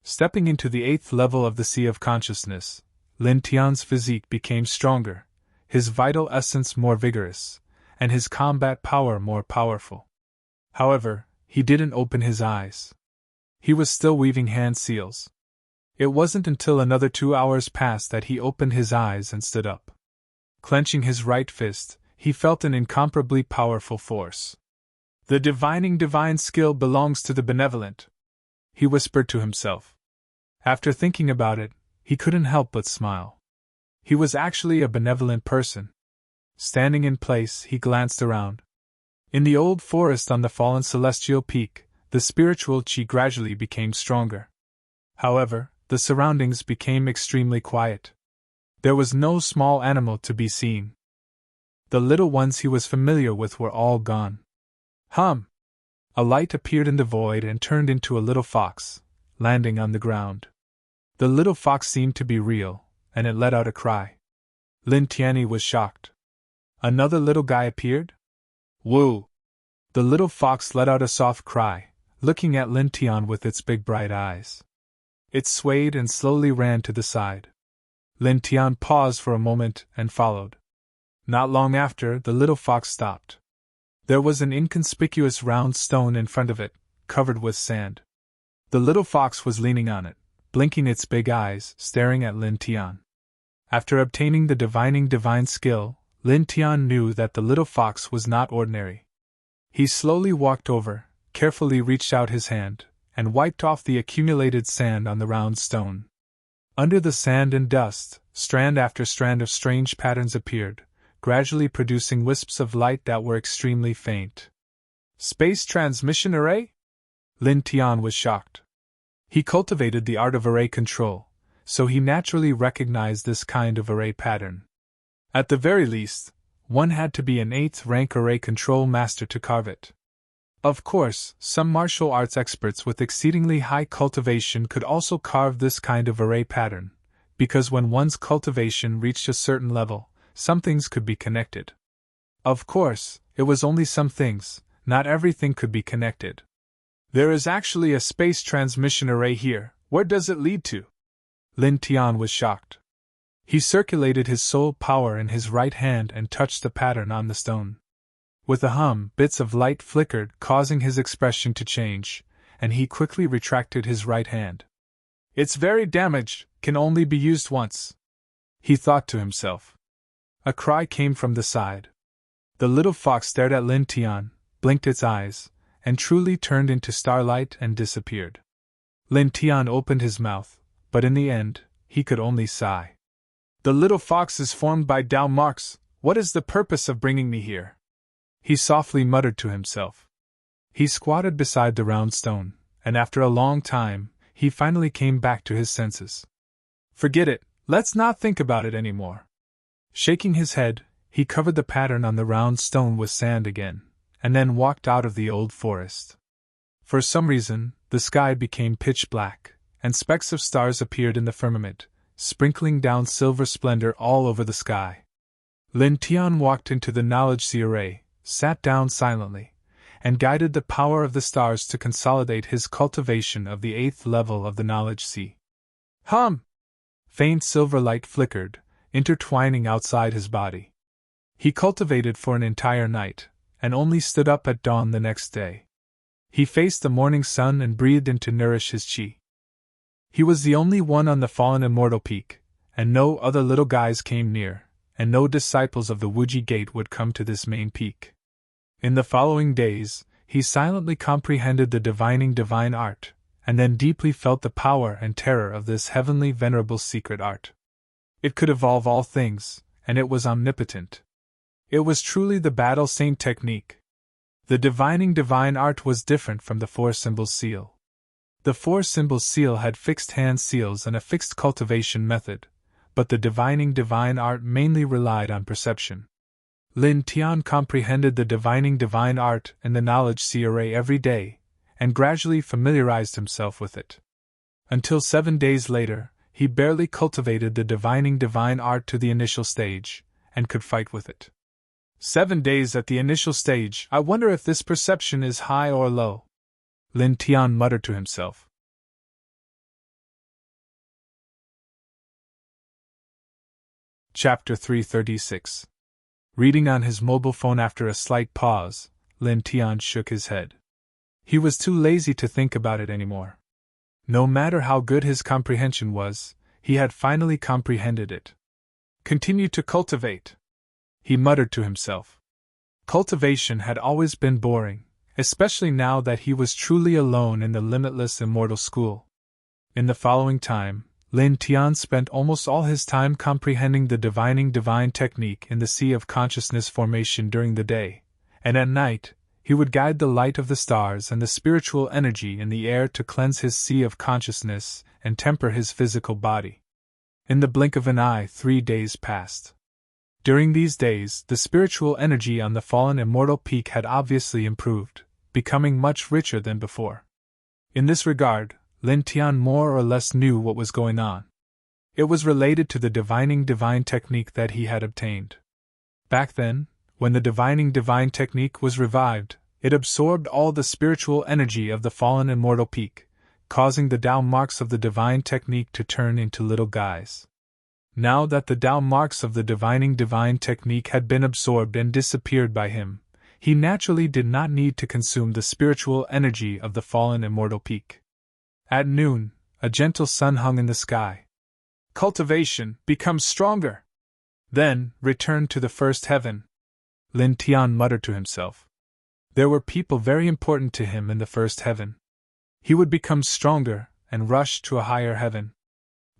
Stepping into the 8th level of the Sea of Consciousness, Lin Tian's physique became stronger, his vital essence more vigorous, and his combat power more powerful. However, he didn't open his eyes. He was still weaving hand seals. It wasn't until another 2 hours passed that he opened his eyes and stood up. Clenching his right fist, he felt an incomparably powerful force. The divining divine skill belongs to the benevolent, he whispered to himself. After thinking about it, he couldn't help but smile. He was actually a benevolent person. Standing in place, he glanced around. In the old forest on the fallen celestial peak, the spiritual chi gradually became stronger. However, the surroundings became extremely quiet. There was no small animal to be seen. The little ones he was familiar with were all gone. Hum! A light appeared in the void and turned into a little fox, landing on the ground. The little fox seemed to be real, and it let out a cry. Lin Tianyi was shocked. Another little guy appeared? Woo! The little fox let out a soft cry, looking at Lin Tian with its big bright eyes. It swayed and slowly ran to the side. Lin Tian paused for a moment and followed. Not long after, the little fox stopped. There was an inconspicuous round stone in front of it, covered with sand. The little fox was leaning on it, blinking its big eyes, staring at Lin Tian. After obtaining the divining divine skill, Lin Tian knew that the little fox was not ordinary. He slowly walked over, carefully reached out his hand, and wiped off the accumulated sand on the round stone. Under the sand and dust, strand after strand of strange patterns appeared, gradually producing wisps of light that were extremely faint. Space transmission array? Lin Tian was shocked. He cultivated the art of array control, so he naturally recognized this kind of array pattern. At the very least, one had to be an 8th rank array control master to carve it. Of course, some martial arts experts with exceedingly high cultivation could also carve this kind of array pattern, because when one's cultivation reached a certain level, some things could be connected. Of course, it was only some things, not everything could be connected. There is actually a space transmission array here, where does it lead to? Lin Tian was shocked. He circulated his soul power in his right hand and touched the pattern on the stone. With a hum, bits of light flickered, causing his expression to change, and he quickly retracted his right hand. It's very damaged, can only be used once, he thought to himself. A cry came from the side. The little fox stared at Lin Tian, blinked its eyes, and truly turned into starlight and disappeared. Lin Tian opened his mouth, but in the end, he could only sigh. The little fox is formed by Dao marks, what is the purpose of bringing me here? He softly muttered to himself. He squatted beside the round stone, and after a long time, he finally came back to his senses. Forget it, let's not think about it anymore. Shaking his head, he covered the pattern on the round stone with sand again, and then walked out of the old forest. For some reason, the sky became pitch black, and specks of stars appeared in the firmament, sprinkling down silver splendor all over the sky. Lin Tian walked into the knowledge sea array, sat down silently, and guided the power of the stars to consolidate his cultivation of the 8th level of the knowledge sea. Hum! Faint silver light flickered, intertwining outside his body. He cultivated for an entire night, and only stood up at dawn the next day. He faced the morning sun and breathed in to nourish his chi. He was the only one on the fallen immortal peak, and no other little guys came near, and no disciples of the Wuji Gate would come to this main peak. In the following days, he silently comprehended the divining divine art, and then deeply felt the power and terror of this heavenly venerable secret art. It could evolve all things, and it was omnipotent. It was truly the battle saint technique. The divining divine art was different from the four-symbol seal. The four-symbol seal had fixed hand seals and a fixed cultivation method, but the divining divine art mainly relied on perception. Lin Tian comprehended the divining divine art and the knowledge serene every day, and gradually familiarized himself with it. Until 7 days later, he barely cultivated the divining divine art to the initial stage, and could fight with it. 7 days at the initial stage. I wonder if this perception is high or low, Lin Tian muttered to himself. Chapter 336. Reading on his mobile phone. After a slight pause, Lin Tian shook his head. He was too lazy to think about it anymore. No matter how good his comprehension was, he had finally comprehended it. Continue to cultivate, he muttered to himself. Cultivation had always been boring, especially now that he was truly alone in the limitless immortal school. In the following time, Lin Tian spent almost all his time comprehending the divining divine technique in the sea of consciousness formation during the day, and at night, he would guide the light of the stars and the spiritual energy in the air to cleanse his sea of consciousness and temper his physical body. In the blink of an eye, 3 days passed. During these days, the spiritual energy on the fallen immortal peak had obviously improved, becoming much richer than before. In this regard, Lin Tian more or less knew what was going on. It was related to the divining divine technique that he had obtained. Back then, when the divining divine technique was revived, it absorbed all the spiritual energy of the fallen immortal peak, causing the Tao marks of the divine technique to turn into little guys. Now that the Tao marks of the divining divine technique had been absorbed and disappeared by him, he naturally did not need to consume the spiritual energy of the fallen immortal peak. At noon, a gentle sun hung in the sky. Cultivation becomes stronger. Then, return to the first heaven, Lin Tian muttered to himself. There were people very important to him in the first heaven. He would become stronger and rush to a higher heaven.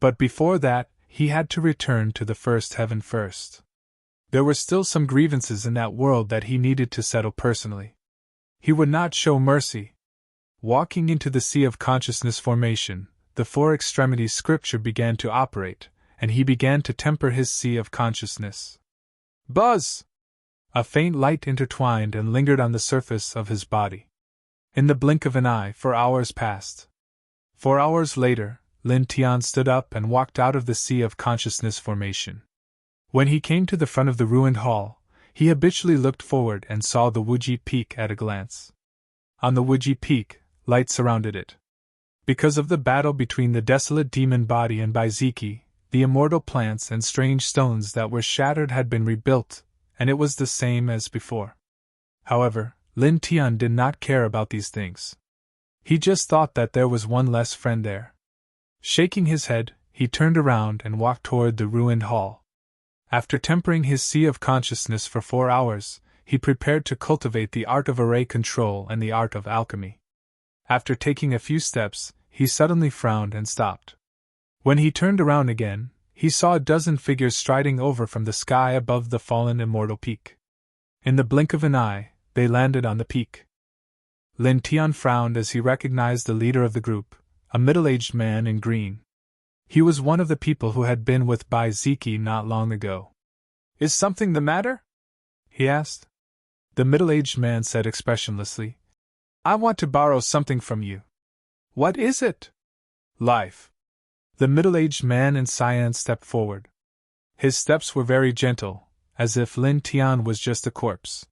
But before that, he had to return to the first heaven first. There were still some grievances in that world that he needed to settle personally. He would not show mercy. Walking into the sea of consciousness formation, the four extremities scripture began to operate, and he began to temper his sea of consciousness. Buzz! A faint light intertwined and lingered on the surface of his body. In the blink of an eye, 4 hours passed. 4 hours later, Lin Tian stood up and walked out of the sea of consciousness formation. When he came to the front of the ruined hall, he habitually looked forward and saw the Wuji Peak at a glance. On the Wuji Peak, light surrounded it. Because of the battle between the desolate demon body and Baiziki, the immortal plants and strange stones that were shattered had been rebuilt, and it was the same as before. However, Lin Tian did not care about these things. He just thought that there was one less friend there. Shaking his head, he turned around and walked toward the ruined hall. After tempering his sea of consciousness for 4 hours, he prepared to cultivate the art of array control and the art of alchemy. After taking a few steps, he suddenly frowned and stopped. When he turned around again, he saw a dozen figures striding over from the sky above the fallen immortal peak. In the blink of an eye, they landed on the peak. Lin Tian frowned as he recognized the leader of the group, a middle-aged man in green. He was one of the people who had been with Baiziki not long ago. Is something the matter? He asked. The middle-aged man said expressionlessly, I want to borrow something from you. What is it? Life. The middle-aged man in cyan stepped forward. His steps were very gentle, as if Lin Tian was just a corpse.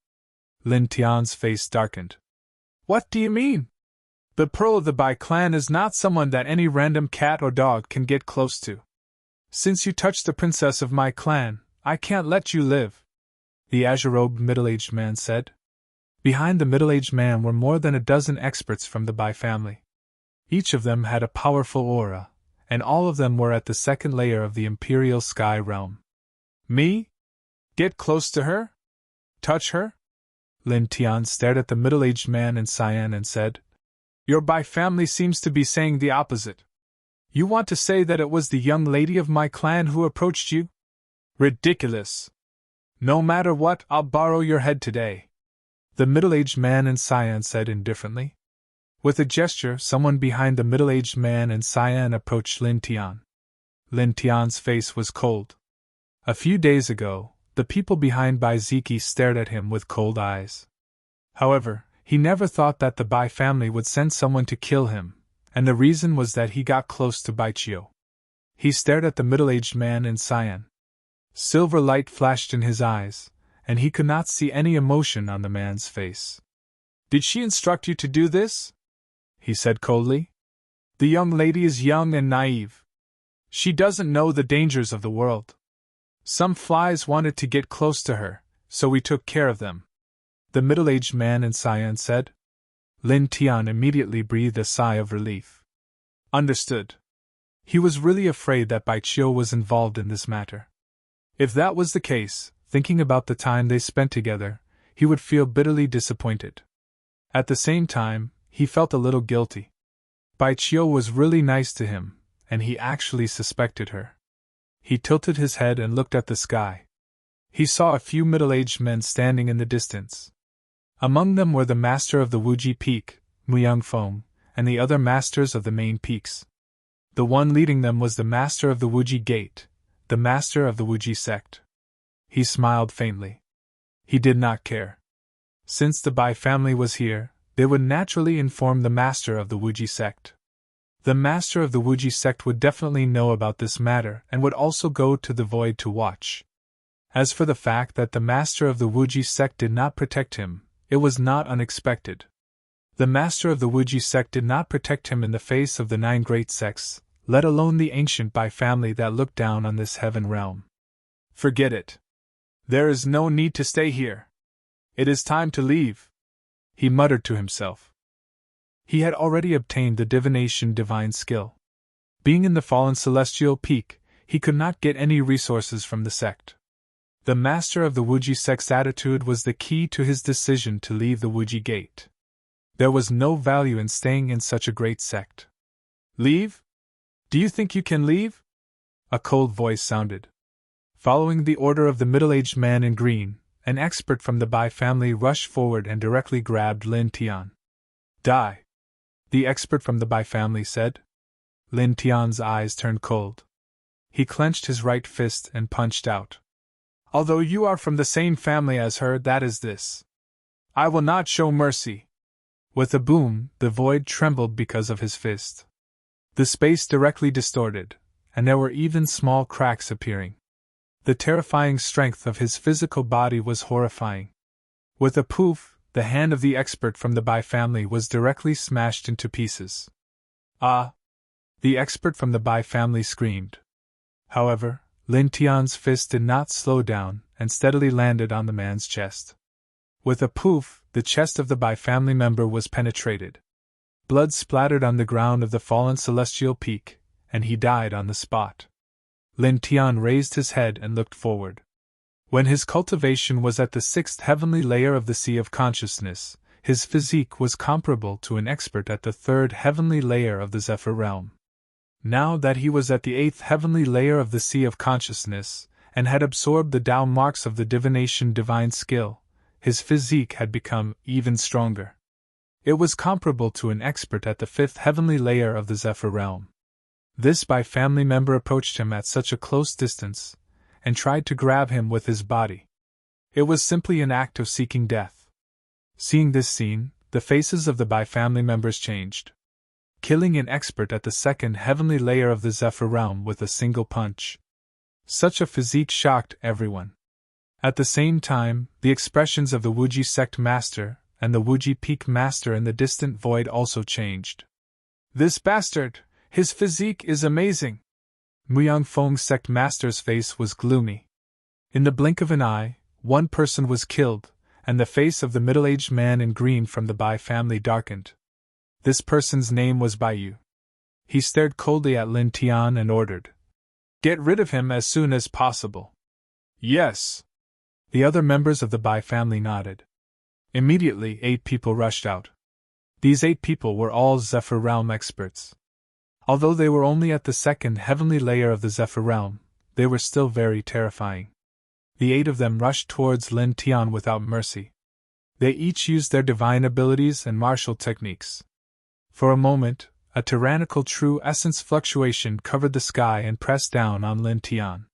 Lin Tian's face darkened. What do you mean? The pearl of the Bai clan is not someone that any random cat or dog can get close to. Since you touched the princess of my clan, I can't let you live, the azure-robed middle-aged man said. Behind the middle-aged man were more than a dozen experts from the Bai family. Each of them had a powerful aura, and all of them were at the second layer of the Imperial Sky Realm. Me? Get close to her? Touch her? Lin Tian stared at the middle-aged man in cyan and said, Your Bai family seems to be saying the opposite. You want to say that it was the young lady of my clan who approached you? Ridiculous! No matter what, I'll borrow your head today, the middle-aged man in cyan said indifferently. With a gesture, someone behind the middle-aged man in cyan approached Lin Tian. Lin Tian's face was cold. A few days ago, the people behind Bai Ziki stared at him with cold eyes. However, he never thought that the Bai family would send someone to kill him, and the reason was that he got close to Bai Chiu. He stared at the middle-aged man in cyan. Silver light flashed in his eyes, and he could not see any emotion on the man's face. Did she instruct you to do this? He said coldly. The young lady is young and naive. She doesn't know the dangers of the world. Some flies wanted to get close to her, so we took care of them, the middle-aged man in cyan said. Lin Tian immediately breathed a sigh of relief. Understood. He was really afraid that Bai Chiu was involved in this matter. If that was the case, thinking about the time they spent together, he would feel bitterly disappointed. At the same time, he felt a little guilty. Bai Chiu was really nice to him, and he actually suspected her. He tilted his head and looked at the sky. He saw a few middle-aged men standing in the distance. Among them were the master of the Wuji Peak, Muyang Feng, and the other masters of the main peaks. The one leading them was the master of the Wuji Gate, the master of the Wuji sect. He smiled faintly. He did not care. Since the Bai family was here, they would naturally inform the master of the Wuji sect. The master of the Wuji sect would definitely know about this matter and would also go to the void to watch. As for the fact that the master of the Wuji sect did not protect him, it was not unexpected. The master of the Wuji sect did not protect him in the face of the 9 great sects, let alone the ancient Bai family that looked down on this heaven realm. Forget it. There is no need to stay here. It is time to leave, he muttered to himself. He had already obtained the divination divine skill. Being in the fallen celestial peak, he could not get any resources from the sect. The master of the Wuji sect's attitude was the key to his decision to leave the Wuji gate. There was no value in staying in such a great sect. Leave? Do you think you can leave? A cold voice sounded. Following the order of the middle-aged man in green, an expert from the Bai family rushed forward and directly grabbed Lin Tian. Die! The expert from the Bai family said. Lin Tian's eyes turned cold. He clenched his right fist and punched out. Although you are from the same family as her, that is this. I will not show mercy. With a boom, the void trembled because of his fist. The space directly distorted, and there were even small cracks appearing. The terrifying strength of his physical body was horrifying. With a poof, the hand of the expert from the Bai family was directly smashed into pieces. Ah! The expert from the Bai family screamed. However, Lin Tian's fist did not slow down and steadily landed on the man's chest. With a poof, the chest of the Bai family member was penetrated. Blood splattered on the ground of the fallen celestial peak, and he died on the spot. Lin Tian raised his head and looked forward. When his cultivation was at the 6th heavenly layer of the Sea of Consciousness, his physique was comparable to an expert at the 3rd heavenly layer of the Zephyr realm. Now that he was at the 8th heavenly layer of the Sea of Consciousness, and had absorbed the Tao marks of the divination divine skill, his physique had become even stronger. It was comparable to an expert at the 5th heavenly layer of the Zephyr realm. This Bai family member approached him at such a close distance, and tried to grab him with his body. It was simply an act of seeking death. Seeing this scene, the faces of the Bai family members changed. Killing an expert at the 2nd heavenly layer of the Zephyr realm with a single punch. Such a physique shocked everyone. At the same time, the expressions of the Wuji sect master and the Wuji peak master in the distant void also changed. This bastard! His physique is amazing! Muyang Feng's sect master's face was gloomy. In the blink of an eye, one person was killed, and the face of the middle-aged man in green from the Bai family darkened. This person's name was Baiyu. He stared coldly at Lin Tian and ordered, "Get rid of him as soon as possible." Yes. The other members of the Bai family nodded. Immediately 8 people rushed out. These 8 people were all Zephyr Realm experts. Although they were only at the second heavenly layer of the Zephyr Realm, they were still very terrifying. The 8 of them rushed towards Lin Tian without mercy. They each used their divine abilities and martial techniques. For a moment, a tyrannical true essence fluctuation covered the sky and pressed down on Lin Tian.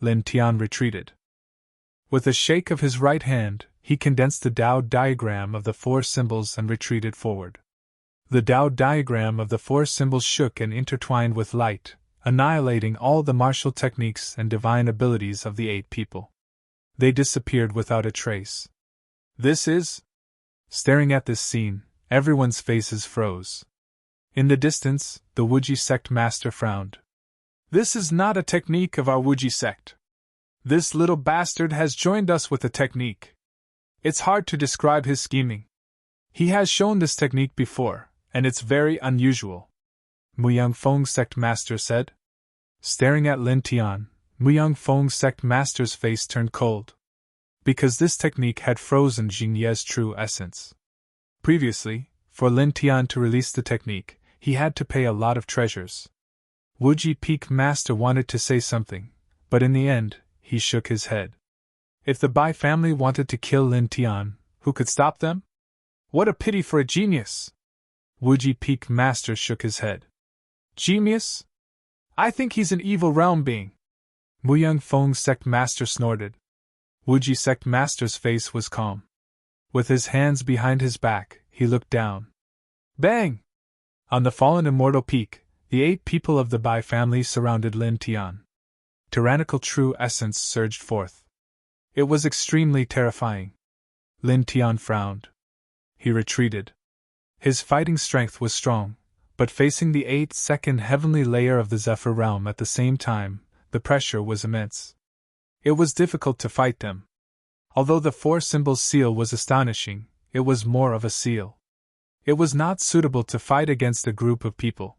Lin Tian retreated. With a shake of his right hand, he condensed the Tao diagram of the 4 symbols and retreated forward. The Tao diagram of the 4 symbols shook and intertwined with light, annihilating all the martial techniques and divine abilities of the 8 people. They disappeared without a trace. This is... Staring at this scene, everyone's faces froze. In the distance, the Wuji sect master frowned. This is not a technique of our Wuji sect. This little bastard has joined us with a technique. It's hard to describe his scheming. He has shown this technique before, and it's very unusual, Muyang Feng's sect master said. Staring at Lin Tian, Muyang Feng's sect master's face turned cold. Because this technique had frozen Jing Ye's true essence. Previously, for Lin Tian to release the technique, he had to pay a lot of treasures. Wuji Peak Master wanted to say something, but in the end, he shook his head. If the Bai family wanted to kill Lin Tian, who could stop them? What a pity for a genius! Wuji Peak Master shook his head. Genius? I think he's an evil realm being. Muyang Feng's sect master snorted. Wuji sect master's face was calm. With his hands behind his back, he looked down. Bang! On the fallen immortal peak, the 8 people of the Bai family surrounded Lin Tian. Tyrannical true essence surged forth. It was extremely terrifying. Lin Tian frowned. He retreated. His fighting strength was strong, but facing the 8th second heavenly layer of the Zephyr realm at the same time, the pressure was immense. It was difficult to fight them. Although the 4 symbols seal was astonishing, it was more of a seal. It was not suitable to fight against a group of people.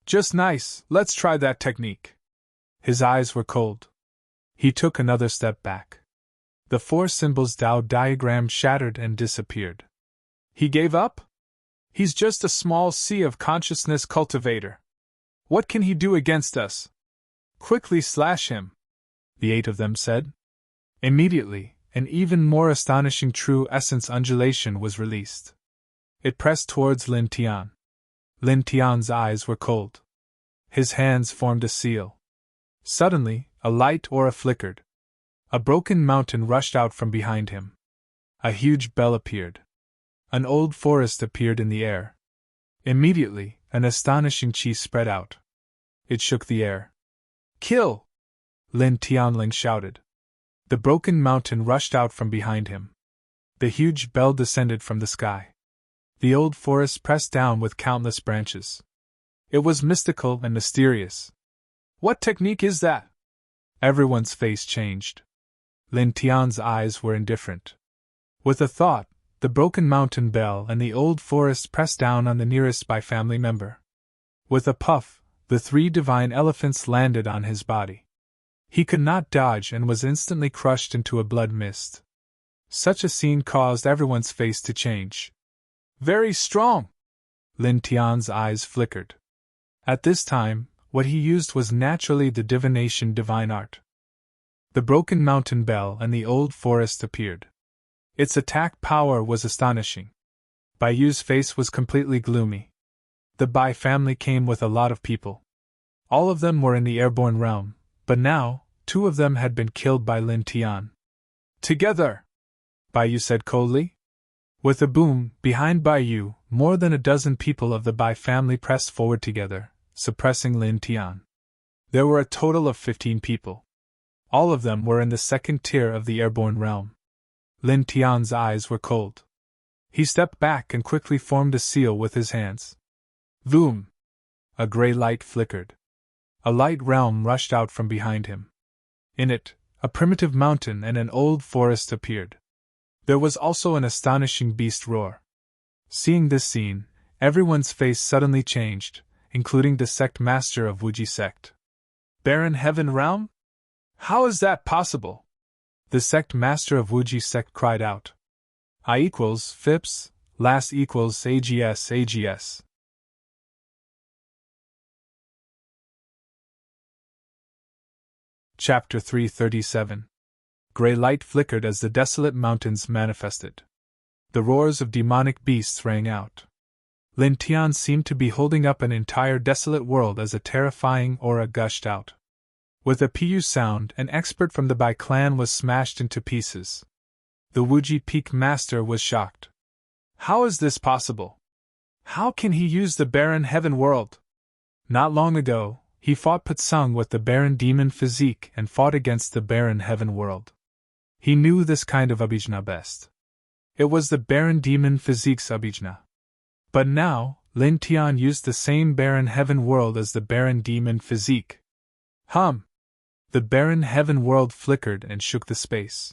Just nice, let's try that technique. His eyes were cold. He took another step back. The 4 symbols Tao diagram shattered and disappeared. He gave up? He's just a small sea of consciousness cultivator. What can he do against us? Quickly slash him, the 8 of them said. Immediately, an even more astonishing true essence undulation was released. It pressed towards Lin Tian. Lin Tian's eyes were cold. His hands formed a seal. Suddenly, a light aura flickered. A broken mountain rushed out from behind him. A huge bell appeared. An old forest appeared in the air. Immediately, an astonishing chi spread out. It shook the air. Kill! Lin Tianling shouted. The broken mountain rushed out from behind him. The huge bell descended from the sky. The old forest pressed down with countless branches. It was mystical and mysterious. What technique is that? Everyone's face changed. Lin Tian's eyes were indifferent. With a thought, the broken mountain bell and the old forest pressed down on the nearest Bai family member. With a puff, the 3 divine elephants landed on his body. He could not dodge and was instantly crushed into a blood mist. Such a scene caused everyone's face to change. Very strong! Lin Tian's eyes flickered. At this time, what he used was naturally the divination divine art. The broken mountain bell and the old forest appeared. Its attack power was astonishing. Bai Yu's face was completely gloomy. The Bai family came with a lot of people. All of them were in the airborne realm, but now, 2 of them had been killed by Lin Tian. Together! Bai Yu said coldly. With a boom, behind Bai Yu, more than a dozen people of the Bai family pressed forward together, suppressing Lin Tian. There were a total of 15 people. All of them were in the 2nd tier of the airborne realm. Lin Tian's eyes were cold. He stepped back and quickly formed a seal with his hands. Voom! A gray light flickered. A light realm rushed out from behind him. In it, a primitive mountain and an old forest appeared. There was also an astonishing beast roar. Seeing this scene, everyone's face suddenly changed, including the sect master of Wuji sect. Barren Heaven Realm? How is that possible? The sect master of Wuji sect cried out. I equals, Phipps, Last equals AGS AGS. Chapter 337. Grey light flickered as the desolate mountains manifested. The roars of demonic beasts rang out. Lin Tian seemed to be holding up an entire desolate world as a terrifying aura gushed out. With a pu sound, an expert from the Bai clan was smashed into pieces. The Wuji Peak Master was shocked. How is this possible? How can he use the barren heaven world? Not long ago, he fought Patsung with the barren demon physique and fought against the barren heaven world. He knew this kind of abhijna best. It was the barren demon physique's abhijna. But now, Lin Tian used the same barren heaven world as the barren demon physique. The barren heaven world flickered and shook the space.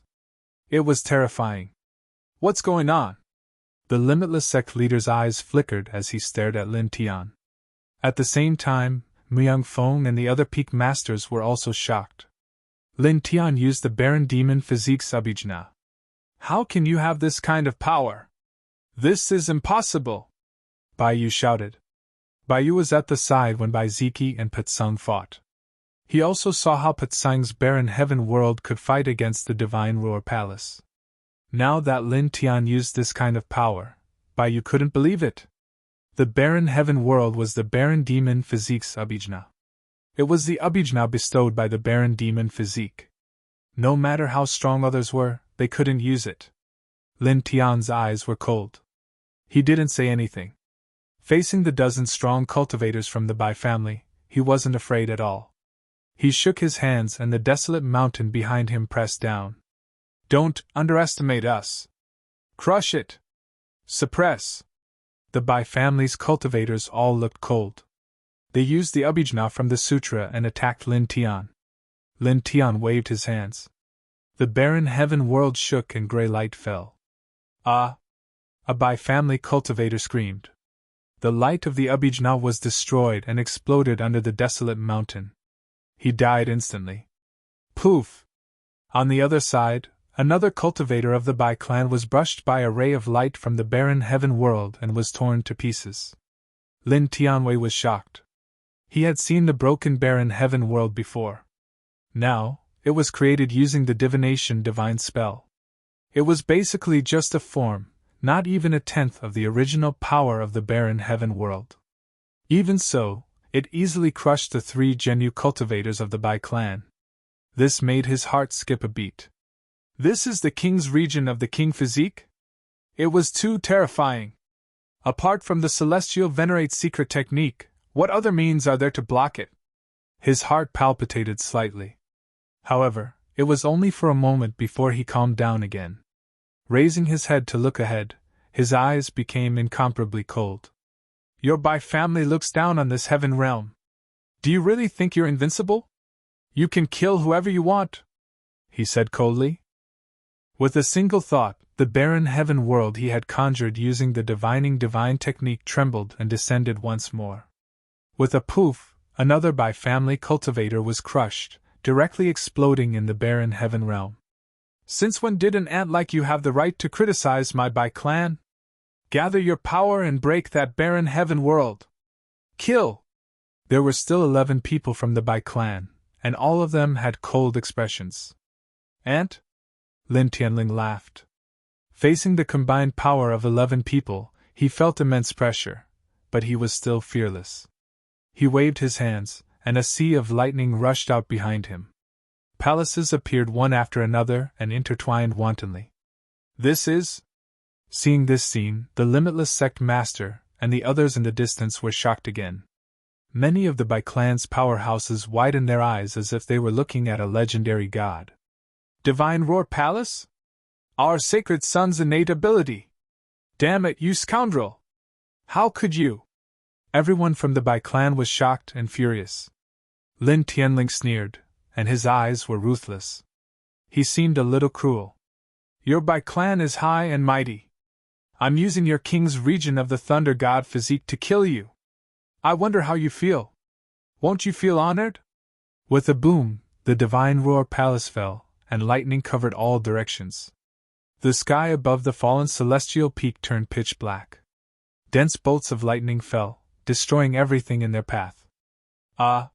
It was terrifying. What's going on? The limitless sect leader's eyes flickered as he stared at Lin Tian. At the same time, Myung Feng and the other peak masters were also shocked. Lin Tian used the barren demon physique's abhijna. How can you have this kind of power? This is impossible! Bai Yu shouted. Bai Yu was at the side when Bai Ziki and Patsung fought. He also saw how Patsung's barren heaven world could fight against the divine roar palace. Now that Lin Tian used this kind of power, Bai Yu couldn't believe it. The barren heaven world was the barren demon physique's abhijna. It was the abhijna bestowed by the barren demon physique. No matter how strong others were, they couldn't use it. Lin Tian's eyes were cold. He didn't say anything. Facing the dozen-strong cultivators from the Bai family, he wasn't afraid at all. He shook his hands and the desolate mountain behind him pressed down. Don't underestimate us. Crush it. Suppress. The Bai family's cultivators all looked cold. They used the abhijna from the sutra and attacked Lin Tian. Lin Tian waved his hands. The barren heaven world shook and grey light fell. Ah! A Bai family cultivator screamed. The light of the abhijna was destroyed and exploded under the desolate mountain. He died instantly. Poof! On the other side, another cultivator of the Bai clan was brushed by a ray of light from the barren heaven world and was torn to pieces. Lin Tianwei was shocked. He had seen the broken barren heaven world before. Now, it was created using the divination divine spell. It was basically just a form, not even a tenth of the original power of the barren heaven world. Even so, it easily crushed the 3 Genu cultivators of the Bai clan. This made his heart skip a beat. This is the king's region of the king physique? It was too terrifying. Apart from the celestial venerate secret technique, what other means are there to block it? His heart palpitated slightly. However, it was only for a moment before he calmed down again. Raising his head to look ahead, his eyes became incomparably cold. Your Bai family looks down on this heaven realm. Do you really think you're invincible? You can kill whoever you want, he said coldly. With a single thought, the barren heaven world he had conjured using the divining divine technique trembled and descended once more. With a poof, another Bai family cultivator was crushed, directly exploding in the barren heaven realm. Since when did an ant like you have the right to criticize my Bai clan? Gather your power and break that barren heaven world. Kill! There were still 11 people from the Bai clan, and all of them had cold expressions. Ant? Lin Tianling laughed. Facing the combined power of 11 people, he felt immense pressure, but he was still fearless. He waved his hands, and a sea of lightning rushed out behind him. Palaces appeared one after another and intertwined wantonly. This is? Seeing this scene, the limitless sect master and the others in the distance were shocked again. Many of the Bai clan's powerhouses widened their eyes as if they were looking at a legendary god. Divine Roar Palace? Our sacred son's innate ability! Damn it, you scoundrel! How could you? Everyone from the Bai clan was shocked and furious. Lin Tianling sneered, and his eyes were ruthless. He seemed a little cruel. Your Bai clan is high and mighty. I'm using your king's region of the thunder god physique to kill you. I wonder how you feel. Won't you feel honored? With a boom, the divine roar palace fell, and lightning covered all directions. The sky above the fallen celestial peak turned pitch black. Dense bolts of lightning fell, destroying everything in their path. Ah!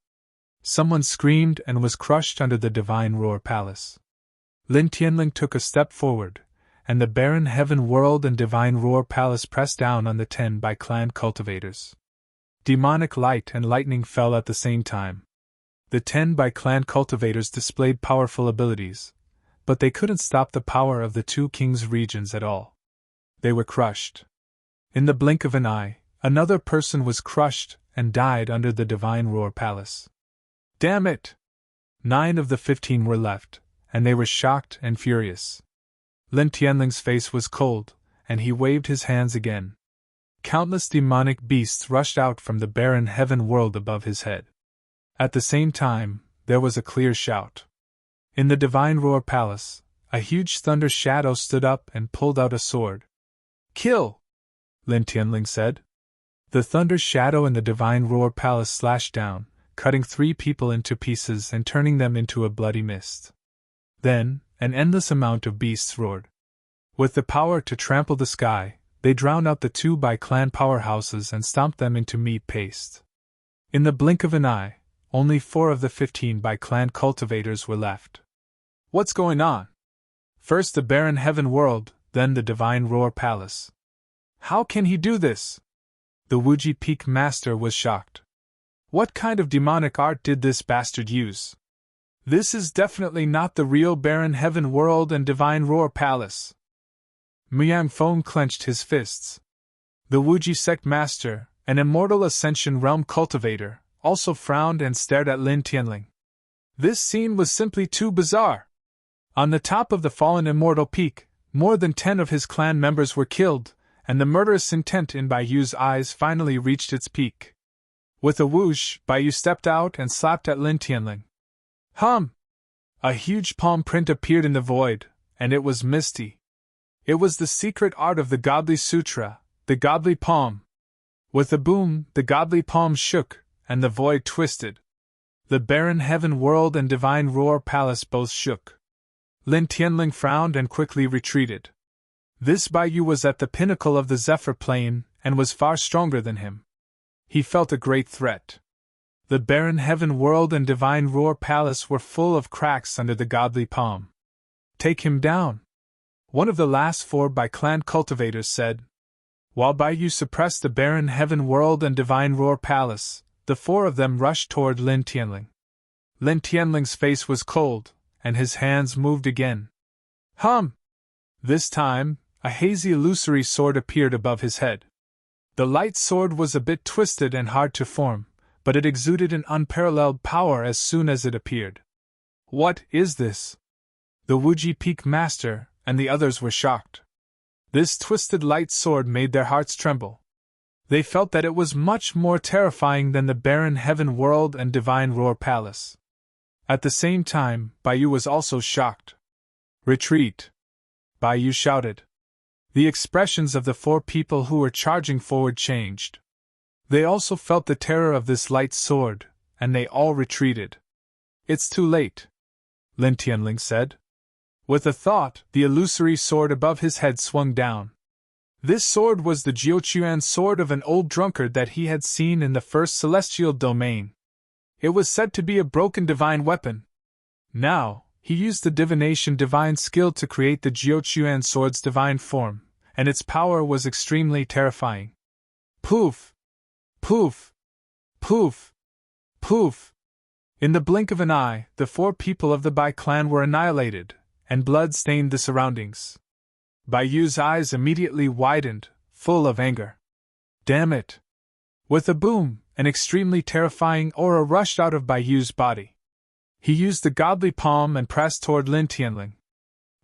Someone screamed and was crushed under the divine roar palace. Lin Tianling took a step forward, and the barren heaven world and divine roar palace pressed down on the 10 by clan cultivators. Demonic light and lightning fell at the same time. The 10 by clan cultivators displayed powerful abilities, but they couldn't stop the power of the 2 kings' regions at all. They were crushed. In the blink of an eye, another person was crushed and died under the divine roar palace. Damn it! 9 of the 15 were left, and they were shocked and furious. Lin Tianling's face was cold, and he waved his hands again. Countless demonic beasts rushed out from the barren heaven world above his head. At the same time, there was a clear shout. In the divine roar palace, a huge thunder shadow stood up and pulled out a sword. Kill! Lin Tianling said. The thunder shadow in the divine roar palace slashed down, cutting 3 people into pieces and turning them into a bloody mist. Then, an endless amount of beasts roared. With the power to trample the sky, they drowned out the 2 by clan powerhouses and stomped them into meat paste. In the blink of an eye, only 4 of the 15 by clan cultivators were left. What's going on? First the barren heaven world, then the divine roar palace. How can he do this? The Wuji Peak Master was shocked. What kind of demonic art did this bastard use? This is definitely not the real barren heaven world and divine roar palace. Miang Feng clenched his fists. The Wuji Sect Master, an immortal Ascension Realm cultivator, also frowned and stared at Lin Tianling. This scene was simply too bizarre. On the top of the fallen immortal peak, more than 10 of his clan members were killed, and the murderous intent in Baiyu's eyes finally reached its peak. With a whoosh, Baiyu stepped out and slapped at Lin Tianling. Hum! A huge palm print appeared in the void, and it was misty. It was the secret art of the Godly Sutra, the Godly Palm. With a boom, the Godly Palm shook, and the void twisted. The barren heaven world and divine roar palace both shook. Lin Tianling frowned and quickly retreated. This Baiyu was at the pinnacle of the Zephyr Plane, and was far stronger than him. He felt a great threat. The barren heaven world and divine roar palace were full of cracks under the Godly Palm. Take him down. One of the last 4 by clan cultivators said. While Baiyu suppressed the barren heaven world and divine roar palace, the 4 of them rushed toward Lin Tianling. Lin Tianling's face was cold, and his hands moved again. Hum! This time, a hazy illusory sword appeared above his head. The light sword was a bit twisted and hard to form, but it exuded an unparalleled power as soon as it appeared. What is this? The Wuji Peak Master and the others were shocked. This twisted light sword made their hearts tremble. They felt that it was much more terrifying than the barren heaven world and divine roar palace. At the same time, Baiyu was also shocked. Retreat! Baiyu shouted. The expressions of the 4 people who were charging forward changed. They also felt the terror of this light sword, and they all retreated. It's too late, Lin Tianling said. With a thought, the illusory sword above his head swung down. This sword was the Jiuquan sword of an old drunkard that he had seen in the first celestial domain. It was said to be a broken divine weapon. Now, he used the divination divine skill to create the Jiuquan sword's divine form, and its power was extremely terrifying. Poof! Poof! Poof! Poof! In the blink of an eye, the 4 people of the Bai clan were annihilated, and blood stained the surroundings. Baiyu's eyes immediately widened, full of anger. Damn it! With a boom, an extremely terrifying aura rushed out of Baiyu's body. He used the Godly Palm and pressed toward Lin Tianling.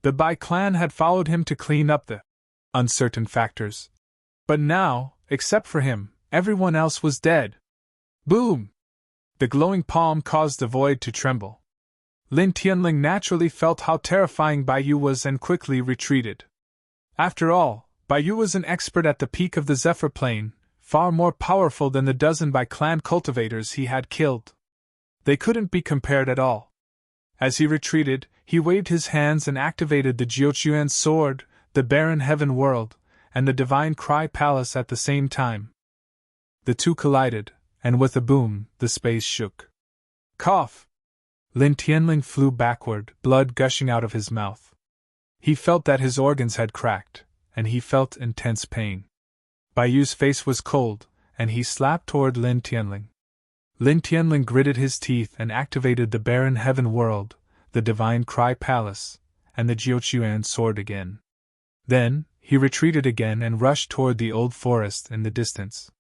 The Bai clan had followed him to clean up the uncertain factors. But now, except for him, everyone else was dead. Boom! The glowing palm caused the void to tremble. Lin Tianling naturally felt how terrifying Baiyu was and quickly retreated. After all, Baiyu was an expert at the peak of the Zephyr Plane, far more powerful than the dozen Bai clan cultivators he had killed. They couldn't be compared at all. As he retreated, he waved his hands and activated the Jiuquan sword, the barren heaven world, and the divine cry palace at the same time. The two collided, and with a boom, the space shook. Cough! Lin Tianling flew backward, blood gushing out of his mouth. He felt that his organs had cracked, and he felt intense pain. Bai Yu's face was cold, and he slapped toward Lin Tianling. Lin Tianling gritted his teeth and activated the barren heaven world, the divine cry palace, and the Jiuquan sword again. Then, he retreated again and rushed toward the old forest in the distance.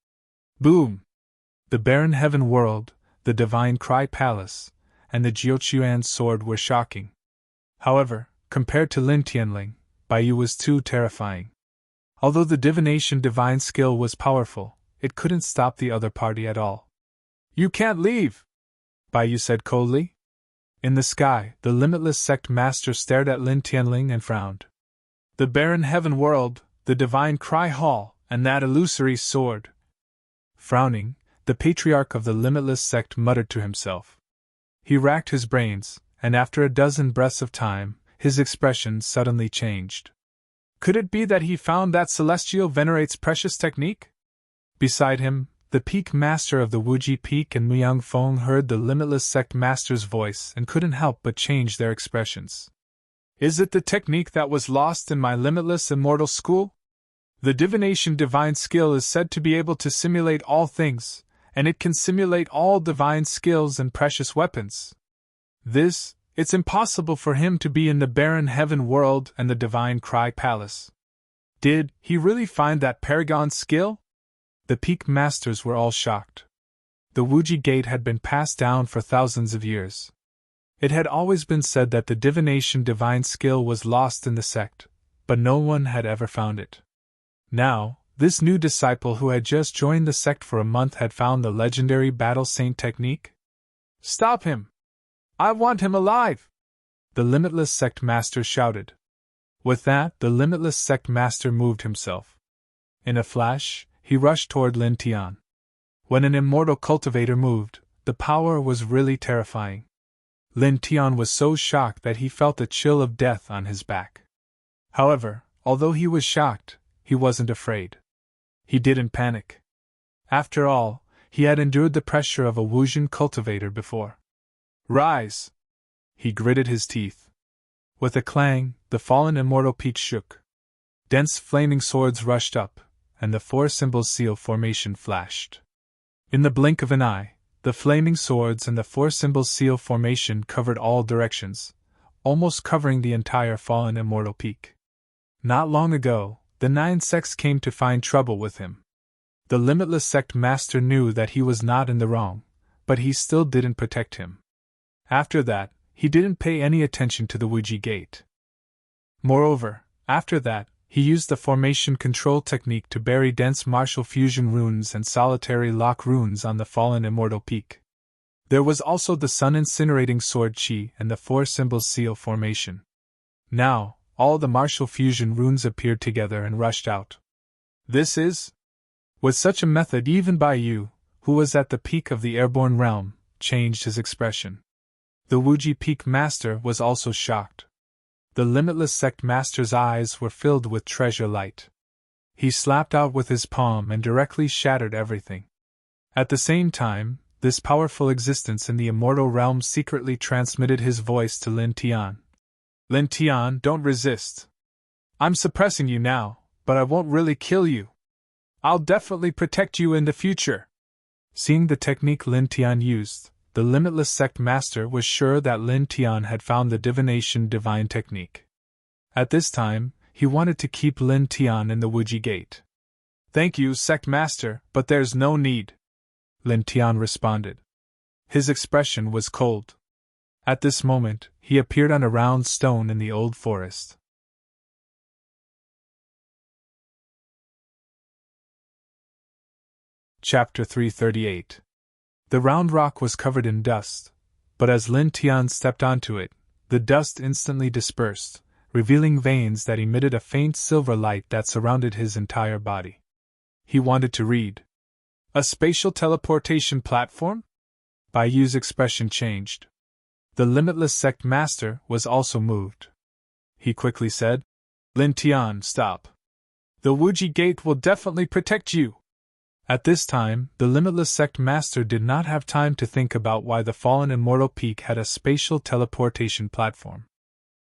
Boom! The barren heaven world, the divine cry palace, and the Jiuquan sword were shocking. However, compared to Lin Tianling, Bai Yu was too terrifying. Although the divination divine skill was powerful, it couldn't stop the other party at all. You can't leave! Bai Yu said coldly. In the sky, the limitless sect master stared at Lin Tianling and frowned. The barren heaven world, the divine cry hall, and that illusory sword. Frowning, the patriarch of the limitless sect muttered to himself. He racked his brains, and after a dozen breaths of time, his expression suddenly changed. Could it be that he found that Celestial venerates precious technique? Beside him, the peak master of the Wuji Peak and Muyang Feng heard the limitless sect master's voice and couldn't help but change their expressions. Is it the technique that was lost in my limitless immortal school? The divination divine skill is said to be able to simulate all things, and it can simulate all divine skills and precious weapons. It's impossible for him to be in the barren heaven world and the divine cry palace. Did he really find that paragon skill? The peak masters were all shocked. The Wuji Gate had been passed down for thousands of years. It had always been said that the divination divine skill was lost in the sect, but no one had ever found it. Now, this new disciple who had just joined the sect for a month had found the legendary battle saint technique? Stop him! I want him alive! The limitless sect master shouted. With that, the limitless sect master moved himself. In a flash, he rushed toward Lin Tian. When an immortal cultivator moved, the power was really terrifying. Lin Tian was so shocked that he felt a chill of death on his back. However, although he was shocked, he wasn't afraid. He didn't panic. After all, he had endured the pressure of a Wuxian cultivator before. Rise! He gritted his teeth. With a clang, the fallen immortal peak shook. Dense flaming swords rushed up, and the four-symbol seal formation flashed. In the blink of an eye, the flaming swords and the four-symbol seal formation covered all directions, almost covering the entire fallen immortal peak. Not long ago, the 9 sects came to find trouble with him. The limitless sect master knew that he was not in the wrong, but he still didn't protect him. After that, he didn't pay any attention to the Wuji Gate. Moreover, after that, he used the formation control technique to bury dense martial fusion runes and solitary lock runes on the fallen immortal peak. There was also the sun incinerating sword chi and the four-symbol seal formation. Now, all the martial fusion runes appeared together and rushed out. With such a method, even Bai Yu, who was at the peak of the airborne realm, changed his expression. The Wuji Peak Master was also shocked. The limitless sect master's eyes were filled with treasure light. He slapped out with his palm and directly shattered everything. At the same time, this powerful existence in the immortal realm secretly transmitted his voice to Lin Tian. Lin Tian, don't resist. I'm suppressing you now, but I won't really kill you. I'll definitely protect you in the future. Seeing the technique Lin Tian used, the limitless sect master was sure that Lin Tian had found the divination divine technique. At this time, he wanted to keep Lin Tian in the Wuji Gate. Thank you, sect master, but there's no need, Lin Tian responded. His expression was cold. At this moment, he appeared on a round stone in the old forest. Chapter 338. The round rock was covered in dust, but as Lin Tian stepped onto it, the dust instantly dispersed, revealing veins that emitted a faint silver light that surrounded his entire body. He wanted to read. A spatial teleportation platform? Bai Yu's expression changed. The limitless sect master was also moved. He quickly said, Lin Tian, stop. The Wuji Gate will definitely protect you. At this time, the Limitless Sect Master did not have time to think about why the fallen Immortal Peak had a spatial teleportation platform.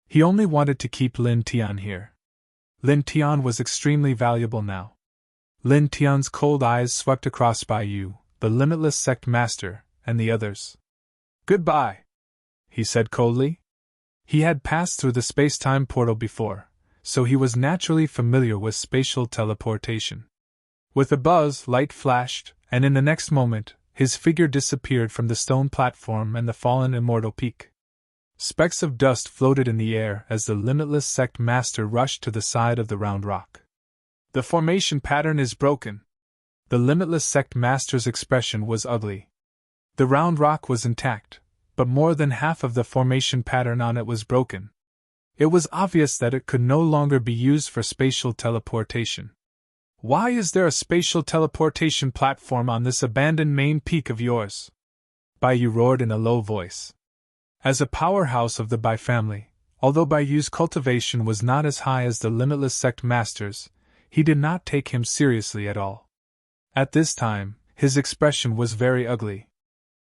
He only wanted to keep Lin Tian here. Lin Tian was extremely valuable now. Lin Tian's cold eyes swept across Bai Yu, the Limitless Sect Master, and the others. Goodbye, he said coldly. He had passed through the space-time portal before, so he was naturally familiar with spatial teleportation. With a buzz, light flashed, and in the next moment, his figure disappeared from the stone platform and the fallen Immortal Peak. Specks of dust floated in the air as the Limitless Sect Master rushed to the side of the round rock. The formation pattern is broken. The Limitless Sect Master's expression was ugly. The round rock was intact, but more than half of the formation pattern on it was broken. It was obvious that it could no longer be used for spatial teleportation. Why is there a spatial teleportation platform on this abandoned main peak of yours? Bai Yu roared in a low voice. As a powerhouse of the Bai family, although Bai Yu's cultivation was not as high as the Limitless Sect Master's, he did not take him seriously at all. At this time, his expression was very ugly.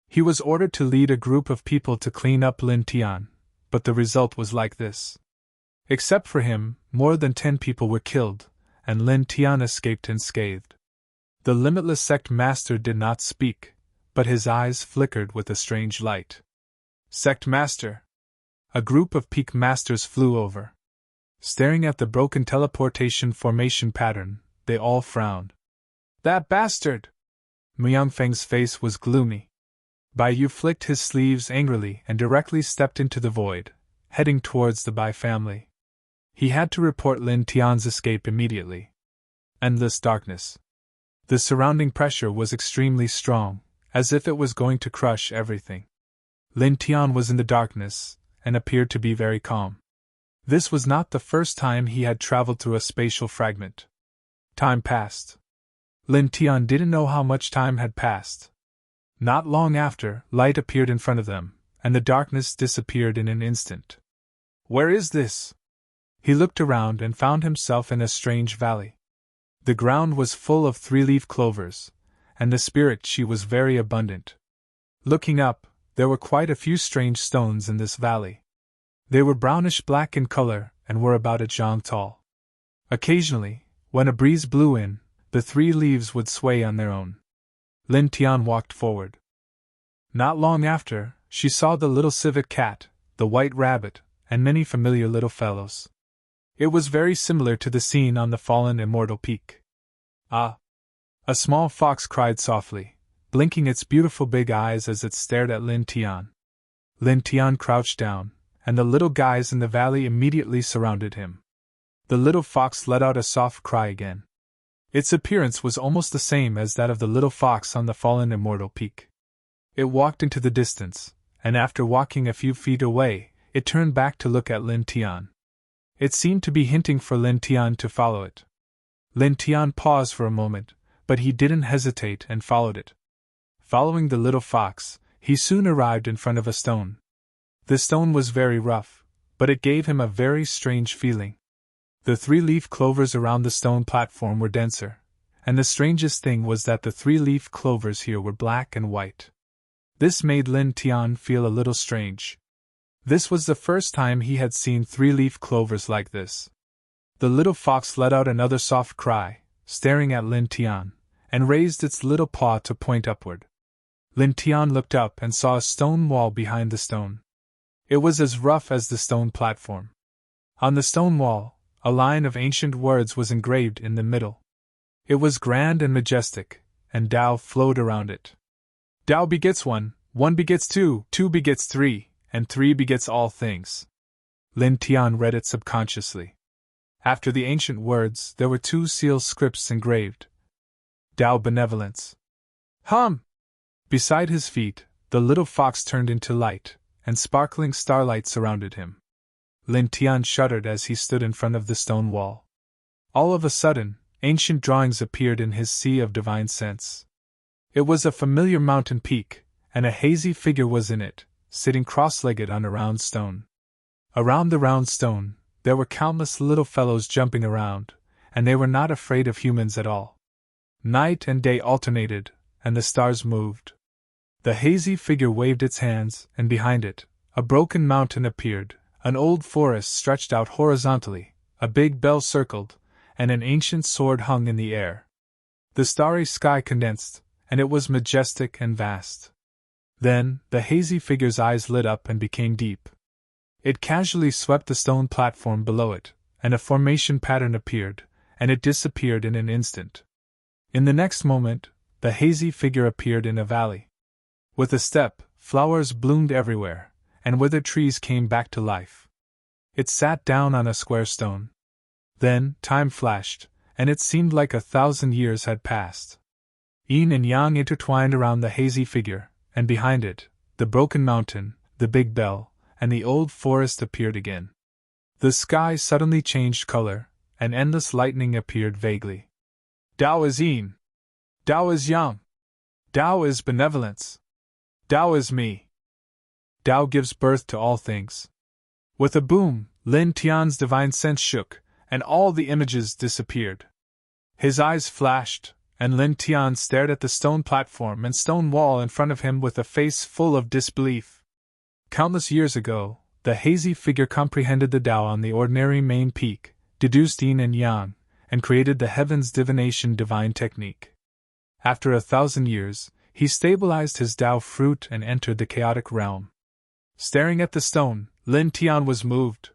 He was ordered to lead a group of people to clean up Lin Tian, but the result was like this. Except for him, more than 10 people were killed, and Lin Tian escaped unscathed. The Limitless Sect Master did not speak, but his eyes flickered with a strange light. Sect Master! A group of Peak Masters flew over. Staring at the broken teleportation formation pattern, they all frowned. That bastard! Miang Feng's face was gloomy. Bai Yu flicked his sleeves angrily and directly stepped into the void, heading towards the Bai family. He had to report Lin Tian's escape immediately. Endless darkness. The surrounding pressure was extremely strong, as if it was going to crush everything. Lin Tian was in the darkness, and appeared to be very calm. This was not the first time he had traveled through a spatial fragment. Time passed. Lin Tian didn't know how much time had passed. Not long after, light appeared in front of them, and the darkness disappeared in an instant. Where is this? He looked around and found himself in a strange valley. The ground was full of 3-leaf clovers, and the spirit chi was very abundant. Looking up, there were quite a few strange stones in this valley. They were brownish-black in color and were about a zhang tall. Occasionally, when a breeze blew in, the 3 leaves would sway on their own. Lin Tian walked forward. Not long after, she saw the little civet cat, the white rabbit, and many familiar little fellows. It was very similar to the scene on the fallen Immortal Peak. Ah! A small fox cried softly, blinking its beautiful big eyes as it stared at Lin Tian. Lin Tian crouched down, and the little guys in the valley immediately surrounded him. The little fox let out a soft cry again. Its appearance was almost the same as that of the little fox on the fallen Immortal Peak. It walked into the distance, and after walking a few feet away, it turned back to look at Lin Tian. It seemed to be hinting for Lin Tian to follow it. Lin Tian paused for a moment, but he didn't hesitate and followed it. Following the little fox, he soon arrived in front of a stone. The stone was very rough, but it gave him a very strange feeling. The 3-leaf clovers around the stone platform were denser, and the strangest thing was that the 3-leaf clovers here were black and white. This made Lin Tian feel a little strange. This was the first time he had seen 3-leaf clovers like this. The little fox let out another soft cry, staring at Lin Tian, and raised its little paw to point upward. Lin Tian looked up and saw a stone wall behind the stone. It was as rough as the stone platform. On the stone wall, a line of ancient words was engraved in the middle. It was grand and majestic, and Tao flowed around it. Tao begets 1, 1 begets 2, 2 begets 3, and 3 begets all things. Lin Tian read it subconsciously. After the ancient words, there were 2 seal scripts engraved. Tao Benevolence. Hum! Beside his feet, the little fox turned into light, and sparkling starlight surrounded him. Lin Tian shuddered as he stood in front of the stone wall. All of a sudden, ancient drawings appeared in his sea of divine sense. It was a familiar mountain peak, and a hazy figure was in it, sitting cross-legged on a round stone. Around the round stone, there were countless little fellows jumping around, and they were not afraid of humans at all. Night and day alternated, and the stars moved. The hazy figure waved its hands, and behind it, a broken mountain appeared, an old forest stretched out horizontally, a big bell circled, and an ancient sword hung in the air. The starry sky condensed, and it was majestic and vast. Then, the hazy figure's eyes lit up and became deep. It casually swept the stone platform below it, and a formation pattern appeared, and it disappeared in an instant. In the next moment, the hazy figure appeared in a valley. With a step, flowers bloomed everywhere, and withered trees came back to life. It sat down on a square stone. Then, time flashed, and it seemed like 1,000 years had passed. Yin and yang intertwined around the hazy figure, and behind it, the broken mountain, the big bell, and the old forest appeared again. The sky suddenly changed color, and endless lightning appeared vaguely. Tao is Yin. Tao is Yang. Tao is benevolence. Tao is me. Tao gives birth to all things. With a boom, Lin Tian's divine sense shook, and all the images disappeared. His eyes flashed, and Lin Tian stared at the stone platform and stone wall in front of him with a face full of disbelief. Countless years ago, the hazy figure comprehended the Tao on the ordinary main peak, deduced Yin and Yang, and created the heavens divination divine technique. After 1,000 years, he stabilized his Tao fruit and entered the chaotic realm. Staring at the stone, Lin Tian was moved.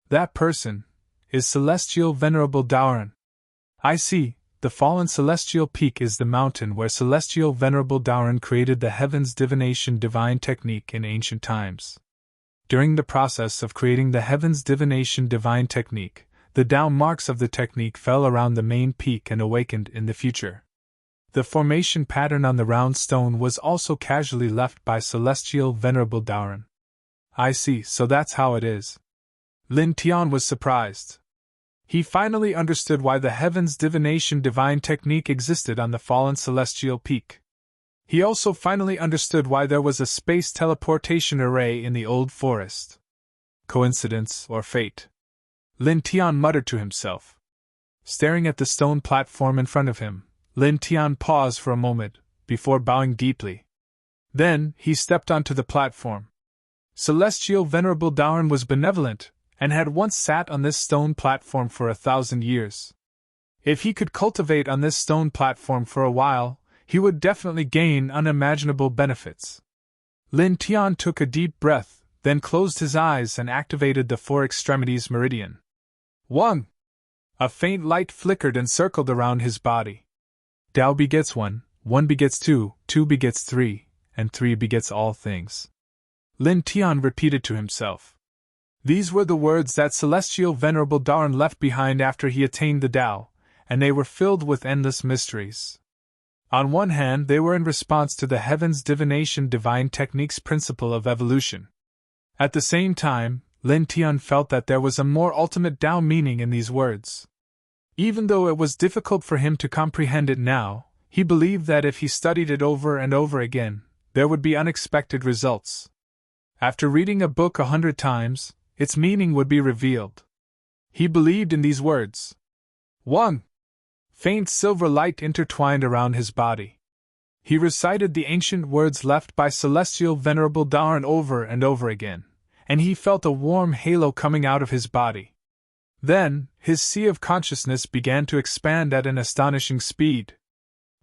That person is Celestial Venerable Daoran. I see, the fallen celestial peak is the mountain where Celestial Venerable Daoran created the heavens divination divine technique in ancient times. During the process of creating the heavens divination divine technique, the Tao marks of the technique fell around the main peak and awakened in the future. The formation pattern on the round stone was also casually left by Celestial Venerable Daoran. I see, so that's how it is. Lin Tian was surprised. He finally understood why the heavens divination divine technique existed on the fallen celestial peak. He also finally understood why there was a space teleportation array in the old forest. Coincidence or fate? Lin Tian muttered to himself. Staring at the stone platform in front of him, Lin Tian paused for a moment, before bowing deeply. Then, he stepped onto the platform. Celestial Venerable Daoran was benevolent, and had once sat on this stone platform for 1,000 years. If he could cultivate on this stone platform for a while, he would definitely gain unimaginable benefits. Lin Tian took a deep breath, then closed his eyes and activated the four extremities meridian. 1. A faint light flickered and circled around his body. Tao begets 1, 1 begets 2, 2 begets 3, and 3 begets all things. Lin Tian repeated to himself. These were the words that Celestial Venerable Daoran left behind after he attained the Tao, and they were filled with endless mysteries. On one hand, they were in response to the heavens divination divine technique's principle of evolution. At the same time, Lin Tian felt that there was a more ultimate Tao meaning in these words. Even though it was difficult for him to comprehend it now, he believed that if he studied it over and over again, there would be unexpected results. After reading a book 100 times, its meaning would be revealed. He believed in these words. 1. Faint silver light intertwined around his body. He recited the ancient words left by Celestial Venerable Daoran over and over again, and he felt a warm halo coming out of his body. Then, his sea of consciousness began to expand at an astonishing speed.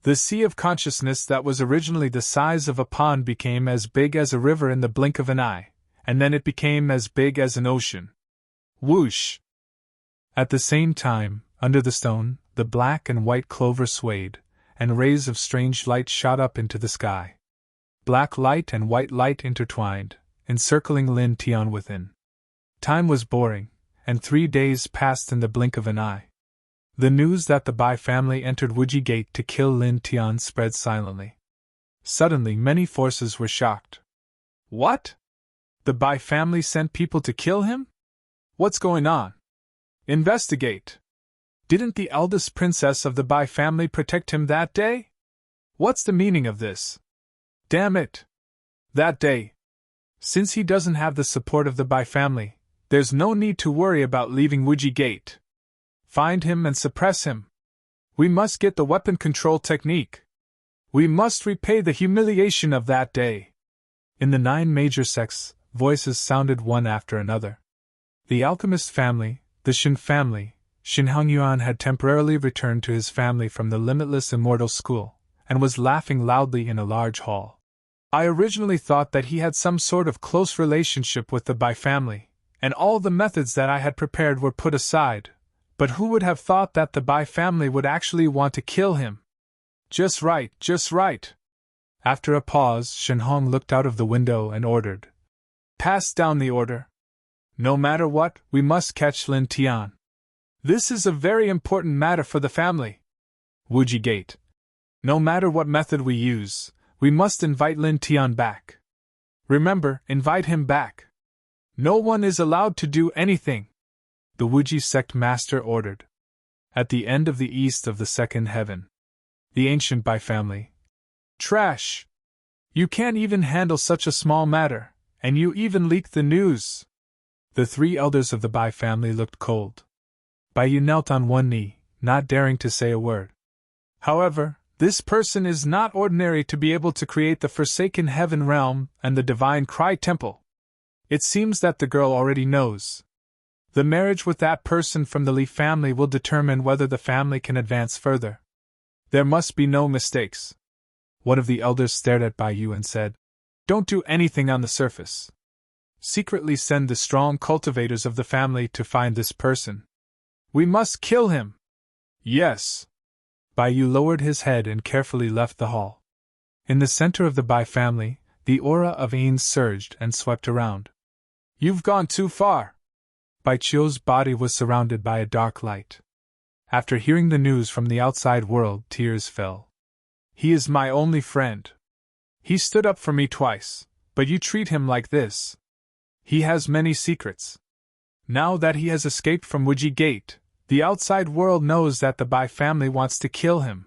The sea of consciousness that was originally the size of a pond became as big as a river in the blink of an eye, and then it became as big as an ocean. Whoosh! At the same time, under the stone, the black and white clover swayed, and rays of strange light shot up into the sky. Black light and white light intertwined, encircling Lin Tian within. Time was boring, and 3 days passed in the blink of an eye. The news that the Bai family entered Wuji Gate to kill Lin Tian spread silently. Suddenly many forces were shocked. What? The Bai family sent people to kill him? What's going on? Investigate. Didn't the eldest princess of the Bai family protect him that day? What's the meaning of this? Damn it! That day. Since he doesn't have the support of the Bai family, There's no need to worry about leaving Wuji Gate. Find him and suppress him. We must get the weapon control technique. We must repay the humiliation of that day. In the 9 major sects, voices sounded one after another. The alchemist family, the Shin family, Shin Hongyuan had temporarily returned to his family from the limitless immortal school, and was laughing loudly in a large hall. I originally thought that he had some sort of close relationship with the Bai family, and all the methods that I had prepared were put aside, but who would have thought that the Bai family would actually want to kill him? Just right, just right. After a pause, Shen Hong looked out of the window and ordered. Pass down the order. No matter what, we must catch Lin Tian. This is a very important matter for the family. Wuji Gate. No matter what method we use, we must invite Lin Tian back. Remember, invite him back. No one is allowed to do anything. The Wuji sect master ordered. At the end of the east of the second heaven. The ancient Bai family. Trash! You can't even handle such a small matter, and you even leaked the news. The 3 elders of the Bai family looked cold. Bai Yu knelt on one knee, not daring to say a word. However, this person is not ordinary to be able to create the Forsaken Heaven Realm and the Divine Cry Temple. It seems that the girl already knows. The marriage with that person from the Li family will determine whether the family can advance further. There must be no mistakes. One of the elders stared at Bai Yu and said, Don't do anything on the surface. Secretly send the strong cultivators of the family to find this person. We must kill him. Yes. Bai Yu lowered his head and carefully left the hall. In the center of the Bai family, the aura of Ain surged and swept around. You've gone too far. Bai Chio's body was surrounded by a dark light. After hearing the news from the outside world, tears fell. He is my only friend. He stood up for me twice, but you treat him like this. He has many secrets. Now that he has escaped from Wuji Gate, the outside world knows that the Bai family wants to kill him.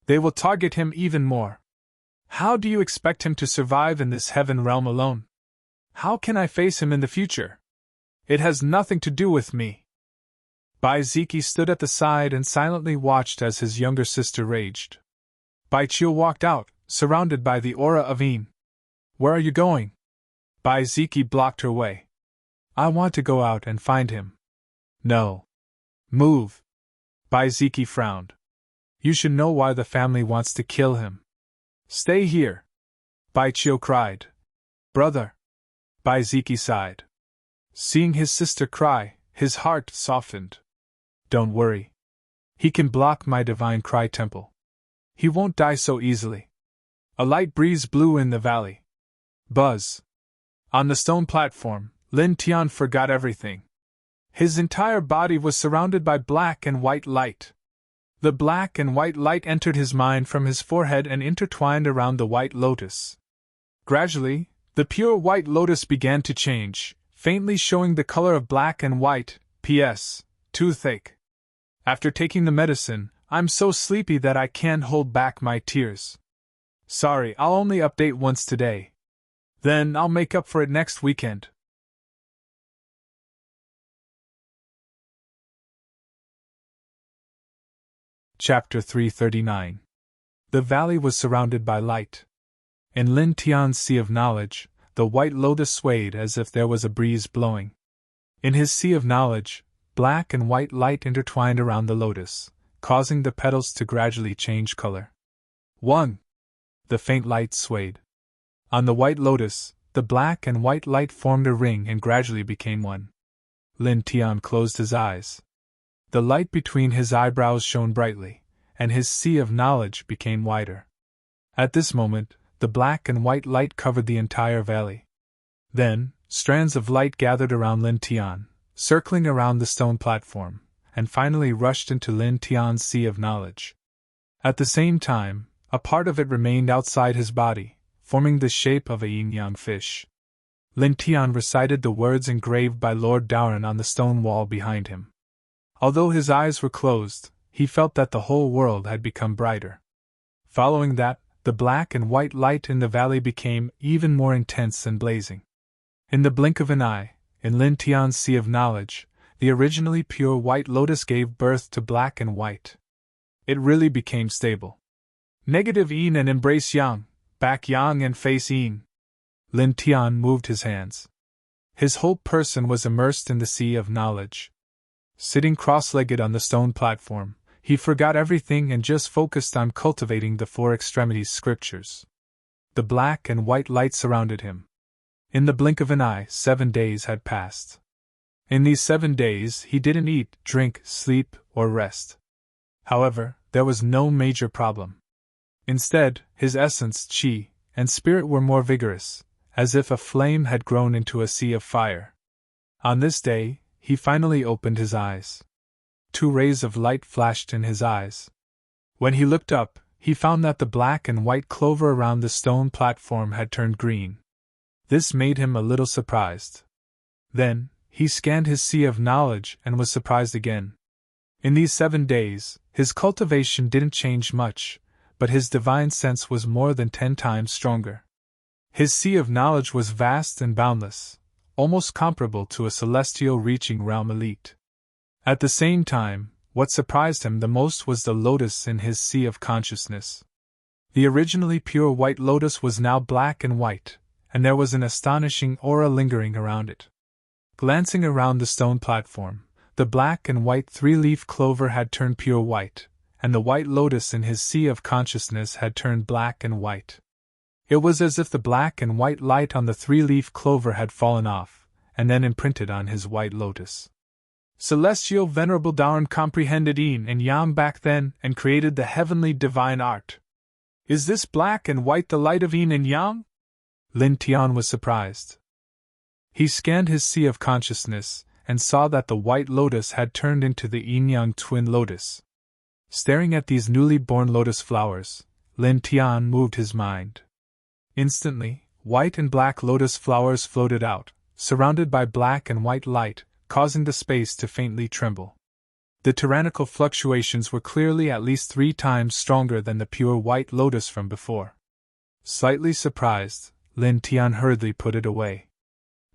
They will target him even more. How do you expect him to survive in this heaven realm alone? How can I face him in the future? It has nothing to do with me. Bai Ziki stood at the side and silently watched as his younger sister raged. Bai Chio walked out, surrounded by the aura of Yin. Where are you going? Bai Ziki blocked her way. I want to go out and find him. No. Move. Bai Ziki frowned. You should know why the family wants to kill him. Stay here. Bai Chio cried. Brother. Bai Ziki sighed. Seeing his sister cry, his heart softened. Don't worry. He can block my divine cry temple. He won't die so easily. A light breeze blew in the valley. Buzz. On the stone platform, Lin Tian forgot everything. His entire body was surrounded by black and white light. The black and white light entered his mind from his forehead and intertwined around the white lotus. Gradually, the pure white lotus began to change, faintly showing the color of black and white. P.S. Toothache. After taking the medicine, I'm so sleepy that I can't hold back my tears. Sorry, I'll only update once today. Then I'll make up for it next weekend. Chapter 339. The valley was surrounded by light. In Lin Tian's sea of knowledge, the white lotus swayed as if there was a breeze blowing. In his sea of knowledge, black and white light intertwined around the lotus, causing the petals to gradually change color. 1. The faint light swayed. On the white lotus, the black and white light formed a ring and gradually became one. Lin Tian closed his eyes. The light between his eyebrows shone brightly, and his sea of knowledge became wider. At this moment, the black and white light covered the entire valley. Then, strands of light gathered around Lin Tian, circling around the stone platform, and finally rushed into Lin Tian's sea of knowledge. At the same time, a part of it remained outside his body, forming the shape of a yin-yang fish. Lin Tian recited the words engraved by Lord Daoran on the stone wall behind him. Although his eyes were closed, he felt that the whole world had become brighter. Following that, the black and white light in the valley became even more intense and blazing. In the blink of an eye, in Lin Tian's sea of knowledge, the originally pure white lotus gave birth to black and white. It really became stable. Negative yin and embrace yang, back yang and face yin. Lin Tian moved his hands. His whole person was immersed in the sea of knowledge. Sitting cross-legged on the stone platform, he forgot everything and just focused on cultivating the four extremities scriptures. The black and white light surrounded him. In the blink of an eye, 7 days had passed. In these 7 days, he didn't eat, drink, sleep, or rest. However, there was no major problem. Instead, his essence, qi, and spirit were more vigorous, as if a flame had grown into a sea of fire. On this day, he finally opened his eyes. 2 rays of light flashed in his eyes. When he looked up, he found that the black and white clover around the stone platform had turned green. This made him a little surprised. Then, he scanned his sea of knowledge and was surprised again. In these 7 days, his cultivation didn't change much, but his divine sense was more than 10 times stronger. His sea of knowledge was vast and boundless, almost comparable to a celestial reaching realm elite. At the same time, what surprised him the most was the lotus in his sea of consciousness. The originally pure white lotus was now black and white, and there was an astonishing aura lingering around it. Glancing around the stone platform, the black and white 3-leaf clover had turned pure white, and the white lotus in his sea of consciousness had turned black and white. It was as if the black and white light on the 3-leaf clover had fallen off, and then imprinted on his white lotus. Celestial Venerable Daoran comprehended yin and yang back then and created the heavenly divine art. Is this black and white the light of yin and yang? Lin Tian was surprised. He scanned his sea of consciousness and saw that the white lotus had turned into the yin-yang twin lotus. Staring at these newly born lotus flowers, Lin Tian moved his mind. Instantly, white and black lotus flowers floated out, surrounded by black and white light, causing the space to faintly tremble. The tyrannical fluctuations were clearly at least 3 times stronger than the pure white lotus from before. Slightly surprised, Lin Tian hurriedly put it away.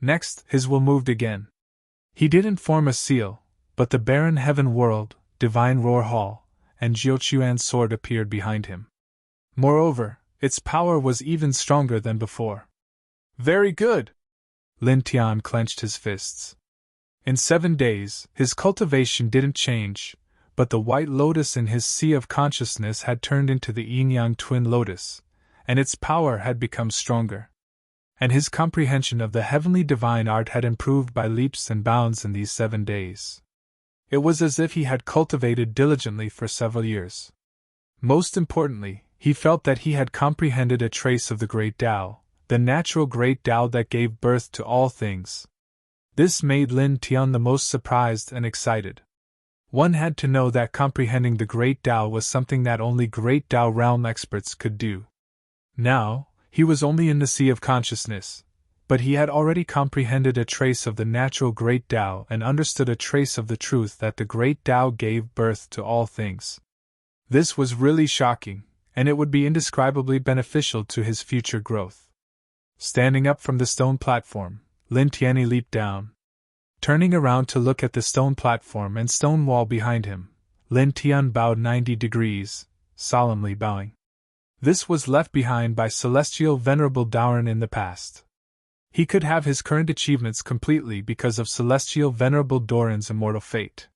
Next, his will moved again. He didn't form a seal, but the barren heaven world, divine roar hall, and Jiuquan's sword appeared behind him. Moreover, its power was even stronger than before. Very good! Lin Tian clenched his fists. In 7 days, his cultivation didn't change, but the white lotus in his sea of consciousness had turned into the yin-yang twin lotus, and its power had become stronger. And his comprehension of the heavenly divine art had improved by leaps and bounds in these 7 days. It was as if he had cultivated diligently for several years. Most importantly, he felt that he had comprehended a trace of the great Tao, the natural great Tao that gave birth to all things. This made Lin Tian the most surprised and excited. One had to know that comprehending the great Tao was something that only great Tao realm experts could do. Now, he was only in the sea of consciousness, but he had already comprehended a trace of the natural great Tao and understood a trace of the truth that the great Tao gave birth to all things. This was really shocking, and it would be indescribably beneficial to his future growth. Standing up from the stone platform, Lin Tian leaped down. Turning around to look at the stone platform and stone wall behind him, Lin Tian bowed 90 degrees, solemnly bowing. This was left behind by Celestial Venerable Daoran in the past. He could have his current achievements completely because of Celestial Venerable Daoran's immortal fate.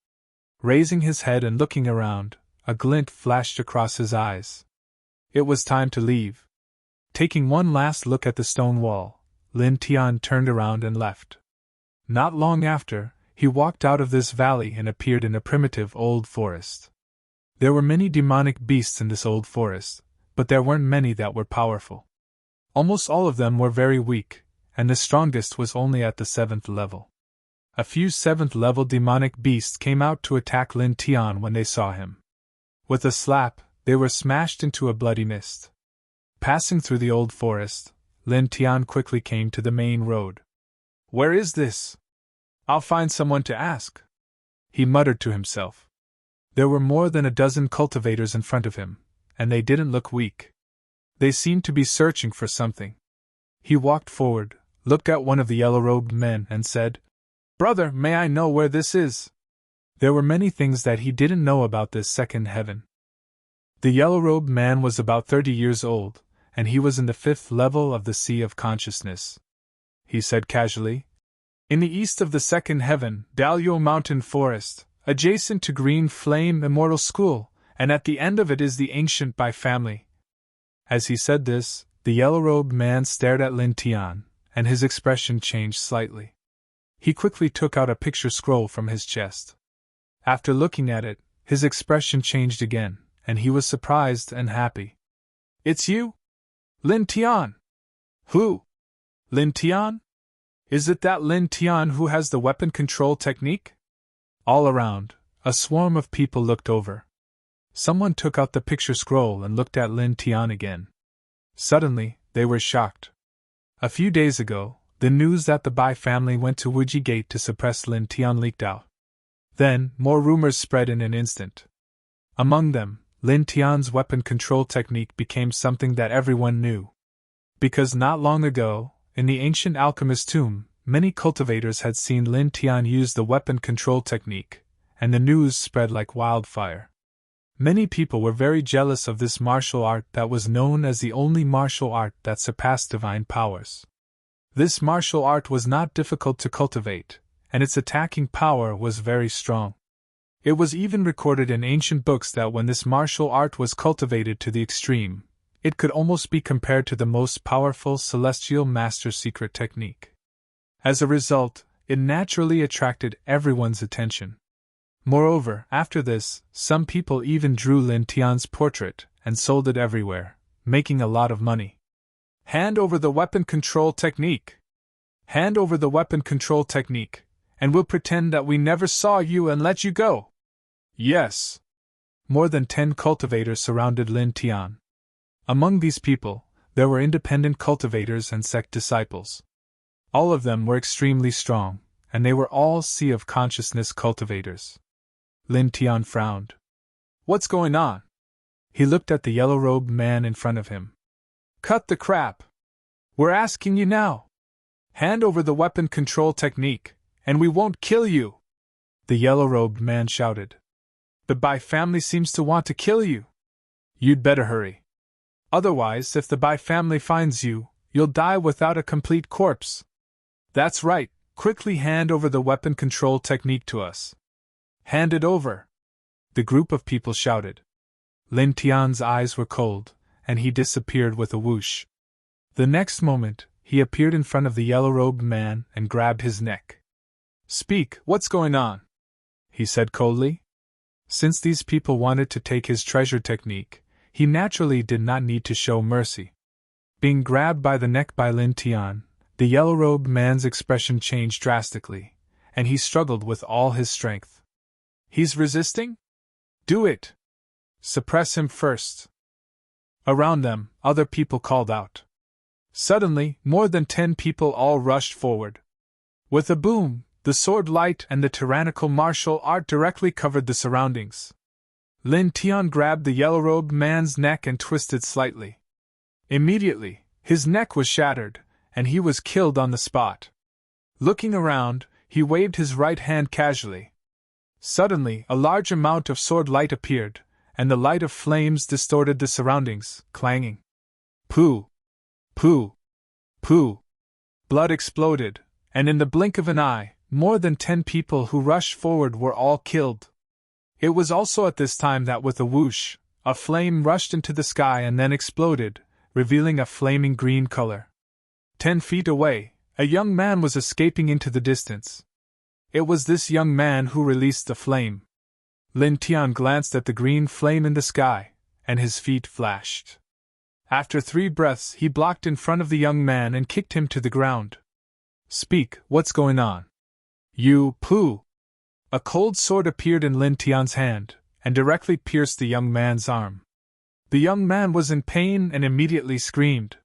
Raising his head and looking around, a glint flashed across his eyes. It was time to leave. Taking one last look at the stone wall, Lin Tian turned around and left. Not long after, he walked out of this valley and appeared in a primitive old forest. There were many demonic beasts in this old forest, but there weren't many that were powerful. Almost all of them were very weak, and the strongest was only at the 7th level. A few 7th-level demonic beasts came out to attack Lin Tian when they saw him. With a slap, they were smashed into a bloody mist. Passing through the old forest, Lin Tian quickly came to the main road. Where is this? I'll find someone to ask, he muttered to himself. There were more than a dozen cultivators in front of him, and they didn't look weak. They seemed to be searching for something. He walked forward, looked at one of the yellow-robed men and said, Brother, may I know where this is? There were many things that he didn't know about this second heaven. The yellow-robed man was about 30 years old, and he was in the 5th level of the Sea of Consciousness. He said casually, "In the east of the second heaven, Dalio Mountain Forest, adjacent to Green Flame Immortal School, and at the end of it is the Ancient by family." As he said this, the yellow-robed man stared at Lin Tian, and his expression changed slightly. He quickly took out a picture scroll from his chest. After looking at it, his expression changed again, and he was surprised and happy. "It's you? Lin Tian?" "Who? Lin Tian? Is it that Lin Tian who has the weapon control technique?" All around, a swarm of people looked over. Someone took out the picture scroll and looked at Lin Tian again. Suddenly, they were shocked. A few days ago, the news that the Bai family went to Wuji Gate to suppress Lin Tian leaked out. Then, more rumors spread in an instant. Among them, Lin Tian's weapon control technique became something that everyone knew. Because not long ago, in the ancient alchemist's tomb, many cultivators had seen Lin Tian use the weapon control technique, and the news spread like wildfire. Many people were very jealous of this martial art that was known as the only martial art that surpassed divine powers. This martial art was not difficult to cultivate, and its attacking power was very strong. It was even recorded in ancient books that when this martial art was cultivated to the extreme, it could almost be compared to the most powerful celestial master's secret technique. As a result, it naturally attracted everyone's attention. Moreover, after this, some people even drew Lin Tian's portrait and sold it everywhere, making a lot of money. "Hand over the weapon control technique! Hand over the weapon control technique, and we'll pretend that we never saw you and let you go!" "Yes!" More than 10 cultivators surrounded Lin Tian. Among these people, there were independent cultivators and sect disciples. All of them were extremely strong, and they were all Sea of Consciousness cultivators. Lin Tian frowned. "What's going on?" He looked at the yellow-robed man in front of him. "Cut the crap! We're asking you now! Hand over the weapon control technique, and we won't kill you!" The yellow-robed man shouted. "The Bai family seems to want to kill you. You'd better hurry. Otherwise, if the Bai family finds you, you'll die without a complete corpse. That's right, quickly hand over the weapon control technique to us. Hand it over!" The group of people shouted. Lin Tian's eyes were cold, and he disappeared with a whoosh. The next moment, he appeared in front of the yellow-robed man and grabbed his neck. "Speak, what's going on?" he said coldly. Since these people wanted to take his treasure technique, he naturally did not need to show mercy. Being grabbed by the neck by Lin Tian, the yellow-robed man's expression changed drastically, and he struggled with all his strength. "He's resisting? Do it! Suppress him first!" Around them, other people called out. Suddenly, more than 10 people all rushed forward. With a boom, the sword light and the tyrannical martial art directly covered the surroundings. Lin Tian grabbed the yellow-robed man's neck and twisted slightly. Immediately, his neck was shattered, and he was killed on the spot. Looking around, he waved his right hand casually. Suddenly, a large amount of sword light appeared, and the light of flames distorted the surroundings, clanging. Pooh! Pooh! Pooh! Blood exploded, and in the blink of an eye, more than 10 people who rushed forward were all killed. It was also at this time that with a whoosh, a flame rushed into the sky and then exploded, revealing a flaming green color. 10 feet away, a young man was escaping into the distance. It was this young man who released the flame. Lin Tian glanced at the green flame in the sky, and his feet flashed. After 3 breaths, he blocked in front of the young man and kicked him to the ground. "Speak, what's going on?" "You, pooh!" A cold sword appeared in Lin Tian's hand, and directly pierced the young man's arm. The young man was in pain and immediately screamed.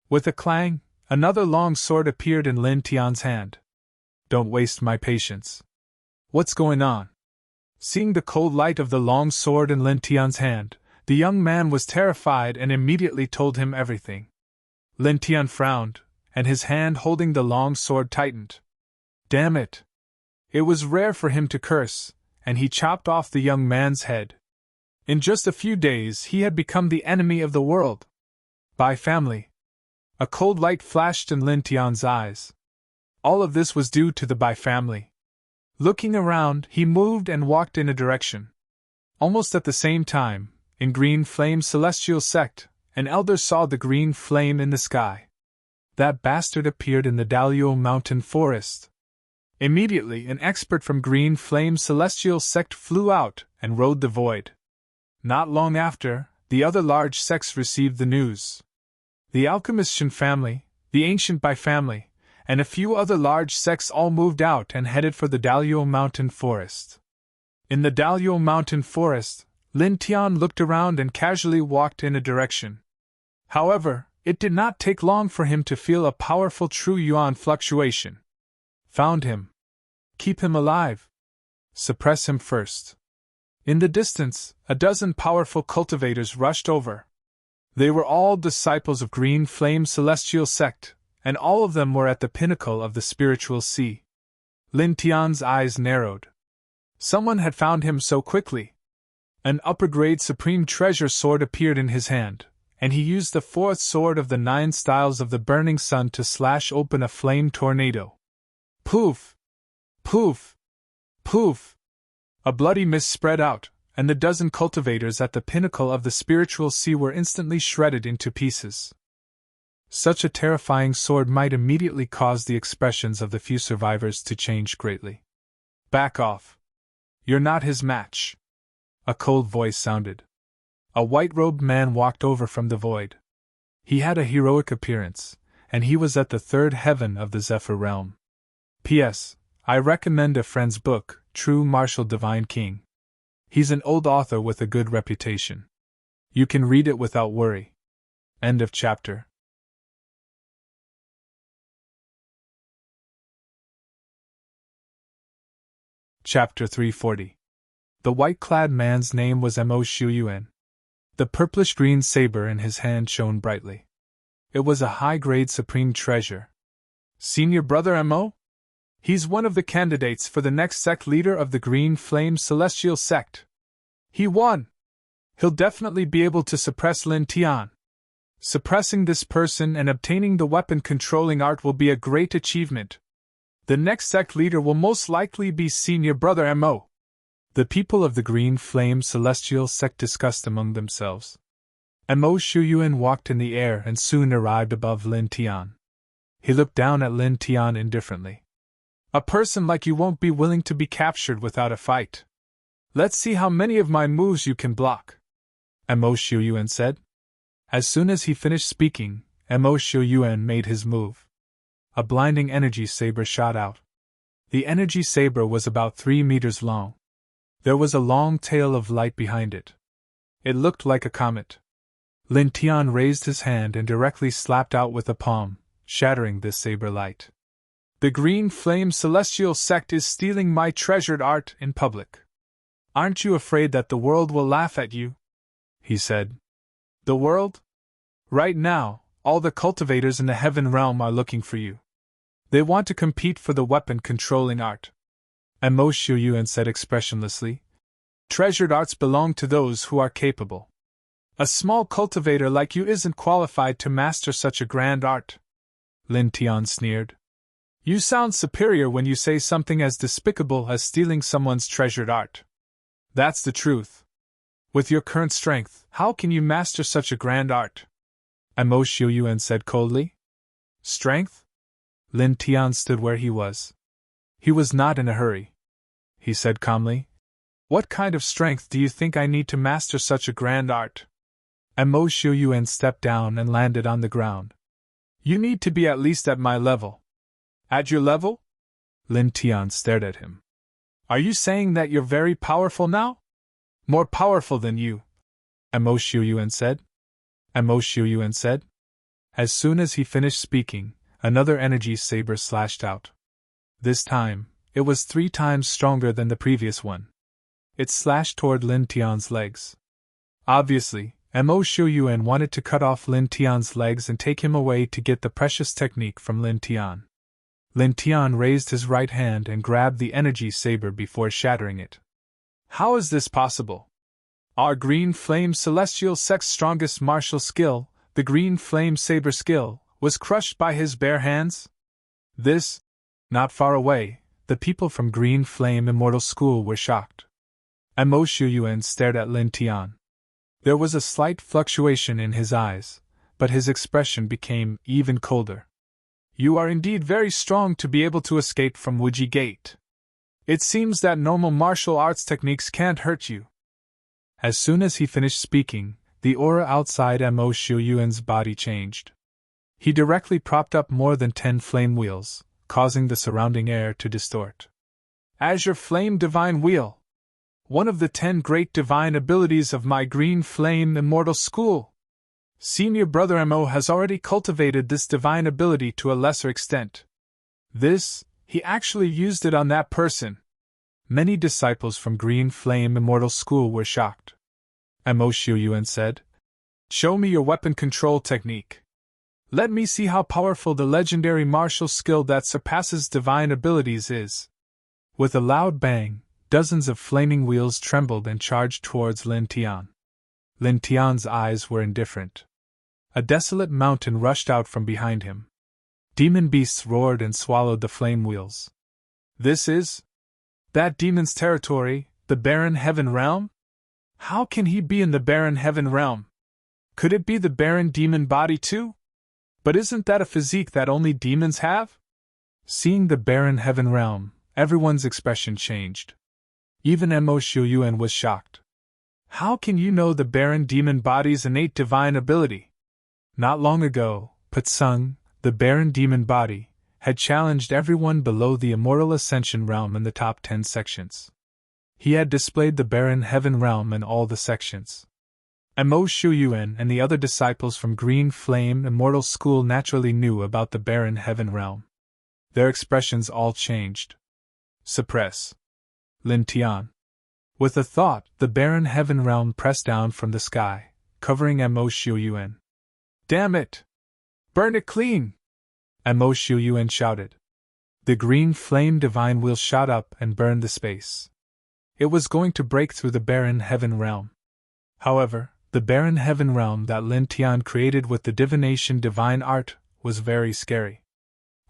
With a clang, another long sword appeared in Lin Tian's hand. "Don't waste my patience. What's going on?" Seeing the cold light of the long sword in Lin Tian's hand, the young man was terrified and immediately told him everything. Lin Tian frowned, and his hand holding the long sword tightened. "Damn it! It was rare for him to curse, and he chopped off the young man's head. In just a few days he had become the enemy of the world. By family. A cold light flashed in Lin Tian's eyes. All of this was due to the Bai family. Looking around, he moved and walked in a direction. Almost at the same time, in Green Flame's celestial sect, an elder saw the green flame in the sky. That bastard appeared in the Dalio mountain forest. Immediately, an expert from Green Flame's celestial sect flew out and rode the void. Not long after, the other large sects received the news. The alchemist Shen family, the ancient Bai family, and a few other large sects all moved out and headed for the Dalio mountain forest. In the Dalio mountain forest, Lin Tian looked around and casually walked in a direction. However, it did not take long for him to feel a powerful true yuan fluctuation. Found him. Keep him alive. Suppress him first. In the distance, a dozen powerful cultivators rushed over. They were all disciples of Green Flame's celestial sect, and all of them were at the pinnacle of the spiritual sea. Lin Tian's eyes narrowed. Someone had found him so quickly. An upper-grade supreme treasure sword appeared in his hand, and he used the fourth sword of the 9 styles of the burning sun to slash open a flame tornado. Poof! Poof! Poof! A bloody mist spread out, and the dozen cultivators at the pinnacle of the spiritual sea were instantly shredded into pieces. Such a terrifying sword might immediately cause the expressions of the few survivors to change greatly. Back off. You're not his match. A cold voice sounded. A white-robed man walked over from the void. He had a heroic appearance, and he was at the 3rd heaven of the Zephyr realm. P.S. I recommend a friend's book, True Martial Divine King. He's an old author with a good reputation. You can read it without worry. End of chapter. Chapter 340. The white-clad man's name was Mo Shuyuan. The purplish-green saber in his hand shone brightly. It was a high-grade supreme treasure. Senior brother Mo? He's one of the candidates for the next sect leader of the Green Flame Celestial Sect. He won! He'll definitely be able to suppress Lin Tian. Suppressing this person and obtaining the weapon-controlling art will be a great achievement. The next sect leader will most likely be Senior Brother Mo. The people of the Green Flame Celestial Sect discussed among themselves. Mo Shuyuan walked in the air and soon arrived above Lin Tian. He looked down at Lin Tian indifferently. A person like you won't be willing to be captured without a fight. Let's see how many of my moves you can block, Mo Shuyuan said. As soon as he finished speaking, Mo Shuyuan made his move. A blinding energy saber shot out. The energy saber was about 3 meters long. There was a long tail of light behind it. It looked like a comet. Lin Tian raised his hand and directly slapped out with a palm, shattering this saber light. The Green Flame Celestial Sect is stealing my treasured art in public. Aren't you afraid that the world will laugh at you? He said. The world? Right now, all the cultivators in the heaven realm are looking for you. They want to compete for the weapon-controlling art. Mo Shuyuan said expressionlessly. Treasured arts belong to those who are capable. A small cultivator like you isn't qualified to master such a grand art. Lin Tian sneered. You sound superior when you say something as despicable as stealing someone's treasured art. That's the truth. With your current strength, how can you master such a grand art? Mo Shuyuan said coldly. Strength? Lin Tian stood where he was. He was not in a hurry. He said calmly. What kind of strength do you think I need to master such a grand art? Mo Shuyuan stepped down and landed on the ground. You need to be at least at my level. At your level? Lin Tian stared at him. Are you saying that you're very powerful now? More powerful than you, Mo Shuyuan said. Mo Shuyuan said. As soon as he finished speaking, another energy saber slashed out. This time, it was 3 times stronger than the previous one. It slashed toward Lin Tian's legs. Obviously, Mo Shuyuan wanted to cut off Lin Tian's legs and take him away to get the precious technique from Lin Tian. Lin Tian raised his right hand and grabbed the energy saber before shattering it. How is this possible? Our green flame celestial sect's strongest martial skill, the green flame saber skill, was crushed by his bare hands? This? Not far away, the people from Green Flame Immortal School were shocked. Mo Shuyuan stared at Lin Tian. There was a slight fluctuation in his eyes, but his expression became even colder. You are indeed very strong to be able to escape from Wuji Gate. It seems that normal martial arts techniques can't hurt you. As soon as he finished speaking, the aura outside Mo Shuyuan's body changed. He directly propped up more than 10 flame wheels, causing the surrounding air to distort. Azure Flame Divine Wheel! One of the 10 great divine abilities of my Green Flame Immortal School! Senior Brother Mo has already cultivated this divine ability to a lesser extent. He actually used it on that person. Many disciples from Green Flame Immortal School were shocked. Mo Shuyuan said, "Show me your weapon control technique. Let me see how powerful the legendary martial skill that surpasses divine abilities is." With a loud bang, dozens of flaming wheels trembled and charged towards Lin Tian. Lin Tian's eyes were indifferent. A desolate mountain rushed out from behind him. Demon beasts roared and swallowed the flame wheels. This is that demon's territory, the barren heaven realm? How can he be in the barren heaven realm? Could it be the barren demon body too? But isn't that a physique that only demons have? Seeing the barren heaven realm, everyone's expression changed. Even Mo Shuyuan was shocked. How can you know the barren demon body's innate divine ability? Not long ago, Patsung, the barren demon body, had challenged everyone below the immortal ascension realm in the top 10 sections. He had displayed the barren heaven realm in all the sections. Mo Shuyuan and the other disciples from Green Flame Immortal School naturally knew about the barren heaven realm. Their expressions all changed. Suppress. Lin Tian. With a thought, the barren heaven realm pressed down from the sky, covering Mo Shuyuan. Damn it! Burn it clean! Mo Shuyuan shouted. The green flame divine wheel shot up and burned the space. It was going to break through the barren heaven realm. However, the barren heaven realm that Lin Tian created with the divination divine art was very scary.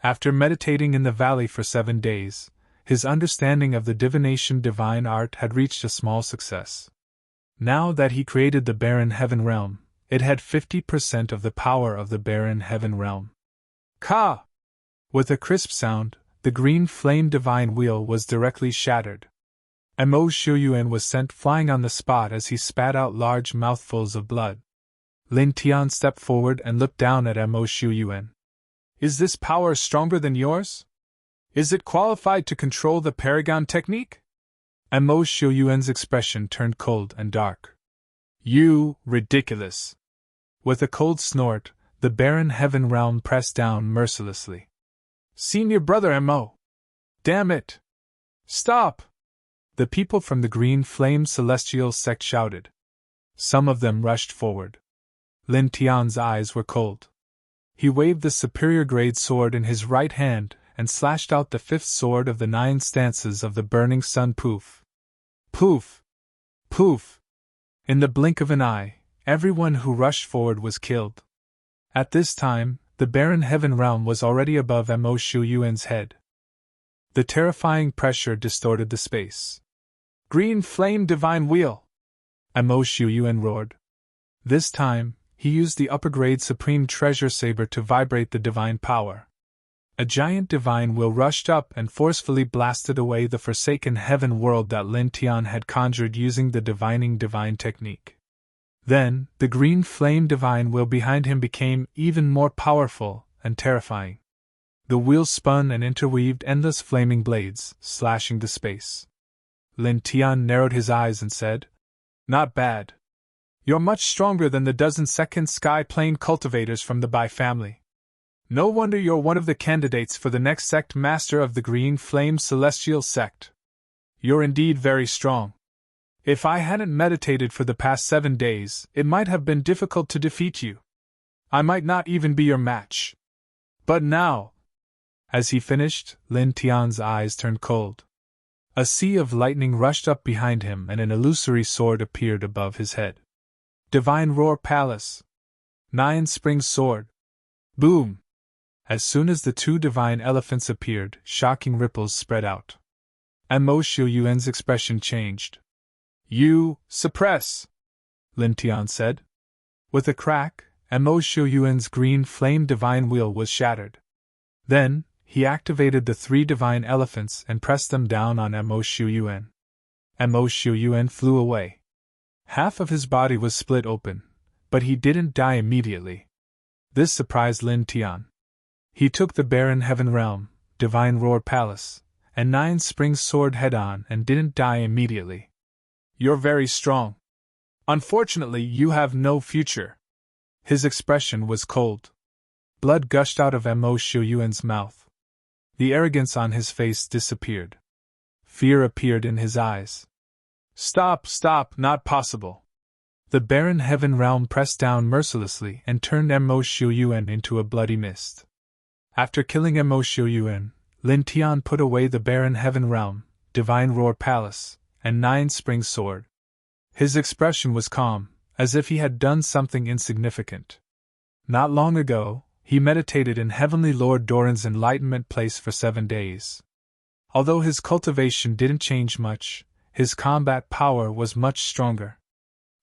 After meditating in the valley for 7 days, his understanding of the divination divine art had reached a small success. Now that he created the barren heaven realm, it had 50% of the power of the barren heaven realm. Ka! With a crisp sound, the green flame divine wheel was directly shattered. Mo Shuyuan was sent flying on the spot as he spat out large mouthfuls of blood. Lin Tian stepped forward and looked down at Mo Shuyuan. Is this power stronger than yours? Is it qualified to control the Paragon technique? Mo Shuyuan's expression turned cold and dark. You, ridiculous! With a cold snort, the barren heaven realm pressed down mercilessly. Senior Brother Mo! Damn it! Stop! The people from the Green Flame Celestial sect shouted. Some of them rushed forward. Lin Tian's eyes were cold. He waved the superior grade sword in his right hand and slashed out the 5th sword of the 9 stances of the burning sun. Poof! Poof! Poof! In the blink of an eye, everyone who rushed forward was killed. At this time, the barren heaven realm was already above Mo Shuyuan's head. The terrifying pressure distorted the space. Green Flame Divine Wheel! Mo Shuyuan roared. This time, he used the upper-grade Supreme Treasure Saber to vibrate the divine power. A giant divine wheel rushed up and forcefully blasted away the forsaken heaven world that Lin Tian had conjured using the divining divine technique. Then, the green flame divine wheel behind him became even more powerful and terrifying. The wheel spun and interweaved endless flaming blades, slashing the space. Lin Tian narrowed his eyes and said, Not bad. You're much stronger than the dozen second sky plane cultivators from the Bai family. No wonder you're one of the candidates for the next sect master of the Green Flame Celestial sect. You're indeed very strong. If I hadn't meditated for the past 7 days, it might have been difficult to defeat you. I might not even be your match. But now... As he finished, Lin Tian's eyes turned cold. A sea of lightning rushed up behind him and an illusory sword appeared above his head. Divine Roar Palace. 9 Springs Sword. Boom! As soon as the 2 divine elephants appeared, shocking ripples spread out. And Mo Xiuyuan's expression changed. You suppress! Lin Tian said. With a crack, and Mo Xiuyuan's green flame divine wheel was shattered. Then, he activated the 3 divine elephants and pressed them down on Mo Xiuyuan. Mo Xiuyuan flew away. Half of his body was split open, but he didn't die immediately. This surprised Lin Tian. He took the barren Heaven Realm, Divine Roar Palace, and 9 Springs Sword head-on and didn't die immediately. You're very strong. Unfortunately, you have no future. His expression was cold. Blood gushed out of Mo Xiuyuan's mouth. The arrogance on his face disappeared. Fear appeared in his eyes. Stop, not possible. The barren Heaven Realm pressed down mercilessly and turned Mo Xiuyuan into a bloody mist. After killing Mo Xiuyuan, Lin Tian put away the barren Heaven Realm, Divine Roar Palace, and 9 Springs Sword. His expression was calm, as if he had done something insignificant. Not long ago, he meditated in Heavenly Lord Doran's enlightenment place for 7 days. Although his cultivation didn't change much, his combat power was much stronger.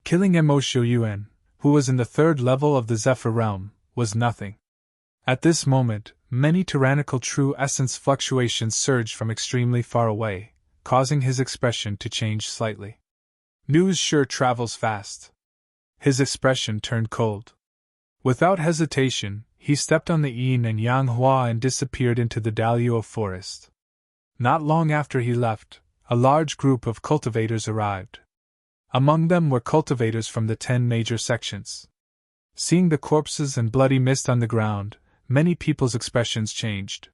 Killing Mo Xiuyuan, who was in the 3rd level of the Zephyr Realm, was nothing. At this moment, many tyrannical true essence fluctuations surged from extremely far away, causing his expression to change slightly. News sure travels fast. His expression turned cold. Without hesitation, he stepped on the yin and yang hua and disappeared into the Daliao forest. Not long after he left, a large group of cultivators arrived. Among them were cultivators from the 10 major sections. Seeing the corpses and bloody mist on the ground, many people's expressions changed.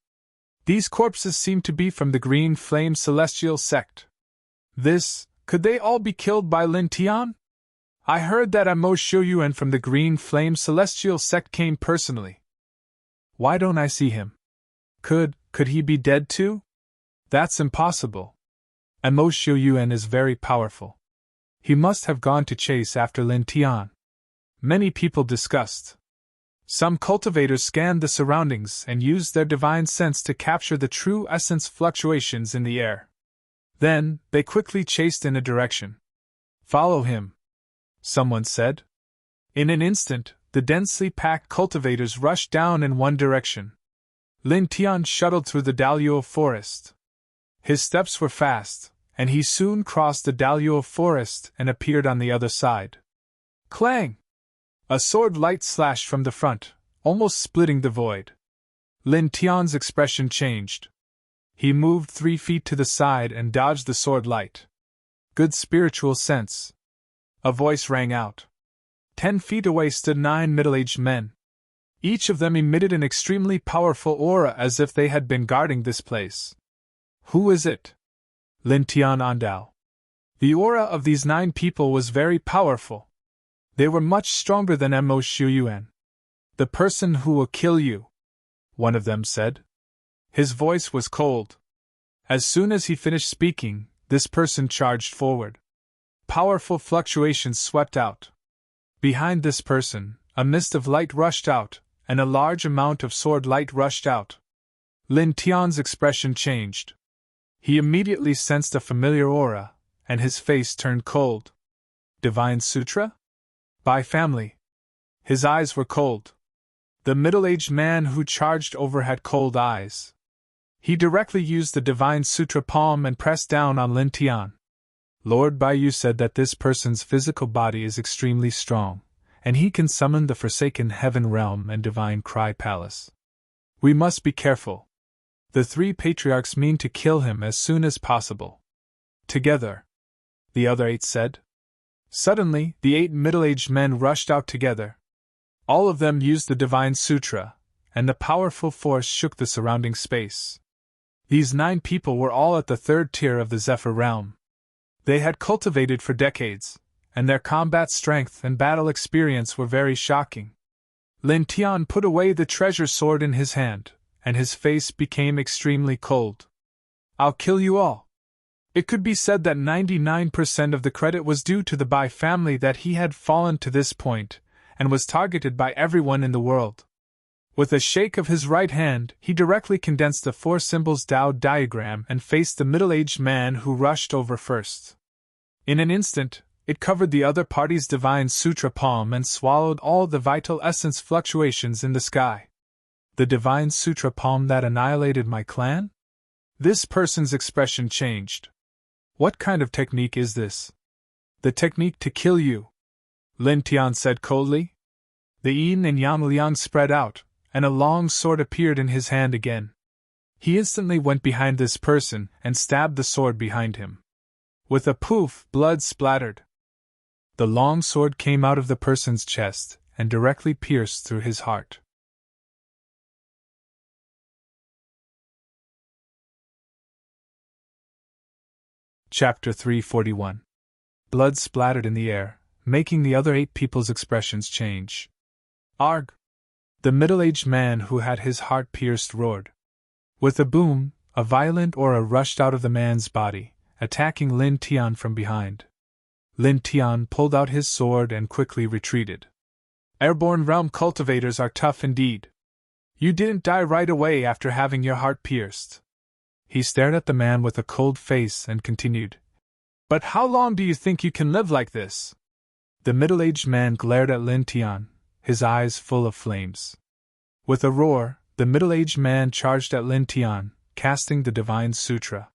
These corpses seemed to be from the Green Flame Celestial sect. Could they all be killed by Lin Tian? I heard that Mo Xiuyuan from the Green Flame Celestial sect came personally. Why don't I see him? Could he be dead too? That's impossible. Mo Xiuyuan is very powerful. He must have gone to chase after Lin Tian. Many people discussed. Some cultivators scanned the surroundings and used their divine sense to capture the true essence fluctuations in the air. Then, they quickly chased in a direction. Follow him, someone said. In an instant, the densely packed cultivators rushed down in one direction. Lin Tian shuttled through the Daliao forest. His steps were fast, and he soon crossed the Daliao forest and appeared on the other side. Clang! A sword light slashed from the front, almost splitting the void. Lin Tian's expression changed. He moved 3 feet to the side and dodged the sword light. Good spiritual sense. A voice rang out. 10 feet away stood 9 middle-aged men. Each of them emitted an extremely powerful aura as if they had been guarding this place. Who is it? Lin Tian Andao. The aura of these 9 people was very powerful. They were much stronger than Mo Xiuyuan. The person who will kill you, one of them said. His voice was cold. As soon as he finished speaking, this person charged forward. Powerful fluctuations swept out. Behind this person, a mist of light rushed out, and a large amount of sword light rushed out. Lin Tian's expression changed. He immediately sensed a familiar aura, and his face turned cold. Divine Sutra? By family. His eyes were cold. The middle-aged man who charged over had cold eyes. He directly used the Divine Sutra palm and pressed down on Lin Tian. Lord Baiyu said that this person's physical body is extremely strong, and he can summon the Forsaken Heaven Realm and Divine Cry Palace. We must be careful. The 3 patriarchs mean to kill him as soon as possible. Together, the other 8 said. Suddenly, the 8 middle-aged men rushed out together. All of them used the Divine Sutra, and the powerful force shook the surrounding space. These 9 people were all at the 3rd tier of the Zephyr Realm. They had cultivated for decades, and their combat strength and battle experience were very shocking. Lin Tian put away the treasure sword in his hand, and his face became extremely cold. "I'll kill you all." It could be said that 99% of the credit was due to the Bai family that he had fallen to this point, and was targeted by everyone in the world. With a shake of his right hand, he directly condensed the four symbols Tao diagram and faced the middle-aged man who rushed over first. In an instant, it covered the other party's divine sutra palm and swallowed all the vital essence fluctuations in the sky. The divine sutra palm that annihilated my clan? This person's expression changed. What kind of technique is this? The technique to kill you, Lin Tian said coldly. The yin and yang liang spread out, and a long sword appeared in his hand again. He instantly went behind this person and stabbed the sword behind him. With a poof, blood splattered. The long sword came out of the person's chest and directly pierced through his heart. Chapter 341. Blood splattered in the air, making the other 8 people's expressions change. "Arg!" The middle-aged man who had his heart pierced roared. With a boom, a violent aura rushed out of the man's body, attacking Lin Tian from behind. Lin Tian pulled out his sword and quickly retreated. "Airborne realm cultivators are tough indeed. You didn't die right away after having your heart pierced." He stared at the man with a cold face and continued, "But how long do you think you can live like this?" The middle-aged man glared at Lin Tian, his eyes full of flames. With a roar, the middle-aged man charged at Lin Tian, casting the Divine Sutra.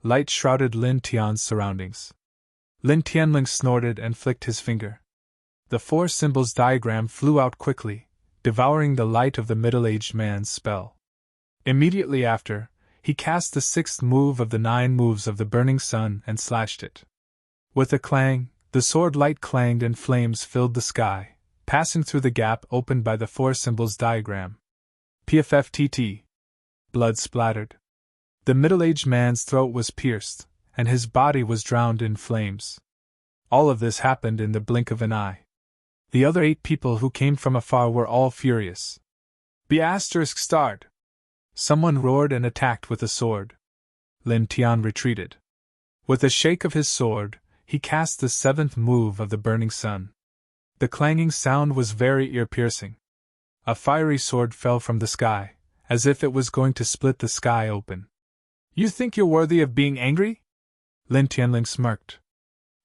Light shrouded Lin Tian's surroundings. Lin Tianling snorted and flicked his finger. The four symbols diagram flew out quickly, devouring the light of the middle-aged man's spell. Immediately after, he cast the 6th move of the 9 moves of the burning sun and slashed it. With a clang, the sword light clanged and flames filled the sky, passing through the gap opened by the four symbols diagram. PFFTT. Blood splattered. The middle-aged man's throat was pierced, and his body was drowned in flames. All of this happened in the blink of an eye. The other 8 people who came from afar were all furious. "Be ****!" Someone roared and attacked with a sword. Lin Tian retreated. With a shake of his sword, he cast the 7th move of the burning sun. The clanging sound was very ear-piercing. A fiery sword fell from the sky, as if it was going to split the sky open. "You think you're worthy of being angry?" Lin Tianling smirked.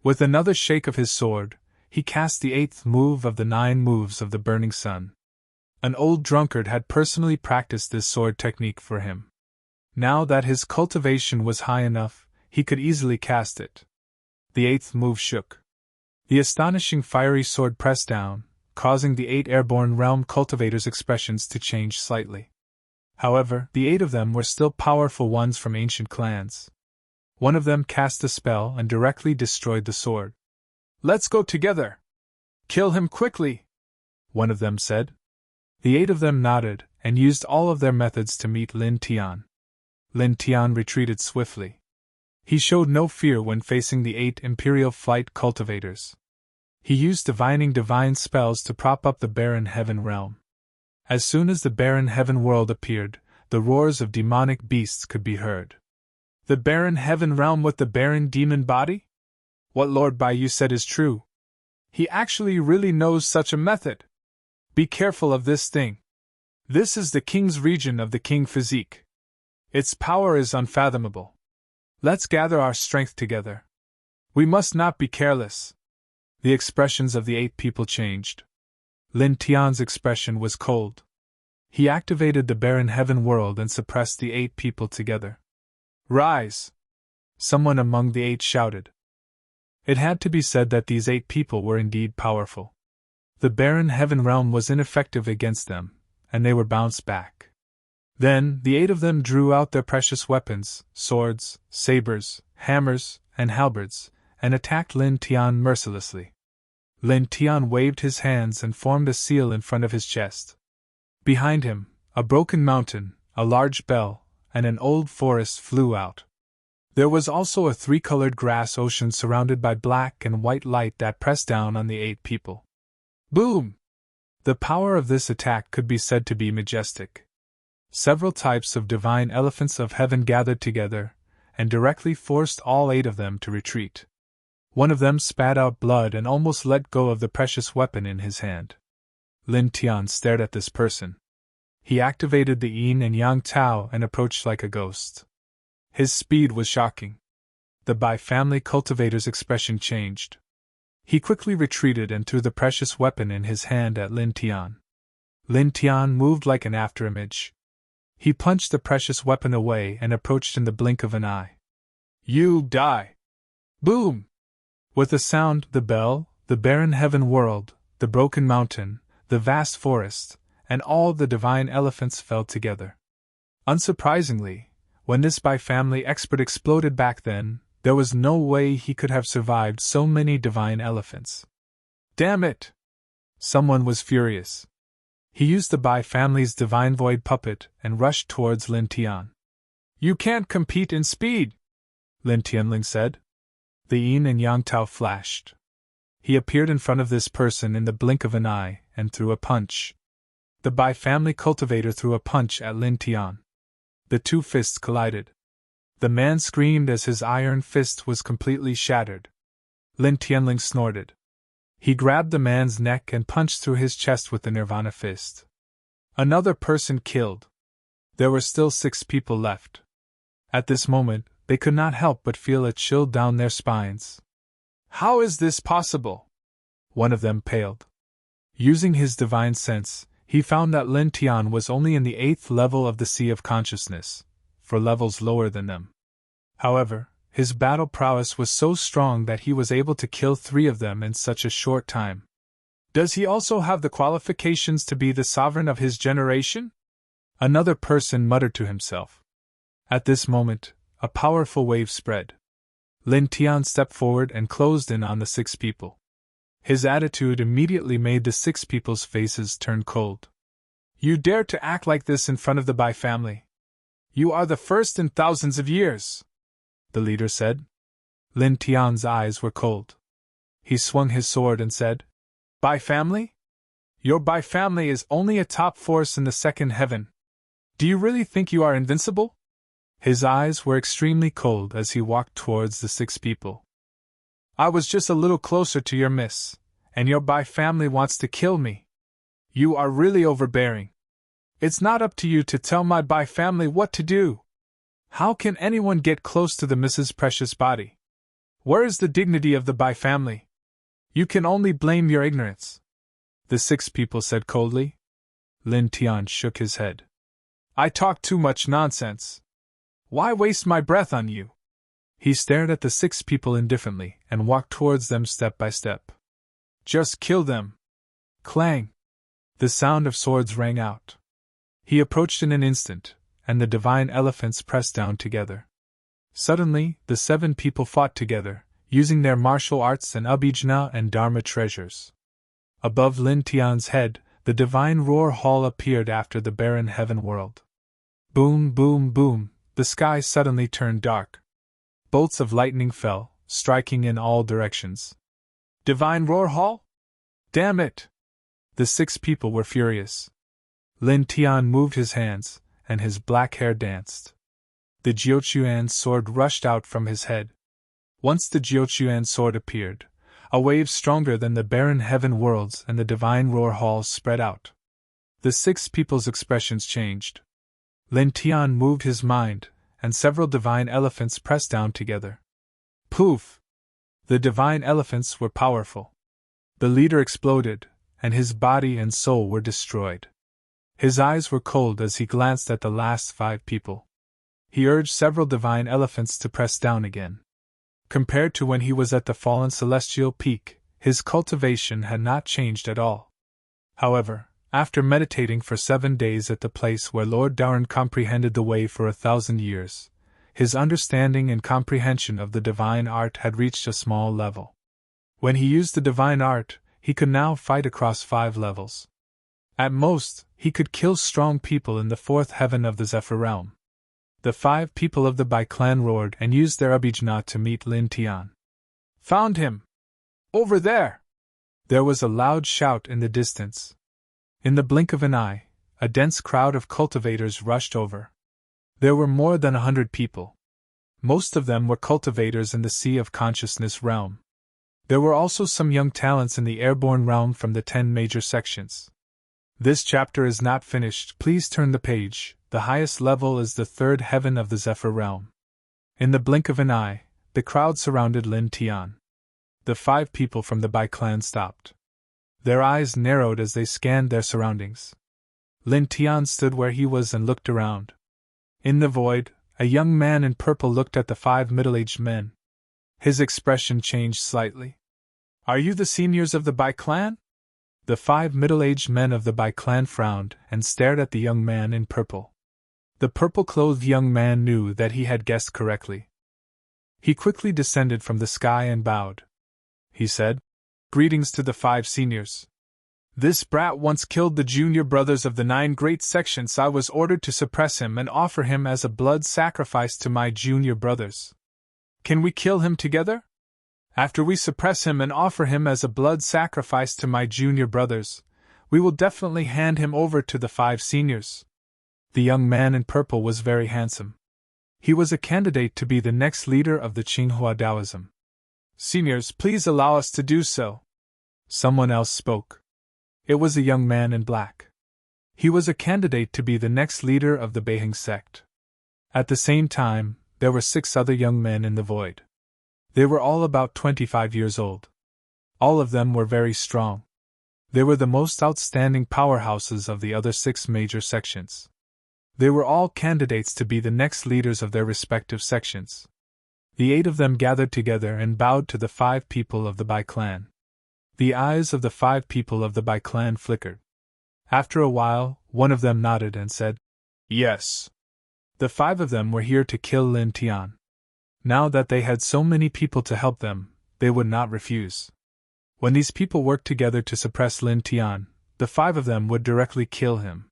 With another shake of his sword, he cast the 8th move of the 9 moves of the burning sun. An old drunkard had personally practiced this sword technique for him. Now that his cultivation was high enough, he could easily cast it. The 8th move shook. The astonishing fiery sword pressed down, causing the 8 airborne realm cultivators' expressions to change slightly. However, the 8 of them were still powerful ones from ancient clans. One of them cast a spell and directly destroyed the sword. "Let's go together! Kill him quickly!" one of them said. The 8 of them nodded and used all of their methods to meet Lin Tian. Lin Tian retreated swiftly. He showed no fear when facing the 8 Imperial Flight cultivators. He used divining divine spells to prop up the barren heaven realm. As soon as the barren heaven world appeared, the roars of demonic beasts could be heard. "The barren heaven realm with the barren demon body? What Lord Baiyu said is true. He actually really knows such a method. Be careful of this thing. This is the king's region of the king physique. Its power is unfathomable. Let's gather our strength together. We must not be careless." The expressions of the 8 people changed. Lin Tian's expression was cold. He activated the barren heaven world and suppressed the 8 people together. "Rise!" someone among the 8 shouted. It had to be said that these 8 people were indeed powerful. The barren heaven realm was ineffective against them, and they were bounced back. Then, the 8 of them drew out their precious weapons, swords, sabers, hammers, and halberds, and attacked Lin Tian mercilessly. Lin Tian waved his hands and formed a seal in front of his chest. Behind him, a broken mountain, a large bell, and an old forest flew out. There was also a 3-colored grass ocean surrounded by black and white light that pressed down on the 8 people. Boom! The power of this attack could be said to be majestic. Several types of divine elephants of heaven gathered together, and directly forced all 8 of them to retreat. One of them spat out blood and almost let go of the precious weapon in his hand. Lin Tian stared at this person. He activated the yin and yang Tao and approached like a ghost. His speed was shocking. The Bai family cultivator's expression changed. He quickly retreated and threw the precious weapon in his hand at Lin Tian. Lin Tian moved like an afterimage. He punched the precious weapon away and approached in the blink of an eye. You die! Boom! With a sound, the bell, the barren heaven world, the broken mountain, the vast forest, and all the divine elephants fell together. Unsurprisingly, when this Bai family expert exploded back then, there was no way he could have survived so many divine elephants. Damn it! Someone was furious. He used the Bai family's divine void puppet and rushed towards Lin Tian. You can't compete in speed, Lin Tianling said. The yin and yang Tao flashed. He appeared in front of this person in the blink of an eye and threw a punch. The Bai family cultivator threw a punch at Lin Tian. The 2 fists collided. The man screamed as his iron fist was completely shattered. Lin Tianling snorted. He grabbed the man's neck and punched through his chest with the Nirvana fist. Another person killed. There were still 6 people left. At this moment, they could not help but feel a chill down their spines. How is this possible? One of them paled. Using his divine sense, he found that Lin Tian was only in the 8th level of the Sea of Consciousness, for levels lower than them. However, his battle prowess was so strong that he was able to kill 3 of them in such a short time. Does he also have the qualifications to be the sovereign of his generation? Another person muttered to himself. At this moment, a powerful wave spread. Lin Tian stepped forward and closed in on the 6 people. His attitude immediately made the 6 people's faces turn cold. You dare to act like this in front of the Bai family? You are the first in thousands of years, the leader said. Lin Tian's eyes were cold. He swung his sword and said, Bai family? Your Bai family is only a top force in the 2nd heaven. Do you really think you are invincible? His eyes were extremely cold as he walked towards the 6 people. I was just a little closer to your miss, and your Bai family wants to kill me. You are really overbearing. It's not up to you to tell my Bai family what to do. How can anyone get close to the Mrs. Precious body? Where is the dignity of the Bai family? You can only blame your ignorance, the 6 people said coldly. Lin Tian shook his head. I talk too much nonsense. Why waste my breath on you? He stared at the 6 people indifferently and walked towards them step by step. Just kill them. Clang! The sound of swords rang out. He approached in an instant, and the divine elephants pressed down together. Suddenly, the 7 people fought together, using their martial arts and abhijna and dharma treasures. Above Lin Tian's head, the divine roar hall appeared after the barren heaven world. Boom, boom, boom, the sky suddenly turned dark. Bolts of lightning fell, striking in all directions. Divine roar hall? Damn it! The 6 people were furious. Lin Tian moved his hands, and his black hair danced. The Jiuquan sword rushed out from his head. Once the Jiuquan sword appeared, a wave stronger than the barren heaven worlds and the divine roar halls spread out. The 6 people's expressions changed. Lin Tian moved his mind, and several divine elephants pressed down together. Poof! The divine elephants were powerful. The leader exploded, and his body and soul were destroyed. His eyes were cold as he glanced at the last 5 people. He urged several divine elephants to press down again. Compared to when he was at the fallen celestial peak, his cultivation had not changed at all. However, after meditating for 7 days at the place where Lord Darren comprehended the way for 1,000 years, his understanding and comprehension of the divine art had reached a small level. When he used the divine art, he could now fight across 5 levels. At most, he could kill strong people in the 4th heaven of the Zephyr realm. The 5 people of the Bai clan roared and used their abhijna to meet Lin Tian. Found him! Over there! There was a loud shout in the distance. In the blink of an eye, a dense crowd of cultivators rushed over. There were more than 100 people. Most of them were cultivators in the Sea of Consciousness realm. There were also some young talents in the airborne realm from the 10 major sections. This chapter is not finished, please turn the page. The highest level is the third heaven of the Zephyr realm. In the blink of an eye, the crowd surrounded Lin Tian. The 5 people from the Bai clan stopped. Their eyes narrowed as they scanned their surroundings. Lin Tian stood where he was and looked around. In the void, a young man in purple looked at the 5 middle-aged men. His expression changed slightly. Are you the seniors of the Bai clan? The 5 middle-aged men of the Bai clan frowned and stared at the young man in purple. The purple-clothed young man knew that he had guessed correctly. He quickly descended from the sky and bowed. He said, "Greetings to the 5 seniors. This brat once killed the junior brothers of the 9 great sections. I was ordered to suppress him and offer him as a blood sacrifice to my junior brothers. Can we kill him together? After we suppress him and offer him as a blood sacrifice to my junior brothers, we will definitely hand him over to the 5 seniors." The young man in purple was very handsome. He was a candidate to be the next leader of the Qinghua Taoism. "Seniors, please allow us to do so." Someone else spoke. It was a young man in black. He was a candidate to be the next leader of the Beiheng sect. At the same time, there were 6 other young men in the void. They were all about 25 years old. All of them were very strong. They were the most outstanding powerhouses of the other 6 major sections. They were all candidates to be the next leaders of their respective sections. The 8 of them gathered together and bowed to the 5 people of the Bai clan. The eyes of the 5 people of the Bai clan flickered. After a while, one of them nodded and said, "Yes." The 5 of them were here to kill Lin Tian. Now that they had so many people to help them, they would not refuse. When these people worked together to suppress Lin Tian, the 5 of them would directly kill him.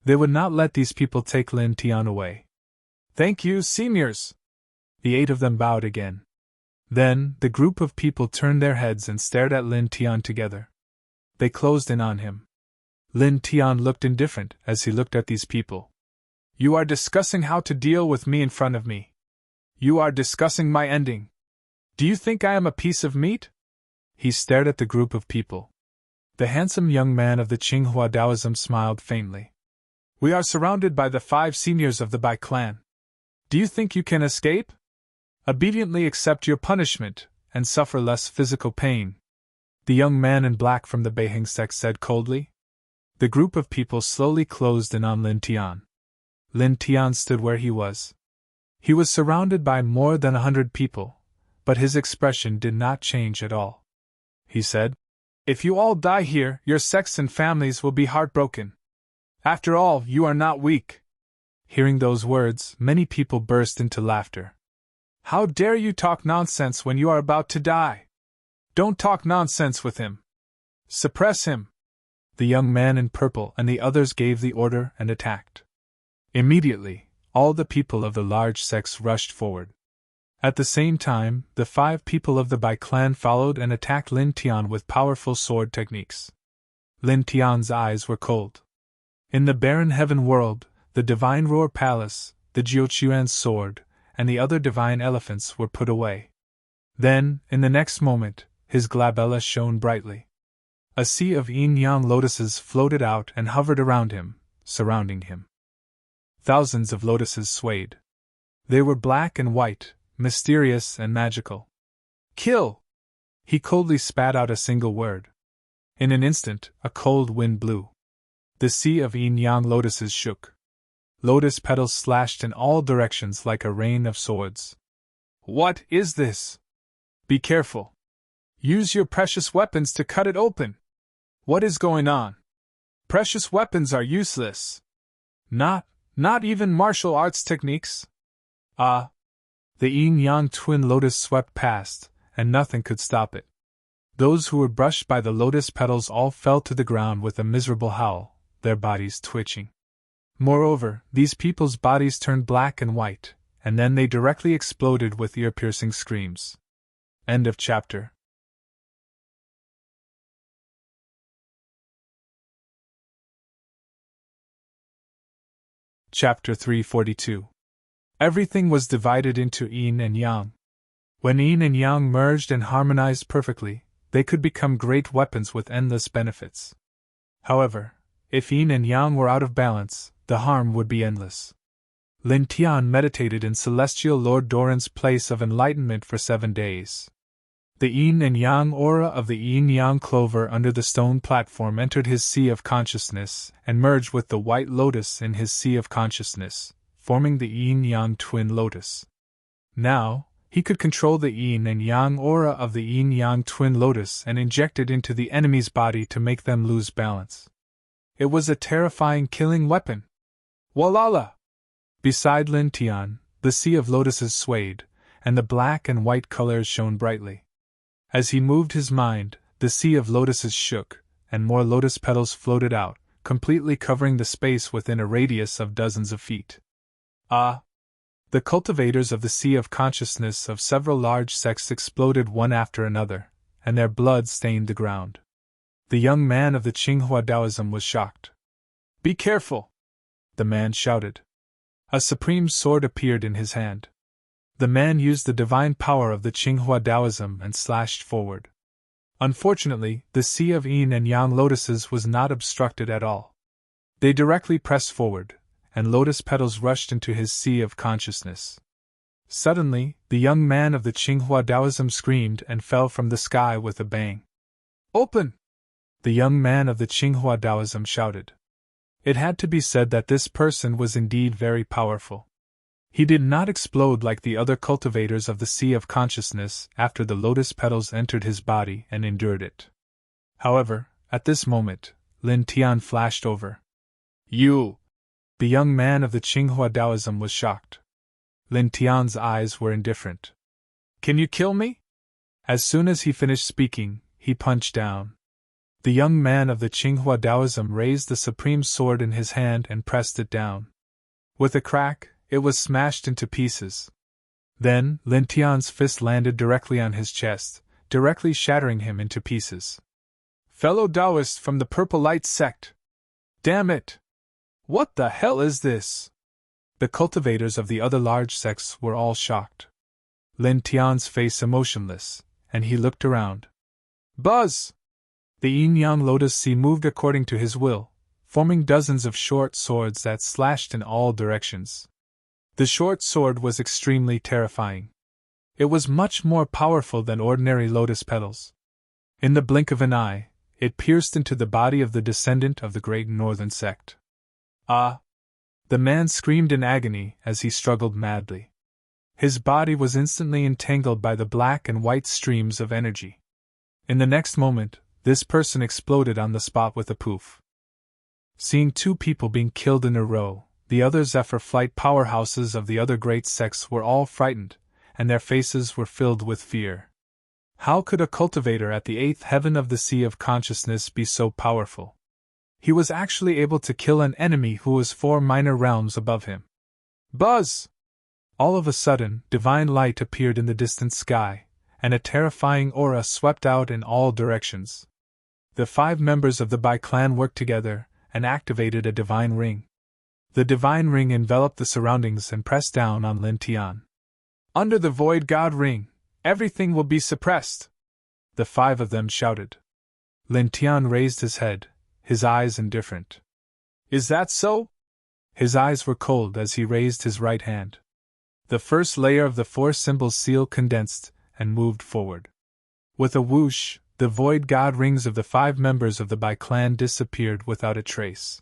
They would not let these people take Lin Tian away. "Thank you, seniors." The 8 of them bowed again. Then, the group of people turned their heads and stared at Lin Tian together. They closed in on him. Lin Tian looked indifferent as he looked at these people. "You are discussing how to deal with me in front of me. You are discussing my ending. Do you think I am a piece of meat?" He stared at the group of people. The handsome young man of the Qinghua Taoism smiled faintly. "We are surrounded by the 5 seniors of the Bai clan. Do you think you can escape? Obediently accept your punishment, and suffer less physical pain," the young man in black from the Beiheng sect said coldly. The group of people slowly closed in on Lin Tian. Lin Tian stood where he was. He was surrounded by more than 100 people, but his expression did not change at all. He said, "If you all die here, your sects and families will be heartbroken. After all, you are not weak." Hearing those words, many people burst into laughter. "How dare you talk nonsense when you are about to die? Don't talk nonsense with him. Suppress him." The young man in purple and the others gave the order and attacked. Immediately, all the people of the large sects rushed forward. At the same time, the 5 people of the Bai clan followed and attacked Lin Tian with powerful sword techniques. Lin Tian's eyes were cold. In the barren heaven world, the divine roar palace, the Jiuquan's sword, and the other divine elephants were put away. Then, in the next moment, his glabella shone brightly. A sea of yin-yang lotuses floated out and hovered around him, surrounding him. Thousands of lotuses swayed. They were black and white, mysterious and magical. "Kill!" He coldly spat out a single word. In an instant, a cold wind blew. The sea of yin-yang lotuses shook. Lotus petals slashed in all directions like a rain of swords. "What is this? Be careful. Use your precious weapons to cut it open. What is going on? Precious weapons are useless. Not even martial arts techniques?" The yin-yang twin lotus swept past, and nothing could stop it. Those who were brushed by the lotus petals all fell to the ground with a miserable howl, their bodies twitching. Moreover, these people's bodies turned black and white, and then they directly exploded with ear-piercing screams. End of chapter. Chapter 342. Everything was divided into yin and yang. When yin and yang merged and harmonized perfectly, they could become great weapons with endless benefits. However, if yin and yang were out of balance, the harm would be endless. Lin Tian meditated in Celestial Lord Doran's place of enlightenment for 7 days. The yin and yang aura of the yin-yang clover under the stone platform entered his sea of consciousness and merged with the white lotus in his sea of consciousness, forming the yin-yang twin lotus. Now, he could control the yin and yang aura of the yin-yang twin lotus and inject it into the enemy's body to make them lose balance. It was a terrifying killing weapon. Walala! Beside Lin Tian, the sea of lotuses swayed, and the black and white colors shone brightly. As he moved his mind, the sea of lotuses shook, and more lotus petals floated out, completely covering the space within a radius of dozens of feet. Ah! The cultivators of the sea of consciousness of several large sects exploded one after another, and their blood stained the ground. The young man of the Qinghua Taoism was shocked. "Be careful!" the man shouted. A supreme sword appeared in his hand. The man used the divine power of the Qinghua Taoism and slashed forward. Unfortunately, the sea of yin and yang lotuses was not obstructed at all. They directly pressed forward, and lotus petals rushed into his sea of consciousness. Suddenly, the young man of the Qinghua Taoism screamed and fell from the sky with a bang. "Open!" the young man of the Qinghua Taoism shouted. It had to be said that this person was indeed very powerful. He did not explode like the other cultivators of the sea of consciousness after the lotus petals entered his body and endured it. However, at this moment, Lin Tian flashed over. "You!" The young man of the Qinghua Taoism was shocked. Lin Tian's eyes were indifferent. "Can you kill me?" As soon as he finished speaking, he punched down. The young man of the Qinghua Taoism raised the supreme sword in his hand and pressed it down. With a crack, it was smashed into pieces. Then, Lin Tian's fist landed directly on his chest, directly shattering him into pieces. "Fellow Taoist from the Purple Light sect! Damn it! What the hell is this?" The cultivators of the other large sects were all shocked. Lin Tian's face emotionless, and he looked around. Buzz! The yin-yang lotus sea moved according to his will, forming dozens of short swords that slashed in all directions. The short sword was extremely terrifying. It was much more powerful than ordinary lotus petals. In the blink of an eye, it pierced into the body of the descendant of the great northern sect. "Ah!" The man screamed in agony as he struggled madly. His body was instantly entangled by the black and white streams of energy. In the next moment, this person exploded on the spot with a poof. Seeing 2 people being killed in a row, the other Zephyr flight powerhouses of the other great sects were all frightened, and their faces were filled with fear. How could a cultivator at the 8th heaven of the Sea of Consciousness be so powerful? He was actually able to kill an enemy who was 4 minor realms above him. Buzz! All of a sudden, divine light appeared in the distant sky, and a terrifying aura swept out in all directions. The 5 members of the Bai clan worked together and activated a divine ring. The divine ring enveloped the surroundings and pressed down on Lin Tian. "Under the Void God ring, everything will be suppressed!" The 5 of them shouted. Lin Tian raised his head, his eyes indifferent. "Is that so?" His eyes were cold as he raised his right hand. The first layer of the 4 symbols seal condensed and moved forward. With a whoosh, the Void God rings of the 5 members of the Bai clan disappeared without a trace.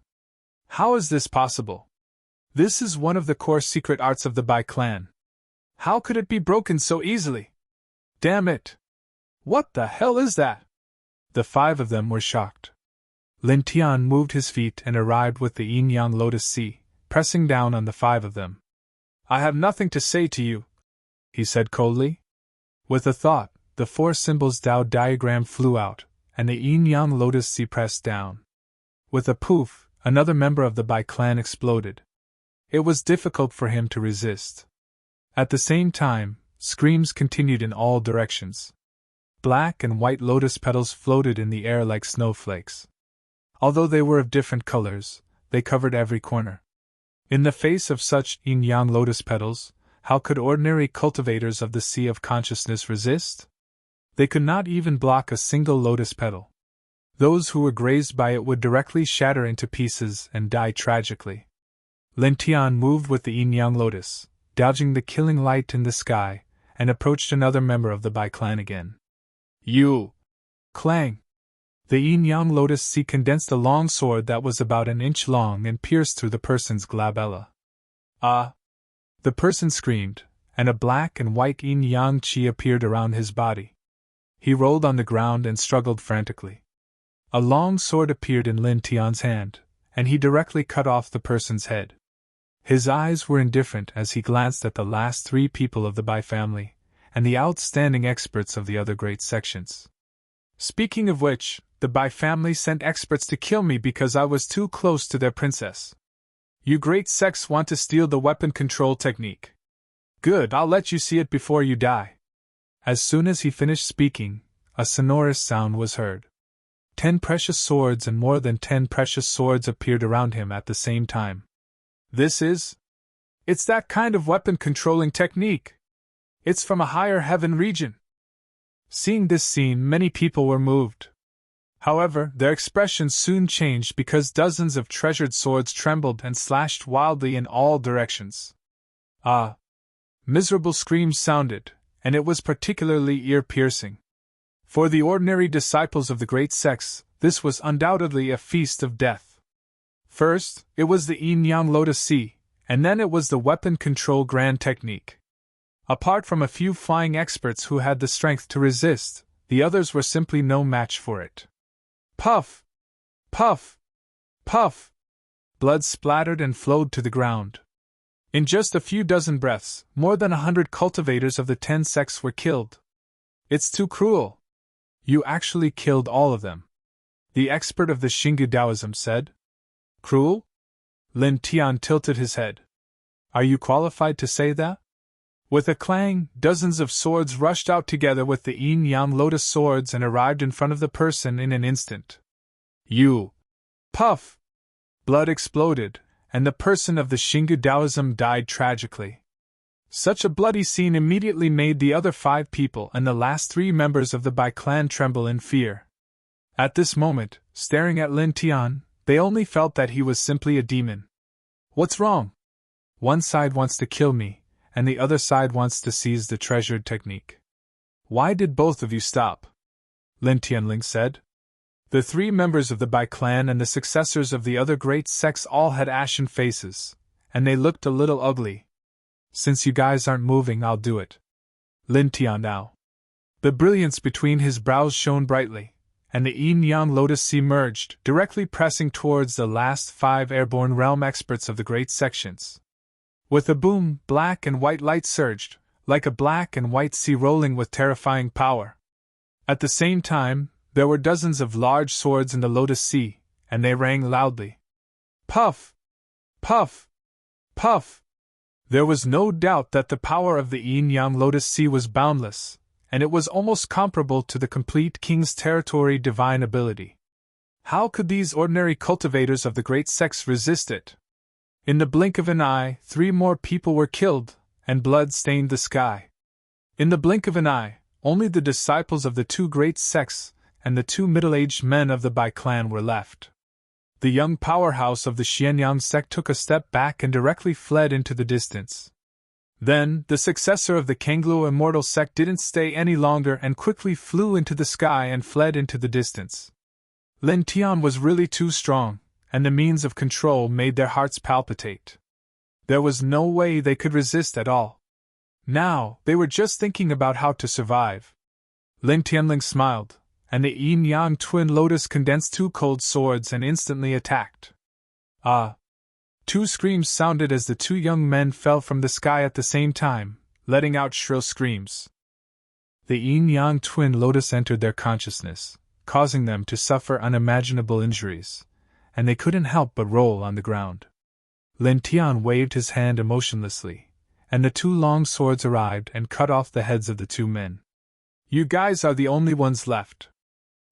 How is this possible? This is one of the core secret arts of the Bai clan. How could it be broken so easily? Damn it! What the hell is that? The 5 of them were shocked. Lin Tian moved his feet and arrived with the yin-yang lotus sea, pressing down on the 5 of them. "I have nothing to say to you," he said coldly. With a thought, the 4 symbols Tao diagram flew out, and the yin-yang lotus sea pressed down. With a poof, another member of the Bai clan exploded. It was difficult for him to resist. At the same time, screams continued in all directions. Black and white lotus petals floated in the air like snowflakes. Although they were of different colors, they covered every corner. In the face of such yin-yang lotus petals, how could ordinary cultivators of the sea of consciousness resist? They could not even block a single lotus petal. Those who were grazed by it would directly shatter into pieces and die tragically. Lin Tian moved with the yin-yang lotus, dodging the killing light in the sky, and approached another member of the Bai clan again. You! Clang! The yin-yang lotus sea condensed a long sword that was about an inch long and pierced through the person's glabella. Ah! The person screamed, and a black and white yin-yang chi appeared around his body. He rolled on the ground and struggled frantically. A long sword appeared in Lin Tian's hand, and he directly cut off the person's head. His eyes were indifferent as he glanced at the last three people of the Bai family, and the outstanding experts of the other great sections. Speaking of which, the Bai family sent experts to kill me because I was too close to their princess. You great sects want to steal the weapon control technique. Good, I'll let you see it before you die. As soon as he finished speaking, a sonorous sound was heard. 10 precious swords and more than 10 precious swords appeared around him at the same time. It's that kind of weapon controlling technique. It's from a higher heaven region. Seeing this scene, many people were moved. However, their expressions soon changed because dozens of treasured swords trembled and slashed wildly in all directions. Ah! Miserable screams sounded, and it was particularly ear-piercing. For the ordinary disciples of the great sects, this was undoubtedly a feast of death. First, it was the yin-yang lotus sea, and then it was the weapon control grand technique. Apart from a few flying experts who had the strength to resist, the others were simply no match for it. Puff! Puff! Puff! Blood splattered and flowed to the ground. In just a few dozen breaths, more than 100 cultivators of the 10 sects were killed. It's too cruel. You actually killed all of them. The expert of the Xinggu Taoism said. Cruel? Lin Tian tilted his head. Are you qualified to say that? With a clang, dozens of swords rushed out together with the yin-yang lotus swords and arrived in front of the person in an instant. You! Puff! Blood exploded, and the person of the Xinggu Taoism died tragically. Such a bloody scene immediately made the other 5 people and the last 3 members of the Bai clan tremble in fear. At this moment, staring at Lin Tian, they only felt that he was simply a demon. What's wrong? One side wants to kill me, and the other side wants to seize the treasured technique. Why did both of you stop? Lin Tianling said. The 3 members of the Bai clan and the successors of the other great sects all had ashen faces, and they looked a little ugly. Since you guys aren't moving, I'll do it. Lin Tian now. The brilliance between his brows shone brightly, and the yin-yang lotus sea merged, directly pressing towards the last 5 airborne realm experts of the great sections. With a boom, black and white light surged, like a black and white sea rolling with terrifying power. At the same time, there were dozens of large swords in the lotus sea, and they rang loudly. Puff! Puff! Puff! There was no doubt that the power of the yin-yang lotus sea was boundless, and it was almost comparable to the complete king's territory divine ability. How could these ordinary cultivators of the great sects resist it? In the blink of an eye, 3 more people were killed, and blood stained the sky. In the blink of an eye, only the disciples of the 2 great sects and the 2 middle-aged men of the Bai clan were left. The young powerhouse of the Xianyang sect took a step back and directly fled into the distance. Then, the successor of the Kangluo immortal sect didn't stay any longer and quickly flew into the sky and fled into the distance. Lin Tian was really too strong, and the means of control made their hearts palpitate. There was no way they could resist at all. Now, they were just thinking about how to survive. Lin Tianling smiled, and the yin-yang twin lotus condensed 2 cold swords and instantly attacked. Ah! 2 screams sounded as the 2 young men fell from the sky at the same time, letting out shrill screams. The yin-yang twin lotus entered their consciousness, causing them to suffer unimaginable injuries, and they couldn't help but roll on the ground. Lin Tian waved his hand emotionlessly, and the 2 long swords arrived and cut off the heads of the 2 men. You guys are the only ones left.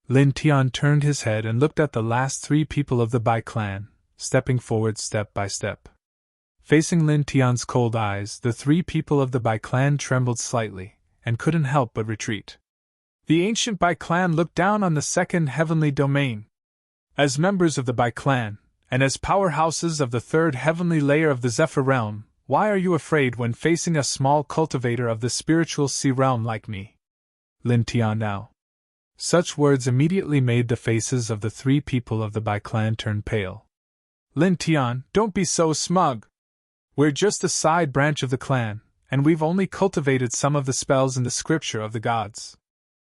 Lin Tian turned his head and looked at the last 3 people of the Bai clan, stepping forward step by step. Facing Lin Tian's cold eyes, the three people of the Bai clan trembled slightly, and couldn't help but retreat. The ancient Bai clan looked down on the second heavenly domain. As members of the Bai clan, and as powerhouses of the third heavenly layer of the Zephyr realm, why are you afraid when facing a small cultivator of the spiritual sea realm like me? Lin Tian now. Such words immediately made the faces of the three people of the Bai clan turn pale. Lin Tian, don't be so smug. We're just a side branch of the clan, and we've only cultivated some of the spells in the scripture of the gods.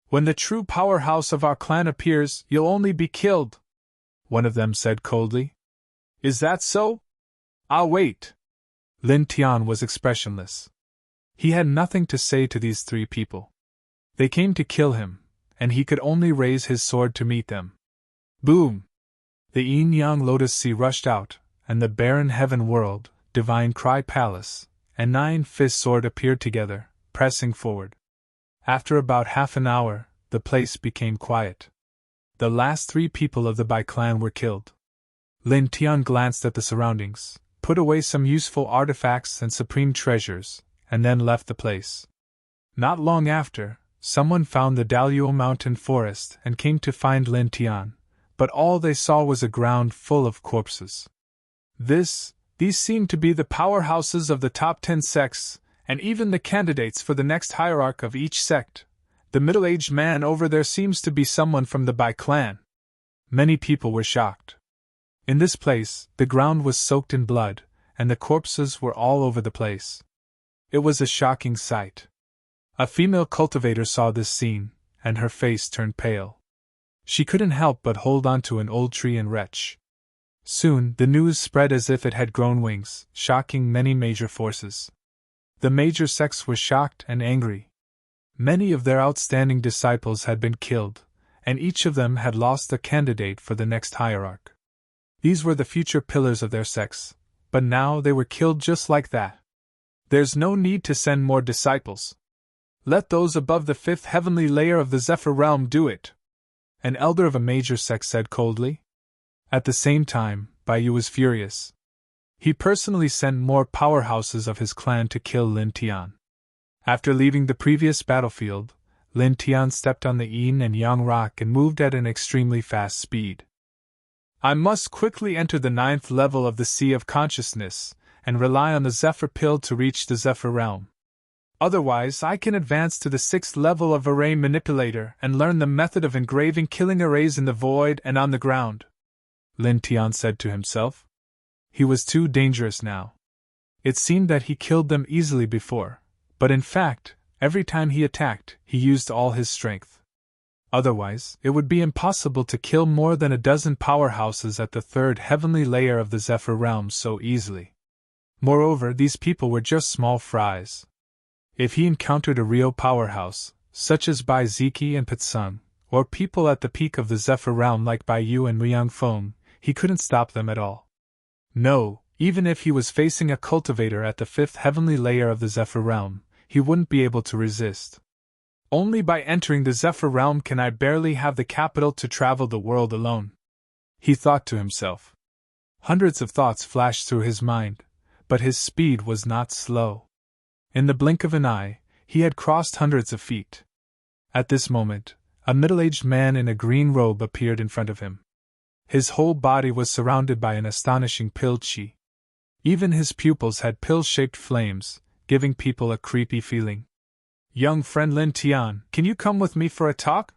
When the true powerhouse of our clan appears, you'll only be killed, one of them said coldly. Is that so? I'll wait. Lin Tian was expressionless. He had nothing to say to these three people. They came to kill him, and he could only raise his sword to meet them. Boom! The yin-yang lotus sea rushed out, and the barren heaven world, divine cry palace, and nine-fist sword appeared together, pressing forward. After about half an hour, the place became quiet. The last three people of the Bai clan were killed. Lin Tian glanced at the surroundings, put away some useful artifacts and supreme treasures, and then left the place. Not long after, someone found the Daluo mountain forest and came to find Lin Tian, but all they saw was a ground full of corpses. These seemed to be the powerhouses of the top 10 sects, and even the candidates for the next hierarch of each sect. The middle-aged man over there seems to be someone from the Bai clan. Many people were shocked. In this place, the ground was soaked in blood, and the corpses were all over the place. It was a shocking sight. A female cultivator saw this scene, and her face turned pale. She couldn't help but hold on to an old tree and retch. Soon, the news spread as if it had grown wings, shocking many major forces. The major sects were shocked and angry. Many of their outstanding disciples had been killed, and each of them had lost a candidate for the next hierarch. These were the future pillars of their sects, but now they were killed just like that. There's no need to send more disciples. Let those above the fifth heavenly layer of the Zephyr realm do it, an elder of a major sect said coldly. At the same time, Baiyu was furious. He personally sent more powerhouses of his clan to kill Lin Tian. After leaving the previous battlefield, Lin Tian stepped on the yin and yang rock and moved at an extremely fast speed. I must quickly enter the 9th level of the Sea of Consciousness, and rely on the Zephyr Pill to reach the Zephyr Realm. Otherwise, I can advance to the 6th level of Array Manipulator and learn the method of engraving killing arrays in the void and on the ground, Lin Tian said to himself. He was too dangerous now. It seemed that he killed them easily before, but in fact, every time he attacked, he used all his strength. Otherwise, it would be impossible to kill more than a dozen powerhouses at the 3rd heavenly layer of the Zephyr realm so easily. Moreover, these people were just small fries. If he encountered a real powerhouse, such as Bai Ziki and Pitsung, or people at the peak of the Zephyr realm like Bai Yu and Liang Feng, he couldn't stop them at all. No, even if he was facing a cultivator at the 5th heavenly layer of the Zephyr realm, he wouldn't be able to resist. Only by entering the Zephyr realm can I barely have the capital to travel the world alone, he thought to himself. Hundreds of thoughts flashed through his mind, but his speed was not slow. In the blink of an eye, he had crossed hundreds of feet. At this moment, a middle-aged man in a green robe appeared in front of him. His whole body was surrounded by an astonishing pill chi. Even his pupils had pill-shaped flames, giving people a creepy feeling. Young friend Lin Tian, can you come with me for a talk?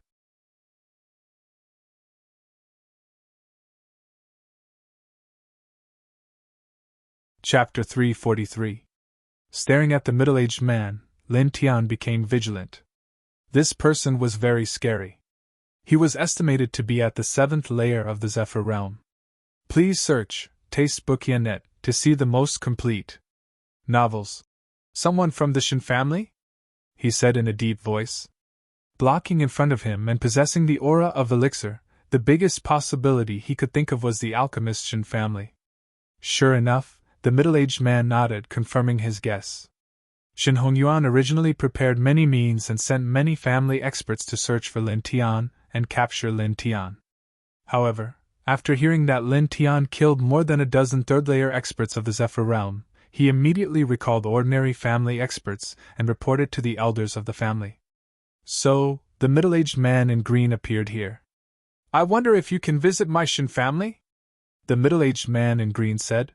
Chapter 343. Staring at the middle-aged man, Lin Tian became vigilant. This person was very scary. He was estimated to be at the 7th layer of the Zephyr realm. Please search Tastebook.net to see the most complete novels. Someone from the Shin family? He said in a deep voice. Blocking in front of him and possessing the aura of elixir, the biggest possibility he could think of was the alchemist Shin family. Sure enough, the middle-aged man nodded, confirming his guess. Shin Hongyuan originally prepared many means and sent many family experts to search for Lin Tian and capture Lin Tian. However, after hearing that Lin Tian killed more than a dozen third-layer experts of the Zephyr realm, he immediately recalled ordinary family experts and reported to the elders of the family. So, the middle-aged man in green appeared here. "I wonder if you can visit my Shin family?" the middle-aged man in green said.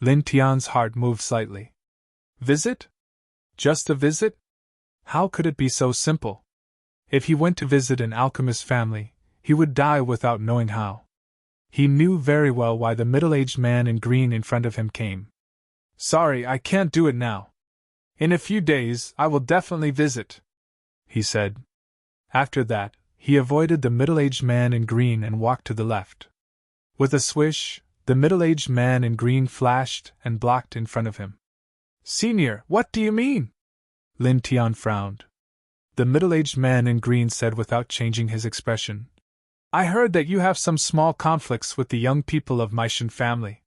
Lin Tian's heart moved slightly. Visit? Just a visit? How could it be so simple? If he went to visit an alchemist family, he would die without knowing how. He knew very well why the middle-aged man in green in front of him came. "Sorry, I can't do it now. In a few days, I will definitely visit," he said. After that, he avoided the middle-aged man in green and walked to the left. With a swish, the middle-aged man in green flashed and blocked in front of him. "Senior, what do you mean?" Lin Tian frowned. The middle-aged man in green said without changing his expression, "I heard that you have some small conflicts with the young people of my Shin family.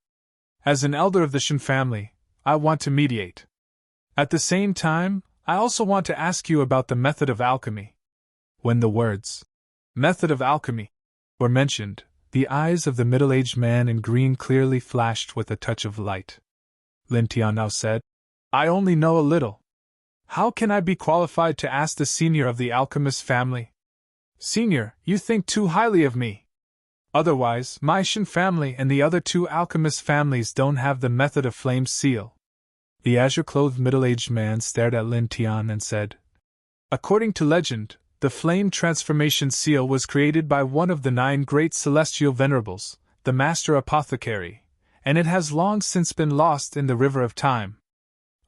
As an elder of the Shin family, I want to mediate. At the same time, I also want to ask you about the method of alchemy." When the words, "method of alchemy," were mentioned, the eyes of the middle-aged man in green clearly flashed with a touch of light. Lin Tian now said, "I only know a little. How can I be qualified to ask the senior of the alchemist family?" "Senior, you think too highly of me. Otherwise, my Shin family and the other two alchemist families don't have the method of flame seal." The azure-clothed middle-aged man stared at Lin Tian and said, "According to legend, the flame transformation seal was created by one of the 9 great celestial venerables, the master apothecary, and it has long since been lost in the river of time.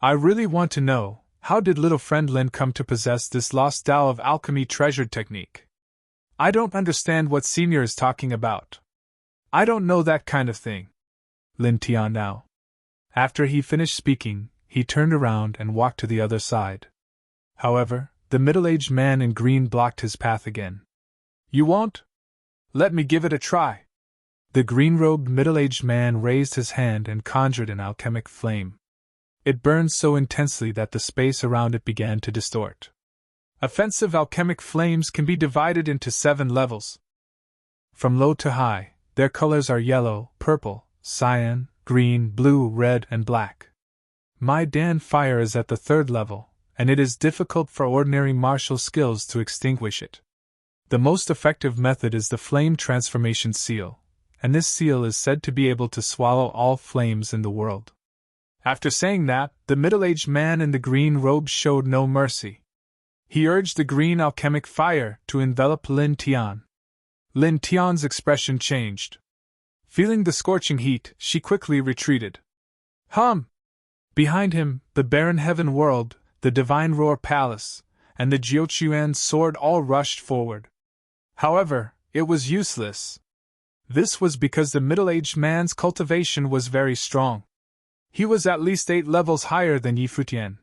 I really want to know, how did little friend Lin come to possess this lost Tao of alchemy treasured technique? I don't understand what senior is talking about. I don't know that kind of thing." Lin Tian now. After he finished speaking, he turned around and walked to the other side. However, the middle-aged man in green blocked his path again. "You won't? Let me give it a try." The green-robed middle-aged man raised his hand and conjured an alchemic flame. It burned so intensely that the space around it began to distort. Offensive alchemic flames can be divided into 7 levels. From low to high, their colors are yellow, purple, cyan, green, blue, red, and black. My Dan fire is at the 3rd level, and it is difficult for ordinary martial skills to extinguish it. The most effective method is the flame transformation seal, and this seal is said to be able to swallow all flames in the world. After saying that, the middle-aged man in the green robe showed no mercy. He urged the green alchemic fire to envelop Lin Tian. Lin Tian's expression changed. Feeling the scorching heat, she quickly retreated. Behind him, the barren heaven world, the divine roar palace, and the Jiuquan sword all rushed forward. However, it was useless. This was because the middle-aged man's cultivation was very strong. He was at least 8 levels higher than Yifutian.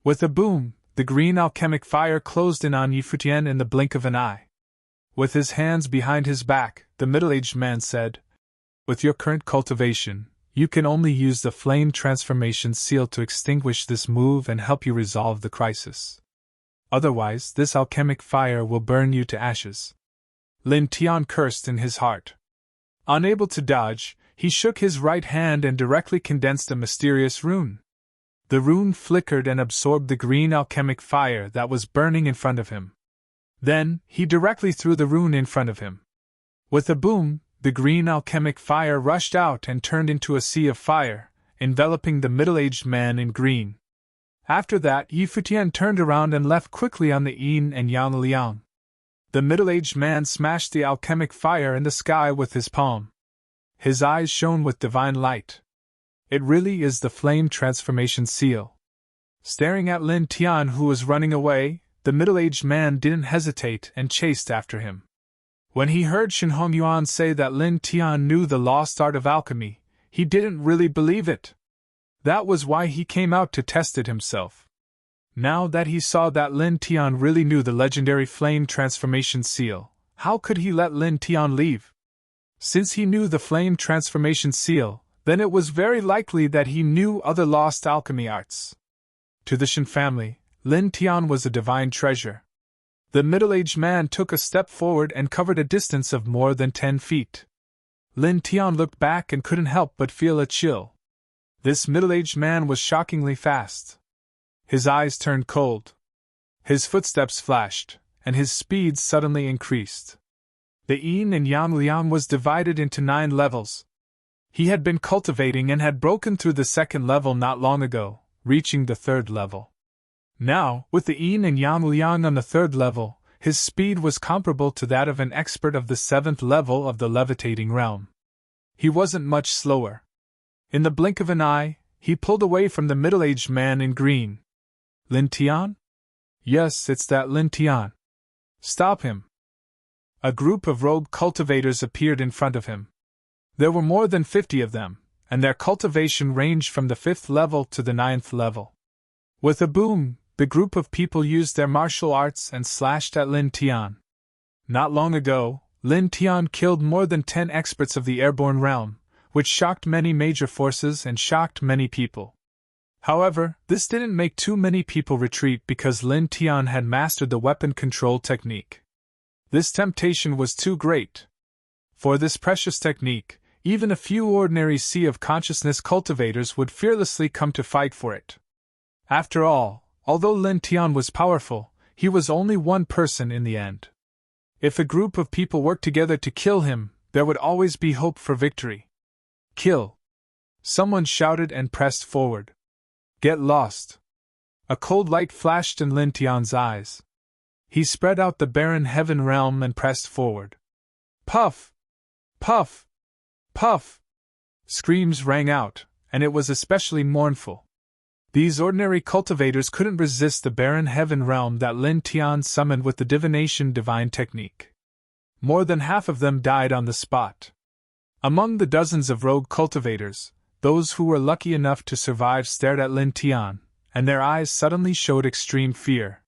With a boom, the green alchemic fire closed in on Yifutian in the blink of an eye. With his hands behind his back, the middle-aged man said, "With your current cultivation, you can only use the flame transformation seal to extinguish this move and help you resolve the crisis. Otherwise, this alchemic fire will burn you to ashes." Lin Tian cursed in his heart. Unable to dodge, he shook his right hand and directly condensed a mysterious rune. The rune flickered and absorbed the green alchemic fire that was burning in front of him. Then, he directly threw the rune in front of him. With a boom, the green alchemic fire rushed out and turned into a sea of fire, enveloping the middle-aged man in green. After that, Yifutian turned around and left quickly on the yin and yang liang. The middle-aged man smashed the alchemic fire in the sky with his palm. His eyes shone with divine light. It really is the flame transformation seal. Staring at Lin Tian, who was running away, the middle-aged man didn't hesitate and chased after him. When he heard Shin Hongyuan say that Lin Tian knew the lost art of alchemy, he didn't really believe it. That was why he came out to test it himself. Now that he saw that Lin Tian really knew the legendary flame transformation seal, how could he let Lin Tian leave? Since he knew the flame transformation seal, then it was very likely that he knew other lost alchemy arts. To the Shin family, Lin Tian was a divine treasure. The middle-aged man took a step forward and covered a distance of more than 10 feet. Lin Tian looked back and couldn't help but feel a chill. This middle-aged man was shockingly fast. His eyes turned cold. His footsteps flashed, and his speed suddenly increased. The yin and yang liang was divided into 9 levels. He had been cultivating and had broken through the 2nd level not long ago, reaching the 3rd level. Now, with the yin and yang liang on the 3rd level, his speed was comparable to that of an expert of the 7th level of the levitating realm. He wasn't much slower. In the blink of an eye, he pulled away from the middle-aged man in green. Lin Tian? Yes, it's that Lin Tian. Stop him. A group of rogue cultivators appeared in front of him. There were more than 50 of them, and their cultivation ranged from the 5th level to the 9th level. With a boom, the group of people used their martial arts and slashed at Lin Tian. Not long ago, Lin Tian killed more than 10 experts of the airborne realm, which shocked many major forces and shocked many people. However, this didn't make too many people retreat because Lin Tian had mastered the weapon control technique. This temptation was too great. For this precious technique, even a few ordinary Sea of Consciousness cultivators would fearlessly come to fight for it. After all, although Lin Tian was powerful, he was only one person in the end. If a group of people worked together to kill him, there would always be hope for victory. Kill! Someone shouted and pressed forward. Get lost! A cold light flashed in Lin Tian's eyes. He spread out the barren heaven realm and pressed forward. Puff! Puff! Puff! Screams rang out, and it was especially mournful. These ordinary cultivators couldn't resist the barren heaven realm that Lin Tian summoned with the divination divine technique. More than half of them died on the spot. Among the dozens of rogue cultivators, those who were lucky enough to survive stared at Lin Tian, and their eyes suddenly showed extreme fear.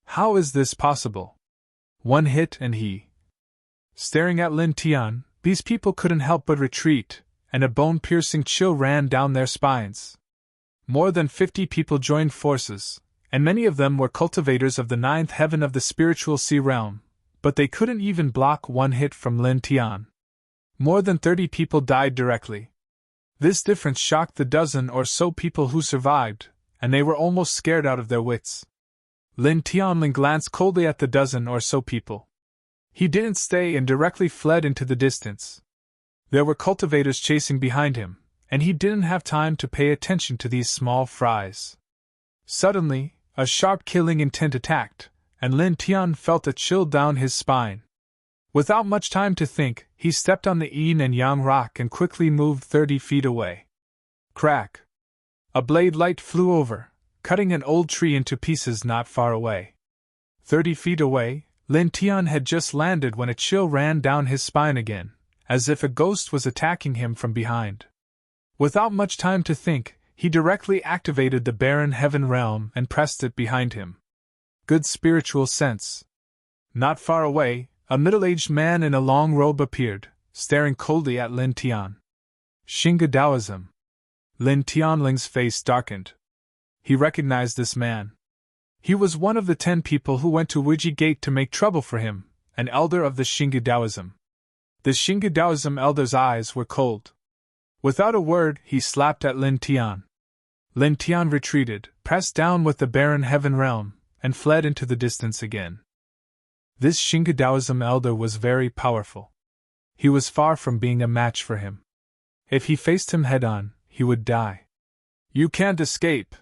How is this possible? One hit and he. Staring at Lin Tian, these people couldn't help but retreat, and a bone-piercing chill ran down their spines. More than 50 people joined forces, and many of them were cultivators of the 9th heaven of the spiritual sea realm, but they couldn't even block one hit from Lin Tian. More than 30 people died directly. This difference shocked the dozen or so people who survived, and they were almost scared out of their wits. Lin Tianling glanced coldly at the dozen or so people. He didn't stay and directly fled into the distance. There were cultivators chasing behind him, and he didn't have time to pay attention to these small fries. Suddenly, a sharp killing intent attacked, and Lin Tian felt a chill down his spine. Without much time to think, he stepped on the yin and yang rock and quickly moved 30 feet away. Crack! A blade light flew over, cutting an old tree into pieces not far away. 30 feet away, Lin Tian had just landed when a chill ran down his spine again, as if a ghost was attacking him from behind. Without much time to think, he directly activated the barren heaven realm and pressed it behind him. Good spiritual sense. Not far away, a middle-aged man in a long robe appeared, staring coldly at Lin Tian. Xingge Taoism. Lin Tianling's face darkened. He recognized this man. He was one of the 10 people who went to Ouija Gate to make trouble for him, an elder of the Xingge Taoism. The Xingge Taoism elder's eyes were cold. Without a word, he slapped at Lin Tian. Lin Tian retreated, pressed down with the barren heaven realm, and fled into the distance again. This Xingge Taoism elder was very powerful. He was far from being a match for him. If he faced him head-on, he would die. You can't escape!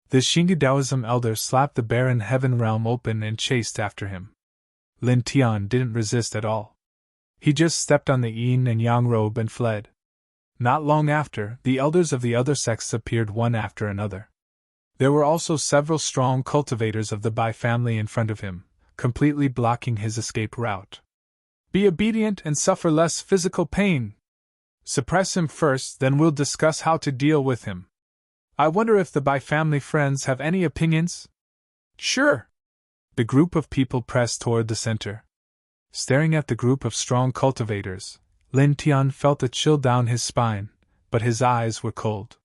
The Xingge Taoism elder slapped the barren heaven realm open and chased after him. Lin Tian didn't resist at all. He just stepped on the yin and yang robe and fled. Not long after, the elders of the other sects appeared one after another. There were also several strong cultivators of the Bai family in front of him, completely blocking his escape route. Be obedient and suffer less physical pain. Suppress him first, then we'll discuss how to deal with him. I wonder if the Bai family friends have any opinions? Sure. The group of people pressed toward the center. Staring at the group of strong cultivators, Lin Tian felt a chill down his spine, but his eyes were cold.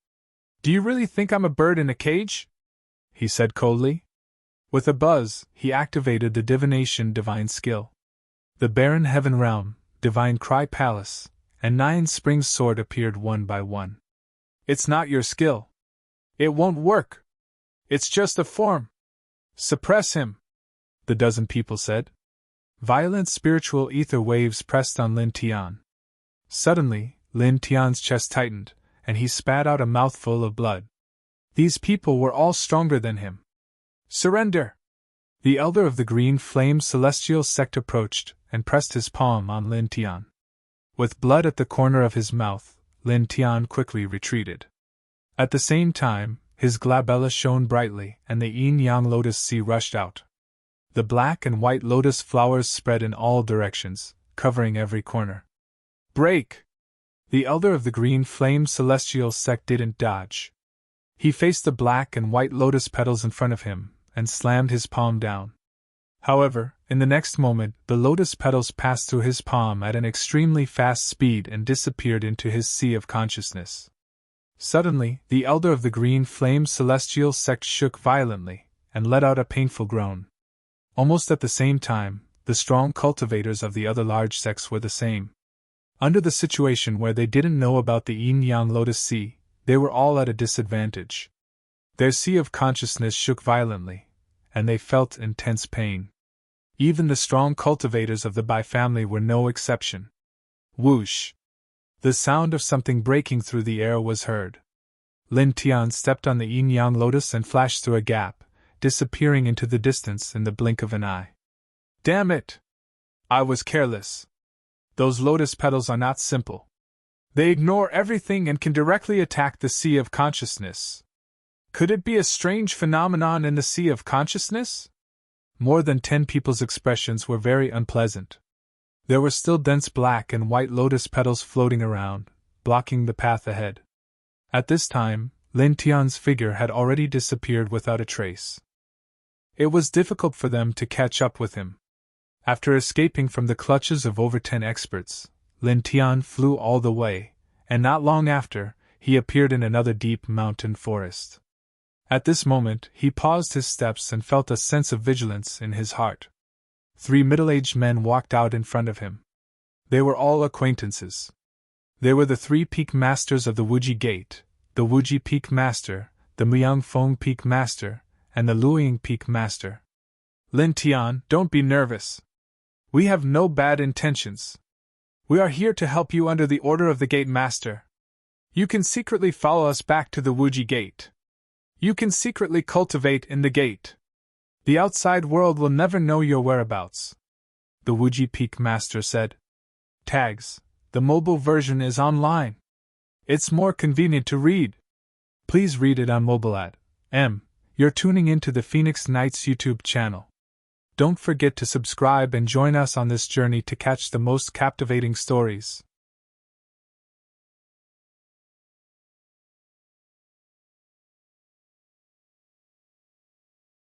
Do you really think I'm a bird in a cage? He said coldly. With a buzz, he activated the divination divine skill. The barren heaven realm, divine cry palace, and 9 springs sword appeared one by one. It's not your skill. It won't work. It's just a form. Suppress him, the dozen people said. Violent spiritual ether waves pressed on Lin Tian. Suddenly, Lin Tian's chest tightened, and he spat out a mouthful of blood. These people were all stronger than him. Surrender! The elder of the green flame celestial sect approached and pressed his palm on Lin Tian. With blood at the corner of his mouth, Lin Tian quickly retreated. At the same time, his glabella shone brightly and the yin-yang lotus sea rushed out. The black and white lotus flowers spread in all directions, covering every corner. Break! The elder of the green flame celestial sect didn't dodge. He faced the black and white lotus petals in front of him and slammed his palm down. However, in the next moment, the lotus petals passed through his palm at an extremely fast speed and disappeared into his sea of consciousness. Suddenly, the elder of the green flame celestial sect shook violently and let out a painful groan. Almost at the same time, the strong cultivators of the other large sects were the same. Under the situation where they didn't know about the yin-yang lotus sea, they were all at a disadvantage. Their sea of consciousness shook violently, and they felt intense pain. Even the strong cultivators of the Bai family were no exception. Whoosh! The sound of something breaking through the air was heard. Lin Tian stepped on the yin-yang lotus and flashed through a gap, disappearing into the distance in the blink of an eye. Damn it! I was careless. Those lotus petals are not simple. They ignore everything and can directly attack the sea of consciousness. Could it be a strange phenomenon in the sea of consciousness? More than 10 people's expressions were very unpleasant. There were still dense black and white lotus petals floating around, blocking the path ahead. At this time, Lin Tian's figure had already disappeared without a trace. It was difficult for them to catch up with him. After escaping from the clutches of over 10 experts, Lin Tian flew all the way, and not long after, he appeared in another deep mountain forest. At this moment, he paused his steps and felt a sense of vigilance in his heart. 3 middle-aged men walked out in front of him. They were all acquaintances. They were the 3 peak masters of the Wuji Gate, the Wuji Peak Master, the Muyang Feng Peak Master, and the Luoying Peak Master. Lin Tian, don't be nervous. We have no bad intentions. We are here to help you under the order of the Gate Master. You can secretly follow us back to the Wuji Gate. You can secretly cultivate in the gate. The outside world will never know your whereabouts. The Wuji Peak Master said. Tags. The mobile version is online. It's more convenient to read. Please read it on mobile at M. You're tuning into the Phoenix Knights YouTube channel. Don't forget to subscribe and join us on this journey to catch the most captivating stories.